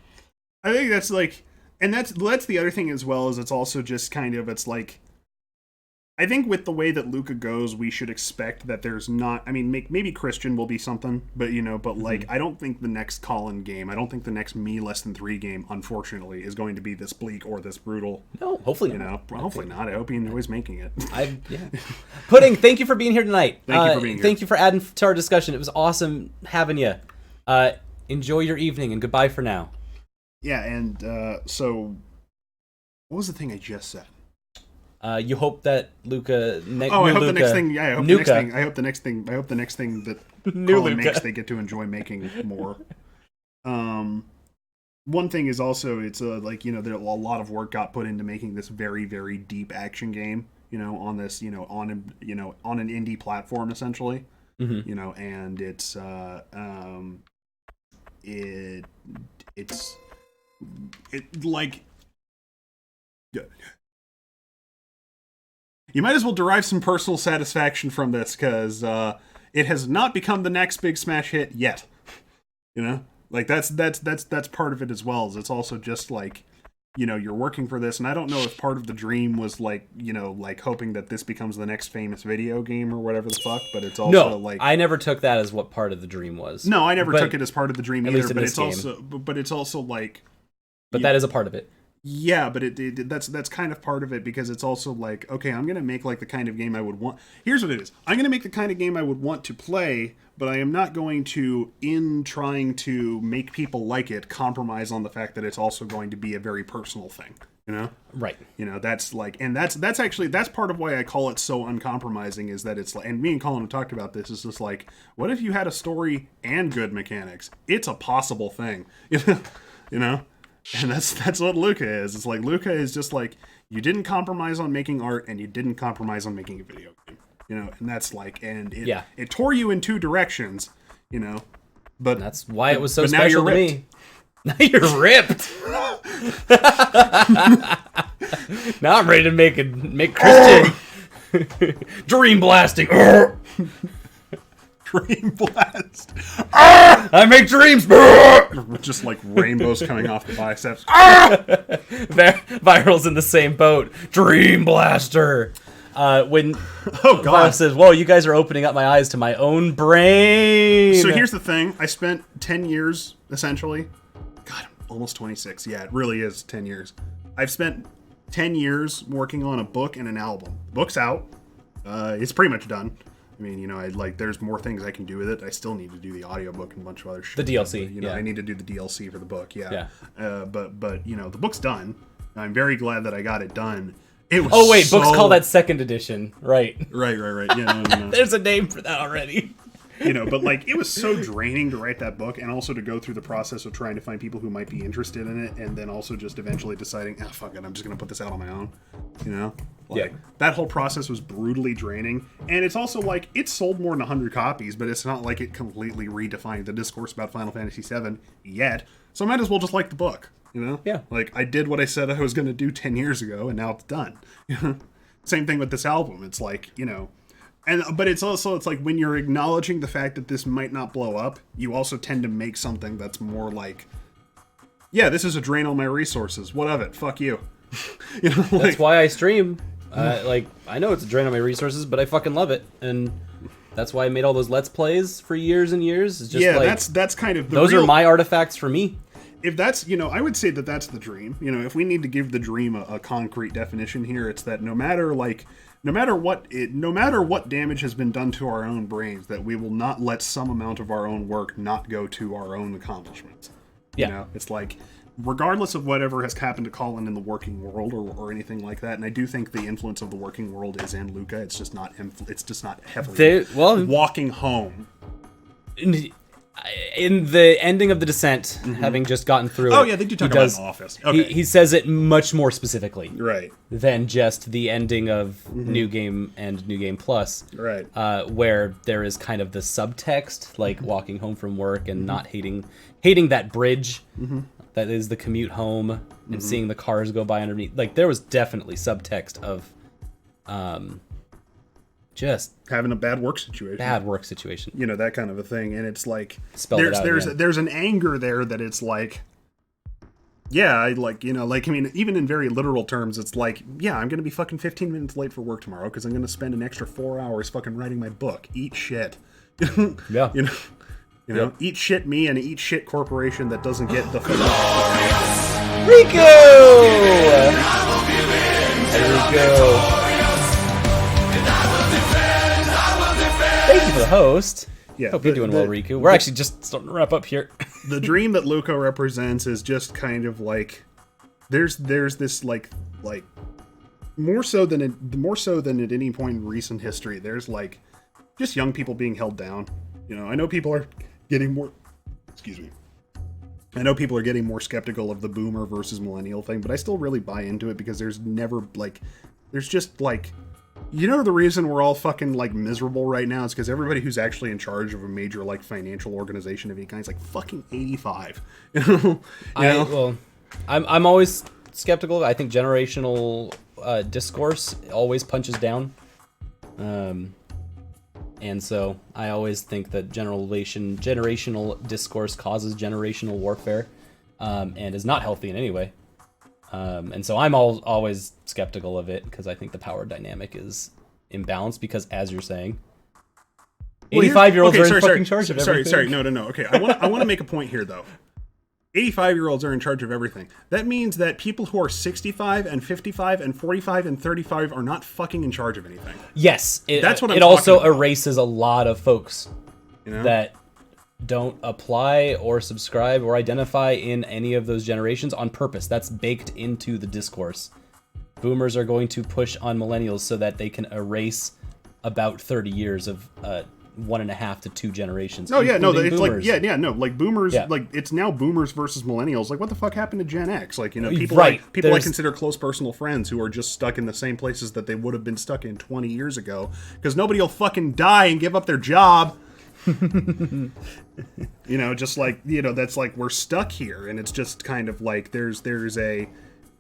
Speaker 2: I think that's like, and that's the other thing as well, is it's also just kind of, it's like, I think with the way that LUCAH goes, we should expect that there's not, I mean, maybe Christian will be something, but like, I don't think the next Colin game, I don't think the next Me Less Than 3 game, unfortunately, is going to be this bleak or this brutal.
Speaker 1: No, hopefully not.
Speaker 2: Hopefully not. I hope he enjoys making it.
Speaker 1: Pudding, thank you for being here tonight.
Speaker 2: Thank you for being here.
Speaker 1: Thank you for adding to our discussion. It was awesome having you. Enjoy your evening, and goodbye for now.
Speaker 2: Yeah, and so, what was the thing I just said?
Speaker 1: You hope that LUCAH.
Speaker 2: I hope the next thing. Yeah, I hope the next thing. I hope the next thing. I hope the next thing that Colin makes, they get to enjoy making more. One thing is also, it's like there a lot of work got put into making this very, very deep action game. On this, on an indie platform essentially.
Speaker 1: Mm-hmm.
Speaker 2: And it's like. You might as well derive some personal satisfaction from this, because it has not become the next big smash hit yet. Like that's part of it as well. Is it's also just like, you're working for this, and I don't know if part of the dream was like, like hoping that this becomes the next famous video game or whatever the fuck. But it's also like,
Speaker 1: I never took that as what part of the dream was.
Speaker 2: No, I never took it as part of the dream either. But it's also like,
Speaker 1: but that is a part of it.
Speaker 2: Yeah, but that's kind of part of it, because it's also like, okay, I'm going to make like the kind of game I would want. Here's what it is. I'm going to make the kind of game I would want to play, but I am not going to, in trying to make people like it, compromise on the fact that it's also going to be a very personal thing. You know?
Speaker 1: Right.
Speaker 2: You know, that's like, and that's part of why I call it so uncompromising, is that it's like, and me and Colin have talked about this, is just like, what if you had a story and good mechanics? It's a possible thing. You know? And that's what LUCAH is. It's like, LUCAH is just like, you didn't compromise on making art and you didn't compromise on making a video game. You know, and that's like, and it tore you in two directions, you know, but
Speaker 1: that's why it was so special to me. Now you're ripped. Now I'm ready to make Christian dream blasting.
Speaker 2: Dream blast.
Speaker 1: I make dreams.
Speaker 2: Just like rainbows coming off the biceps.
Speaker 1: Viral's in the same boat. Dream blaster. When
Speaker 2: God
Speaker 1: says, "Whoa, you guys are opening up my eyes to my own brain."
Speaker 2: So here's the thing: I spent 10 years essentially. God, I'm almost 26. Yeah, it really is 10 years. I've spent 10 years working on a book and an album. The book's out. It's pretty much done. I mean, you know, there's more things I can do with it. I still need to do the audiobook and a bunch of other shit.
Speaker 1: The DLC,
Speaker 2: but, you know, I need to do the DLC for the book, yeah. But you know, the book's done. I'm very glad that I got it done. It was
Speaker 1: books call that second edition, right?
Speaker 2: Right. Yeah, no.
Speaker 1: There's a name for that already.
Speaker 2: You know, but like, it was so draining to write that book, and also to go through the process of trying to find people who might be interested in it, and then also just eventually deciding, fuck it, I'm just gonna put this out on my own. You know, like, that whole process was brutally draining, and it's also like, it sold more than 100 copies, but it's not like it completely redefined the discourse about Final Fantasy VII yet. So I might as well just like the book. You know, like, I did what I said I was gonna do 10 years ago, and now it's done. Same thing with this album. It's like, you know. But it's like, when you're acknowledging the fact that this might not blow up, you also tend to make something that's more like, yeah, this is a drain on my resources. What of it? Fuck you. You know, like,
Speaker 1: that's why I stream. Like, I know it's a drain on my resources, but I fucking love it, and that's why I made all those Let's Plays for years and years. It's just like,
Speaker 2: that's kind of
Speaker 1: those are my artifacts for me.
Speaker 2: If that's, you know, I would say that that's the dream. You know, if we need to give the dream a concrete definition here, it's that no matter what damage has been done to our own brains, that we will not let some amount of our own work not go to our own accomplishments.
Speaker 1: Yeah.
Speaker 2: You know, it's like, regardless of whatever has happened to Colin in the working world or anything like that, and I do think the influence of the working world is in LUCAH. It's just not heavily. Walking home.
Speaker 1: In the ending of The Descent, having just gotten through it.
Speaker 2: Oh, yeah, they do talk about an office. Okay.
Speaker 1: He says it much more specifically.
Speaker 2: Right.
Speaker 1: Than just the ending of New Game and New Game Plus.
Speaker 2: Right.
Speaker 1: Where there is kind of the subtext, like walking home from work and not hating that bridge that is the commute home and seeing the cars go by underneath. Like, there was definitely subtext of just
Speaker 2: having a bad work situation. You know, that kind of a thing. And it's like, there's an anger there that it's like, yeah, I like, you know, like, I mean, even in very literal terms, it's like, yeah, I'm going to be fucking 15 minutes late for work tomorrow because I'm going to spend an extra 4 hours fucking writing my book. Eat shit.
Speaker 1: Yeah.
Speaker 2: You know, eat shit me and eat shit corporation that doesn't get the
Speaker 1: Rico! There we go. Thank you for the host.
Speaker 2: Yeah,
Speaker 1: hope you're doing well, Riku. We're actually just starting to wrap up here.
Speaker 2: The dream that LUCAH represents is just kind of like, there's this like more so than at any point in recent history. There's like just young people being held down. You know, I know people are getting more. Excuse me. I know people are getting more skeptical of the boomer versus millennial thing, but I still really buy into it because there's just like. You know, the reason we're all fucking like miserable right now is because everybody who's actually in charge of a major like financial organization of any kind is like fucking 85. You know?
Speaker 1: I'm always skeptical. I think generational discourse always punches down, and so I always think that generational discourse causes generational warfare, and is not healthy in any way. And so I'm always skeptical of it because I think the power dynamic is imbalanced because, as you're saying, 85-year-olds are in fucking charge of everything.
Speaker 2: No. Okay, I want to make a point here, though. 85-year-olds are in charge of everything. That means that people who are 65 and 55 and 45 and 35 are not fucking in charge of anything.
Speaker 1: Yes.
Speaker 2: That's what I'm
Speaker 1: It also
Speaker 2: talking about.
Speaker 1: erases a lot of folks that don't apply or subscribe or identify in any of those generations on purpose. That's baked into the discourse. Boomers are going to push on millennials so that they can erase about 30 years of 1.5 to 2 generations.
Speaker 2: No, yeah, no, it's
Speaker 1: boomers.
Speaker 2: like, no, like boomers, like it's now boomers versus millennials. Like, what the fuck happened to Gen X? Like, people I consider close personal friends who are just stuck in the same places that they would have been stuck in 20 years ago because nobody will fucking die and give up their job. Just like, that's like we're stuck here, and it's just kind of like there's a.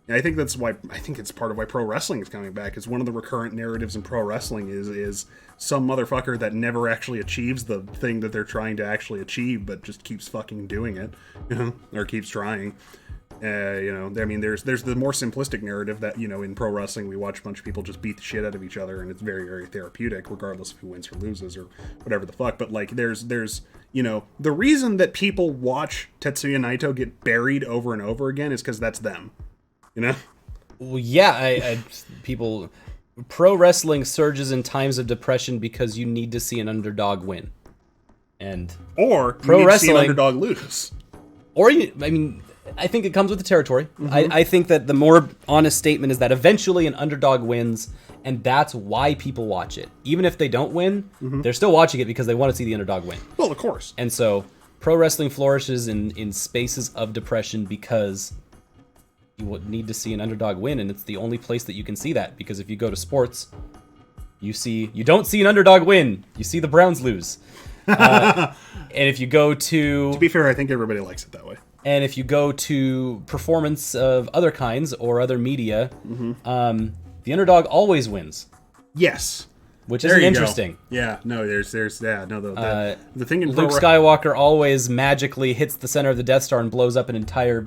Speaker 2: I think that's why it's part of why pro wrestling is coming back. Is one of the recurrent narratives in pro wrestling is some motherfucker that never actually achieves the thing that they're trying to actually achieve, but just keeps fucking doing it, or keeps trying. I mean, there's the more simplistic narrative that, in pro wrestling we watch a bunch of people just beat the shit out of each other, and it's very, very therapeutic, regardless of who wins or loses or whatever the fuck. But like, there's the reason that people watch Tetsuya Naito get buried over and over again is because that's them.
Speaker 1: Well, yeah, people. Pro wrestling surges in times of depression because you need to see an underdog win,
Speaker 2: or
Speaker 1: pro wrestling
Speaker 2: to see an underdog lose,
Speaker 1: I think it comes with the territory. Mm-hmm. I think that the more honest statement is that eventually an underdog wins, and that's why people watch it. Even if they don't win, they're still watching it because they want to see the underdog win.
Speaker 2: Well, of course.
Speaker 1: And so pro wrestling flourishes in spaces of depression because you would need to see an underdog win, and it's the only place that you can see that, because if you go to sports, you don't see an underdog win, you see the Browns lose. And if you go to
Speaker 2: be fair, I think everybody likes it that way.
Speaker 1: And if you go to performance of other kinds or other media, the underdog always wins.
Speaker 2: Yes.
Speaker 1: Which is interesting.
Speaker 2: Go. Yeah, no, the thing in
Speaker 1: Luke Skywalker always magically hits the center of the Death Star and blows up an entire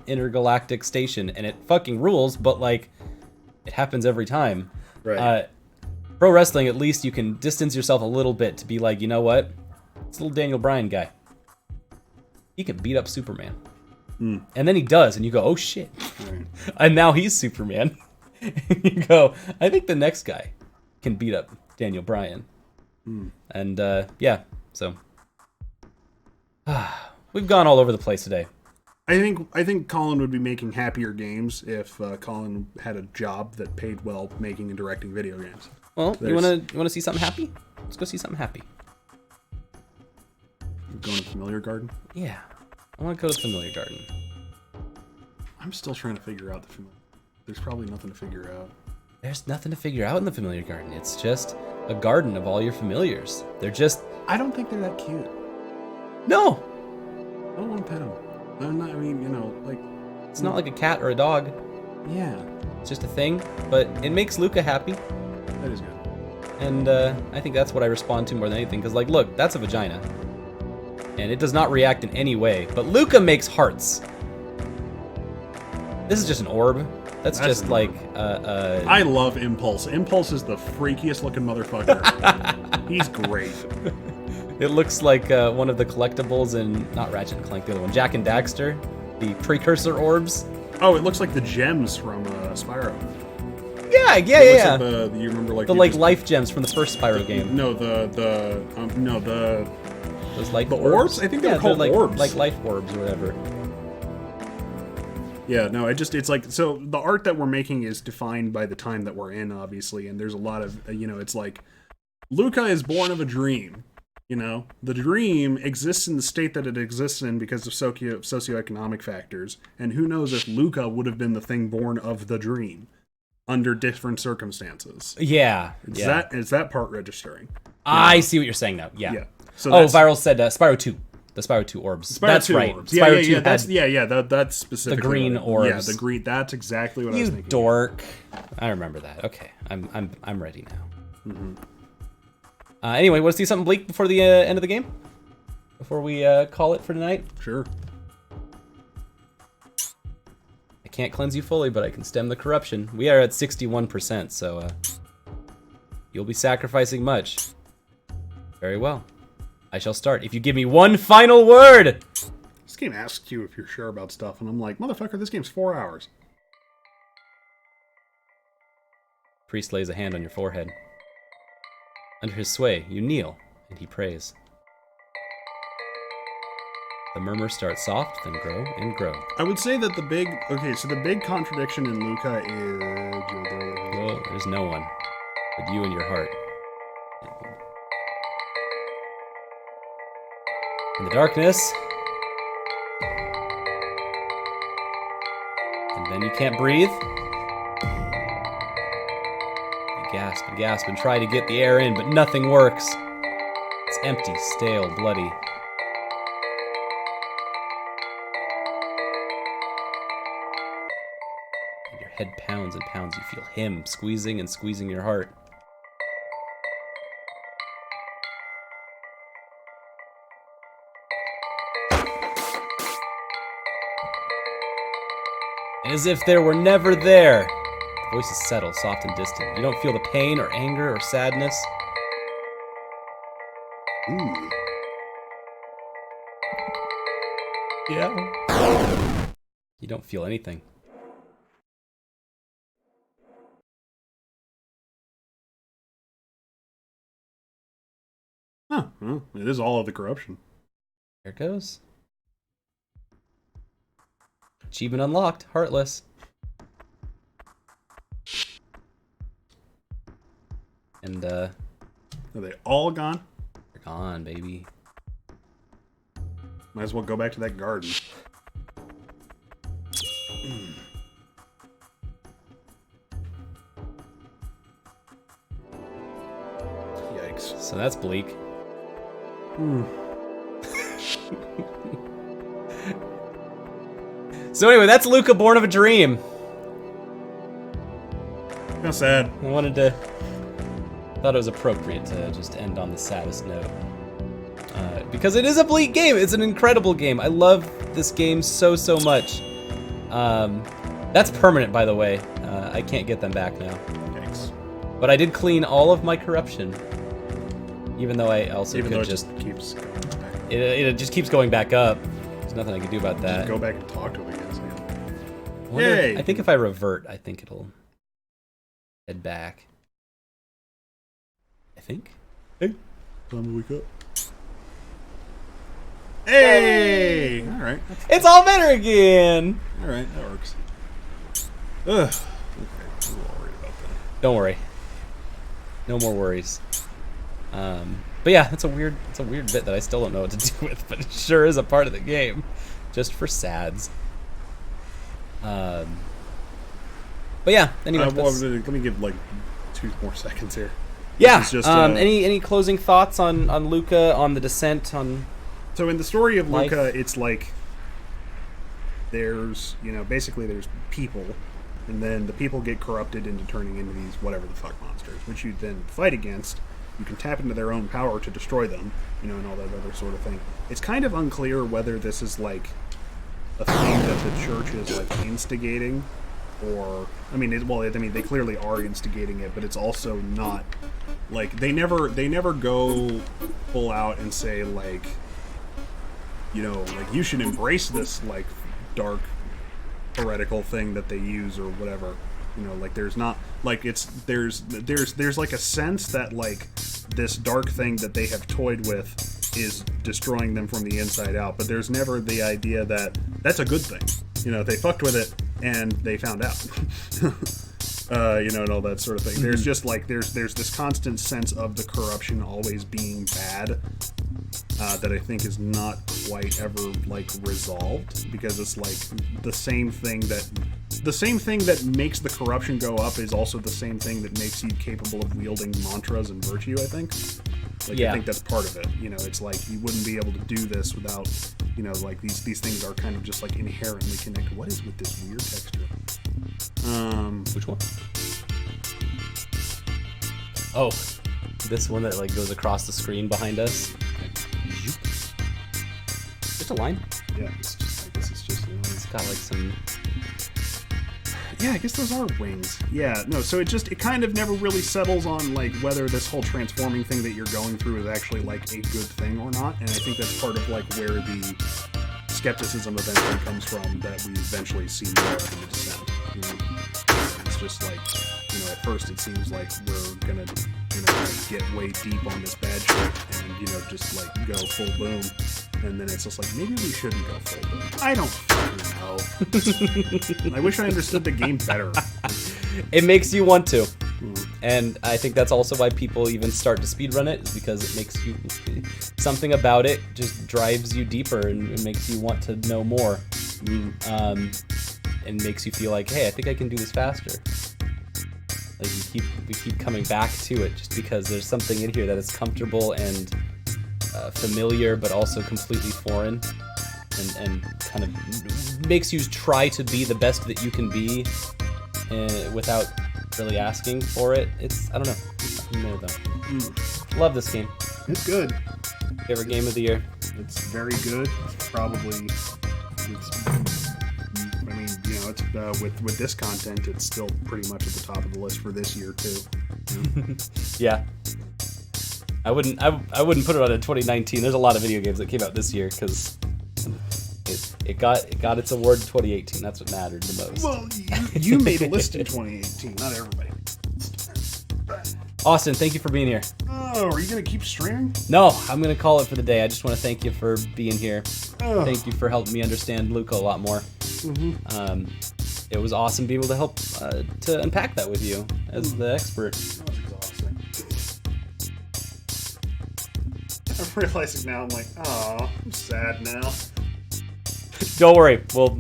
Speaker 1: intergalactic station, and it fucking rules, but like, it happens every time.
Speaker 2: Right.
Speaker 1: Pro wrestling, at least you can distance yourself a little bit to be like, you know what? It's a little Daniel Bryan guy. He can beat up Superman. And then he does, and you go, oh shit. Right. And now he's Superman. And you go, I think the next guy can beat up Daniel Bryan. And so we've gone all over the place today.
Speaker 2: I think Colin would be making happier games if Colin had a job that paid well making and directing video games.
Speaker 1: Well, you wanna see something happy? Let's go see something happy.
Speaker 2: Going to Familiar Garden?
Speaker 1: Yeah, I want to go to Familiar Garden.
Speaker 2: I'm still trying to figure out the Familiar. There's probably nothing to figure out.
Speaker 1: There's nothing to figure out in the Familiar Garden. It's just a garden of all your familiars.
Speaker 2: I don't think they're that cute.
Speaker 1: No!
Speaker 2: I don't want to pet them.
Speaker 1: It's not like a cat or a dog.
Speaker 2: Yeah.
Speaker 1: It's just a thing, but it makes LUCAH happy.
Speaker 2: That is good.
Speaker 1: And I think that's what I respond to more than anything, because, like, look, that's a vagina. And it does not react in any way, but LUCAH makes hearts. This is just an orb. That's just like
Speaker 2: I love Impulse. Impulse is the freakiest looking motherfucker. He's great.
Speaker 1: It looks like one of the collectibles in, not Ratchet and Clank, the other one, Jak and Daxter, the precursor orbs.
Speaker 2: Oh, it looks like the gems from Spyro.
Speaker 1: Yeah.
Speaker 2: Like you remember like
Speaker 1: the life gems from the first Spyro game.
Speaker 2: No,
Speaker 1: those life
Speaker 2: the orbs. I think they're called orbs,
Speaker 1: like life orbs or whatever.
Speaker 2: Yeah, no, it's like, so the art that we're making is defined by the time that we're in, obviously, and there's a lot of, it's like, LUCAH is born of a dream, The dream exists in the state that it exists in because of socioeconomic factors, and who knows if LUCAH would have been the thing born of the dream under different circumstances.
Speaker 1: Yeah.
Speaker 2: Is that part registering?
Speaker 1: I see what you're saying now, yeah.
Speaker 2: So
Speaker 1: Viral said Spyro 2. The Spyro 2 orbs. That's right.
Speaker 2: Orbs.
Speaker 1: Spyro
Speaker 2: 2 that's specific.
Speaker 1: The green orbs.
Speaker 2: Yeah, the green. That's exactly what I was thinking.
Speaker 1: You dork. I remember that. Okay, I'm ready now. Anyway, want to see something bleak before the end of the game? Before we call it for tonight?
Speaker 2: Sure.
Speaker 1: I can't cleanse you fully, but I can stem the corruption. We are at 61%, so you'll be sacrificing much. Very well. I shall start. If you give me one final word!
Speaker 2: This game asks you if you're sure about stuff, and I'm like, motherfucker, this game's 4 hours.
Speaker 1: Priest lays a hand on your forehead. Under his sway, you kneel, and he prays. The murmurs start soft, then grow and grow.
Speaker 2: I would say that the big contradiction in LUCAH is...
Speaker 1: Well, there's no one but you and your heart. In the darkness. And then you can't breathe. You gasp and try to get the air in, but nothing works. It's empty, stale, bloody. And your head pounds and pounds. You feel him squeezing and squeezing your heart. As if there were never there. The voices settle, soft and distant. You don't feel the pain or anger or sadness.
Speaker 2: Ooh. Yeah.
Speaker 1: You don't feel anything.
Speaker 2: Huh. Well, it is all of the corruption.
Speaker 1: There it goes. Achievement unlocked. Heartless. And,
Speaker 2: Are they all gone?
Speaker 1: they're gone, baby.
Speaker 2: Might as well go back to that garden. Yikes.
Speaker 1: So that's bleak. So anyway, that's LUCAH Born of a Dream.
Speaker 2: How sad.
Speaker 1: Thought it was appropriate to just end on the saddest note. Because it is a bleak game. It's an incredible game. I love this game so much. That's permanent, by the way. I can't get them back now.
Speaker 2: Yikes.
Speaker 1: But I did clean all of my corruption. Even though I also
Speaker 2: Even though
Speaker 1: could
Speaker 2: it
Speaker 1: just...
Speaker 2: keeps going back.
Speaker 1: It just keeps going back up. There's nothing I can do about that.
Speaker 2: Just go back and talk to him again.
Speaker 1: Yay! I think if I revert, I think it'll head back. I think.
Speaker 2: Hey, time to wake up. Hey! Alright.
Speaker 1: It's all better again!
Speaker 2: Alright, that works. Ugh. Okay, I'm a little worried about that.
Speaker 1: Don't worry. No more worries. But yeah, it's a weird bit that I still don't know what to do with, but it sure is a part of the game. Just for sads. But yeah, anyway.
Speaker 2: Let me give like 2 more seconds here.
Speaker 1: Yeah.
Speaker 2: Just,
Speaker 1: any closing thoughts on LUCAH, on the descent, on...
Speaker 2: So in the story of
Speaker 1: life?
Speaker 2: LUCAH, it's like there's, basically there's people, and then the people get corrupted into turning into these whatever the fuck monsters, which you then fight against. You can tap into their own power to destroy them, and all that other sort of thing. It's kind of unclear whether this is like a thing that the church is like instigating, or they clearly are instigating it, but it's also not like they never go full out and say like, like you should embrace this like dark heretical thing that they use or whatever. Like there's not like there's like a sense that like this dark thing that they have toyed with is destroying them from the inside out, but there's never the idea that that's a good thing. They fucked with it and they found out. And all that sort of thing. There's just like there's this constant sense of the corruption always being bad, that I think is not quite ever like resolved, because it's like the same thing that makes the corruption go up is also the same thing that makes you capable of wielding mantras and virtue, I think. Like, yeah. I think that's part of it. It's like you wouldn't be able to do this without, like these things are kind of just like inherently connected. What is with this weird texture?
Speaker 1: Which one? Oh, this one that like goes across the screen behind us. Just a line.
Speaker 2: Yeah, it's just, I guess it's just.
Speaker 1: It's got like some.
Speaker 2: Yeah, I guess those are wings. Yeah, no, so it kind of never really settles on like whether this whole transforming thing that you're going through is actually like a good thing or not, and I think that's part of like where the skepticism eventually comes from, that we eventually see more of in the descent. It's just like, at first it seems like we're gonna, like get way deep on this bad shit and, just like go full boom. and then it's just like, maybe we shouldn't go full build. I don't fucking know. I wish I understood the game better.
Speaker 1: It makes you want to. And I think that's also why people even start to speedrun it, is because it makes you... Something about it just drives you deeper and it makes you want to know more. And makes you feel like, hey, I think I can do this faster. Like, we keep coming back to it just because there's something in here that is comfortable and familiar, but also completely foreign, and kind of makes you try to be the best that you can be without really asking for it. I don't know. Nothing there, though. Love this game.
Speaker 2: It's good.
Speaker 1: Favorite game of the year?
Speaker 2: It's very good. It's with this content, it's still pretty much at the top of the list for this year too.
Speaker 1: Yeah. I wouldn't put it on a 2019. There's a lot of video games that came out this year because it got its award in 2018. That's what mattered the most.
Speaker 2: Well, you made a list in 2018, not everybody.
Speaker 1: Austin, thank you for being here.
Speaker 2: Oh, are you gonna keep streaming?
Speaker 1: No, I'm gonna call it for the day. I just want to thank you for being here. Thank you for helping me understand LUCAH a lot more. It was awesome being able to help to unpack that with you as the expert.
Speaker 2: That was exhausting. I'm realizing now, I'm like, oh, I'm sad now.
Speaker 1: Don't worry. Well,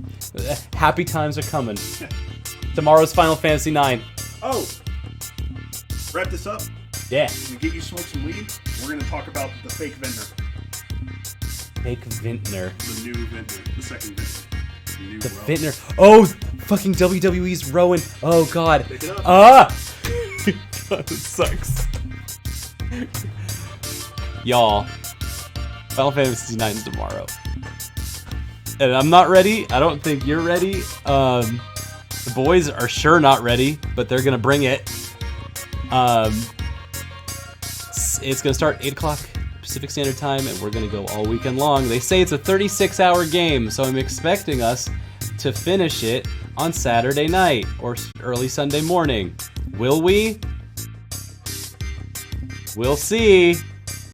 Speaker 1: happy times are coming. Tomorrow's Final Fantasy IX.
Speaker 2: Oh! Wrap this up.
Speaker 1: Yeah.
Speaker 2: We get you smoke some weed. We're going to talk about the fake vendor.
Speaker 1: Fake vintner.
Speaker 2: The new vendor. The second vendor.
Speaker 1: The vintner. Oh, fucking WWE's Rowan. Oh, God.
Speaker 2: Pick it up.
Speaker 1: God, it sucks. Y'all, Final Fantasy IX is tomorrow. And I'm not ready. I don't think you're ready. The boys are sure not ready, but they're going to bring it. It's going to start 8 o'clock Pacific Standard Time, and we're going to go all weekend long. They say it's a 36-hour game, so I'm expecting us to finish it on Saturday night or early Sunday morning. Will we? We'll see.